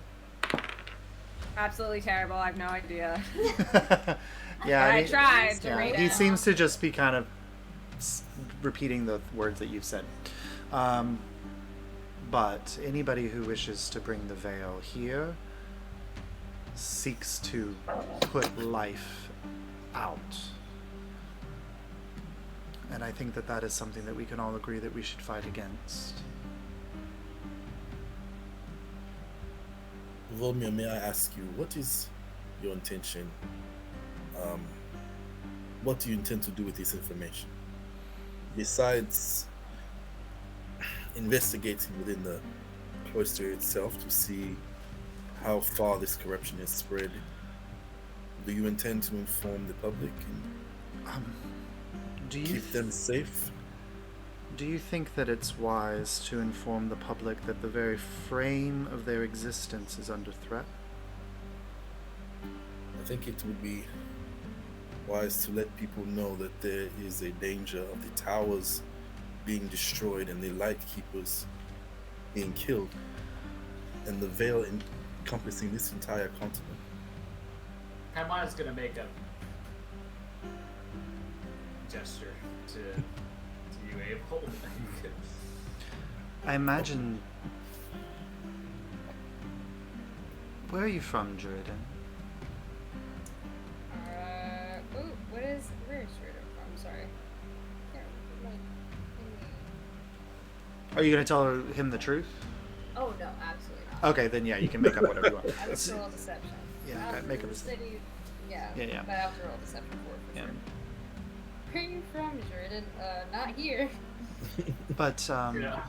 Absolutely terrible. I have no idea. Yeah, I tried to yeah, read he it. seems to just be kind of repeating the words that you've said. But anybody who wishes to bring the veil here seeks to put life out. And I think that that is something that we can all agree that we should fight against. Volmir, may I ask you, what is your intention? What do you intend to do with this information? Besides investigating within the cloister itself to see how far this corruption is spread, do you intend to inform the public and Do you keep them safe? Do you think that it's wise to inform the public that the very frame of their existence is under threat? I think it would be wise to let people know that there is a danger of the towers being destroyed and the light keepers being killed, and the veil encompassing this entire continent. Kaimana's gonna make a gesture to you, Abel. I imagine... Where are you from, Juridan? Where is Sheridan from? Sorry. Are you going to tell him the truth? Oh no, absolutely not. Okay, then yeah, you can make up whatever you want. I would roll deception. Yeah, okay, make a mistake. Yeah. Yeah, yeah. But I have to roll deception for Yeah. sure. Where are you from, Jordan? Not here. But Yeah.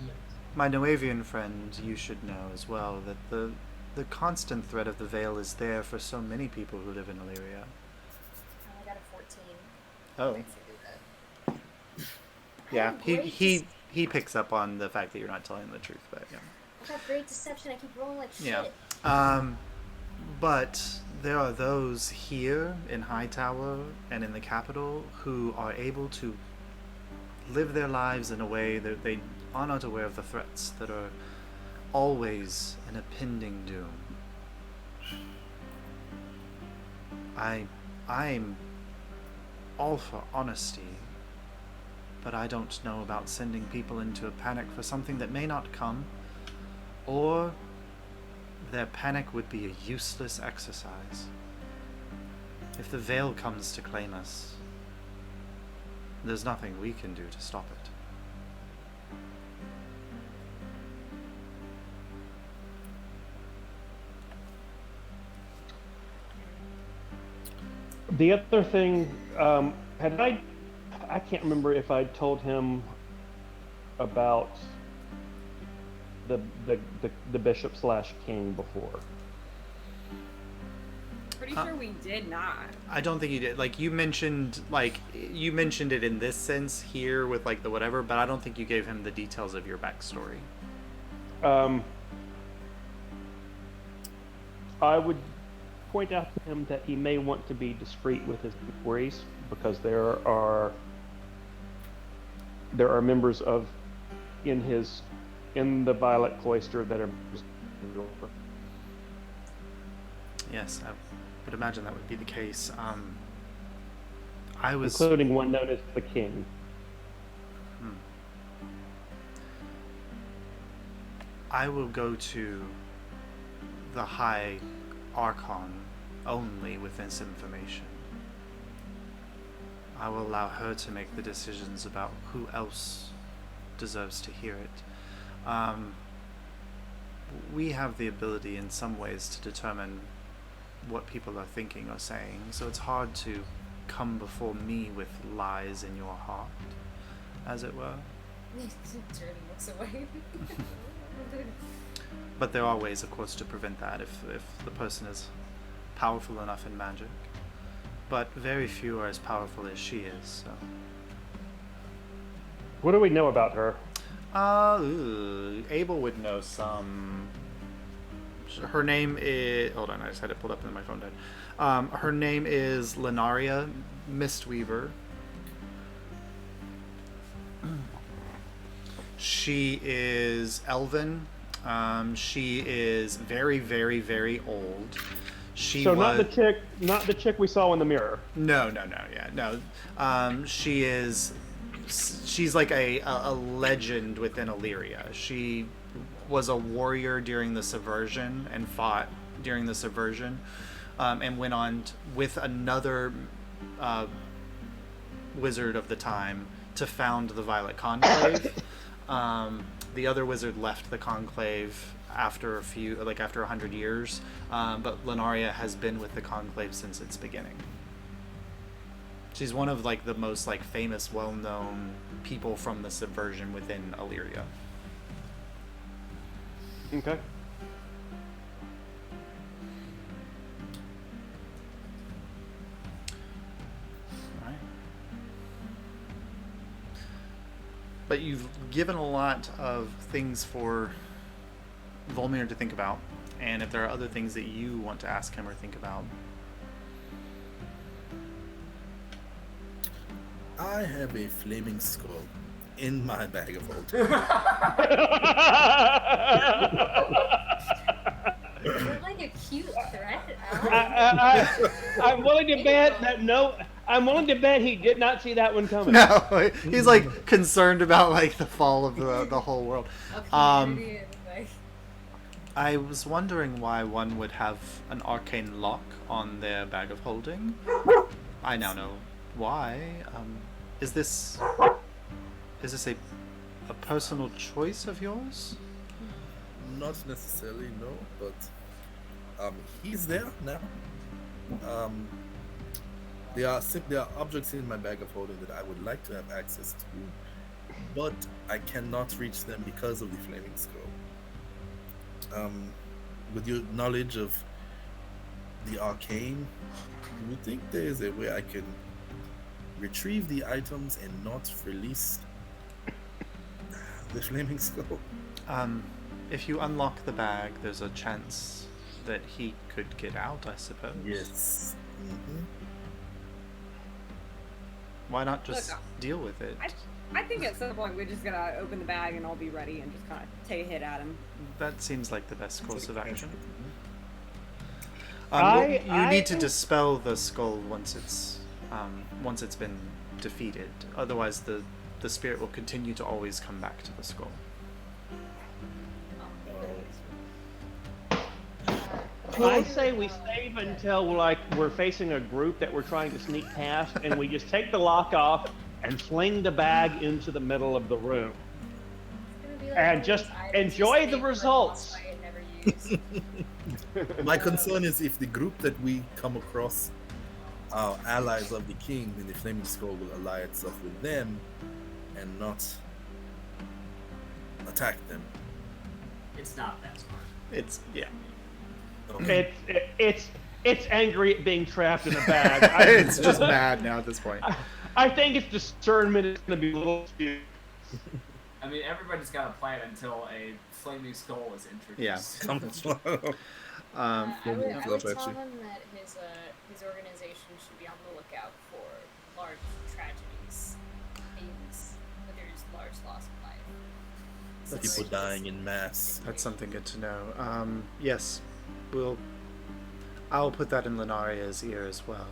my Noavian friend, you should know as well that the constant threat of the veil is there for so many people who live in Alyria. I got a 14. Oh, Makes me do that. yeah. Great He picks up on the fact that you're not telling the truth, but yeah. I got great deception. I keep rolling like shit. Yeah. But there are those here in Hightower and in the capital who are able to live their lives in a way that they are not aware of the threats that are always an impending doom. I'm all for honesty, but I don't know about sending people into a panic for something that may not come, or their panic would be a useless exercise. If the veil comes to claim us, there's nothing we can do to stop it. The other thing, I can't remember if I told him about the bishop / king before. Pretty sure we did not. I don't think you did. Like you mentioned it in this sense here with like the whatever, but I don't think you gave him the details of your backstory. I would point out to him that he may want to be discreet with his inquiries because there are members in the Violet Cloister that are. Yes, I would imagine that would be the case. I was including one known as the King. I will go to the High Archon only with this information. I will allow her to make the decisions about who else deserves to hear it. We have the ability in some ways to determine what people are thinking or saying, so it's hard to come before me with lies in your heart, as it were. Jordan looks away. But there are ways, of course, to prevent that if the person is powerful enough in magic. But very few are as powerful as she is, so. What do we know about her? Abel would know some. Her name is... Hold on, I just had it pulled up and then my phone died. Her name is Lenaria Mistweaver. She is elven. She is very, very, very old. Not the chick we saw in the mirror. No. She's like a legend within Alyria. She was a warrior during the Subversion and fought during the Subversion, and went on with another wizard of the time to found the Violet Conclave. The other wizard left the Conclave after 100 years, but Lenaria has been with the Conclave since its beginning. She's one of like the most like famous, well-known people from the Subversion within Alyria. Okay. But you've given a lot of things for Volmir to think about, and if there are other things that you want to ask him or think about. I have a flaming skull in my bag of holding. Is that like a cute threat? I'm willing to bet that I'm willing to bet he did not see that one coming. No, he's like concerned about like the fall of the whole world. I was wondering why one would have an arcane lock on their bag of holding. I now know why. Is this a personal choice of yours? Not necessarily, no, but he's there now. There are objects in my bag of holding that I would like to have access to, but I cannot reach them because of the flaming skull. With your knowledge of the arcane, you would think there is a way I can retrieve the items and not release the flaming skull. If you unlock the bag, there's a chance that he could get out, I suppose. Yes. Mm-hmm. Why not just deal with it? I think at some point we're just gonna open the bag and I'll be ready and just kind of take a hit at him. That seems like the best course of action. You need to dispel the skull once it's been defeated. Otherwise, the spirit will continue to always come back to the skull. I say we save until we're facing a group that we're trying to sneak past, and we just take the lock off and fling the bag into the middle of the room. It's gonna be like And one of just those items enjoy you the save for a results. boss fight and never use. My concern is if the group that we come across are allies of the king, then the Flaming Skull will ally itself with them and not attack them. It's not that smart. It's yeah. Okay. It's angry at being trapped in a bag. It's just mad now at this point. I think its discernment is going to be a little skewed. I mean, everybody's got a plan until a flaming skull is introduced. Yeah. I would Love tell at you. him that his organization should be on the lookout for large tragedies, things where there's large loss of life. So People it's dying in mass. That's something good to know. Yes, I'll put that in Linaria's ear as well.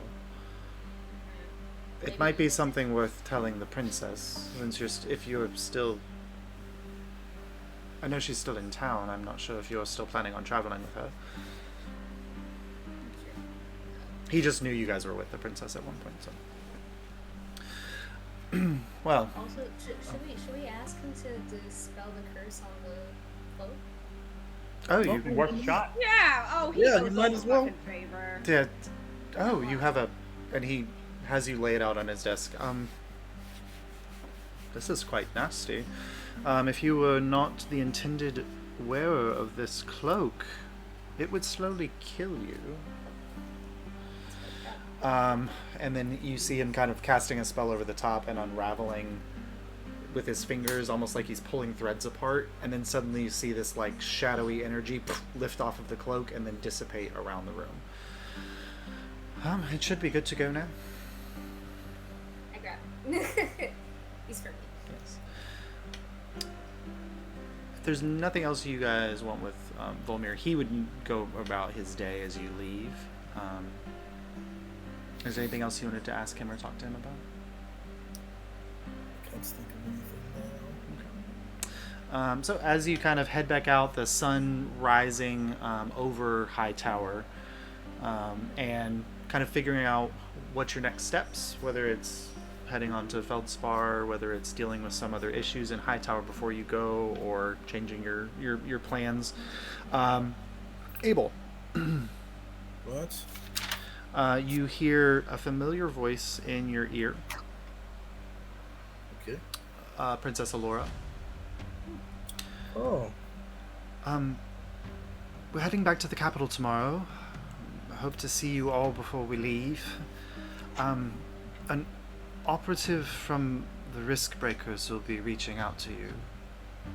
It might be something worth telling the princess, since if you're still... I know she's still in town. I'm not sure if you're still planning on traveling with her. He just knew you guys were with the princess at one point, so... Well... Also, should we ask him to dispel the curse on the cloak? Oh, you... Worth a shot. Yeah. Oh, he Yeah, knows you might all as well. fucking favor. Yeah. Oh, you have a... And he has you lay it out on his desk. This is quite nasty. If you were not the intended wearer of this cloak, it would slowly kill you. And then you see him kind of casting a spell over the top and unraveling with his fingers, almost like he's pulling threads apart, and then suddenly you see this like shadowy energy lift off of the cloak and then dissipate around the room. It should be good to go now. I grab him. He's for me. Yes. If there's nothing else you guys want with Volmir, he would go about his day as you leave. Is there anything else you wanted to ask him or talk to him about? Can't think of anything now. So as you kind of head back out, the sun rising over High Tower, and kind of figuring out what's your next steps, whether it's heading on to Feldspar, whether it's dealing with some other issues in High Tower before you go, or changing your plans. Abel. What? You hear a familiar voice in your ear. Okay. Princess Alyria. Oh. We're heading back to the capital tomorrow. I hope to see you all before we leave. An operative from the Risk Breakers will be reaching out to you.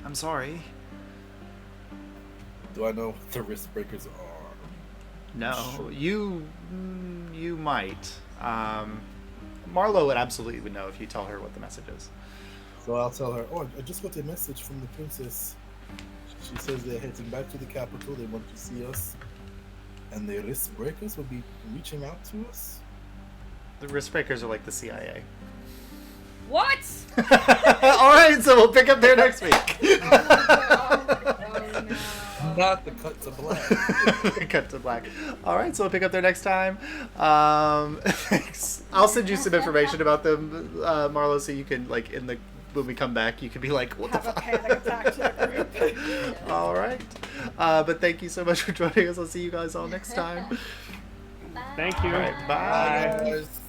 I'm sorry. Do I know what the Risk Breakers are? No, Sure. you might. Marlo would absolutely know if you tell her what the message is. So I'll tell her, oh, I just got a message from the princess. She says they're heading back to the capital. They want to see us. And the Risk Breakers will be reaching out to us? The Risk Breakers are like the CIA. What? All right, so we'll pick up there next week. Oh, no. Not the cut to black. Cut to black. All right, so we'll pick up there next time. Thanks. I'll send you some information about them, Marlo, so you can when we come back, you can be like, what the Have a fuck? panic attack to the group. All right. But thank you so much for joining us. I'll see you guys all next time. Bye. Thank you. All right, bye. Bye, guys.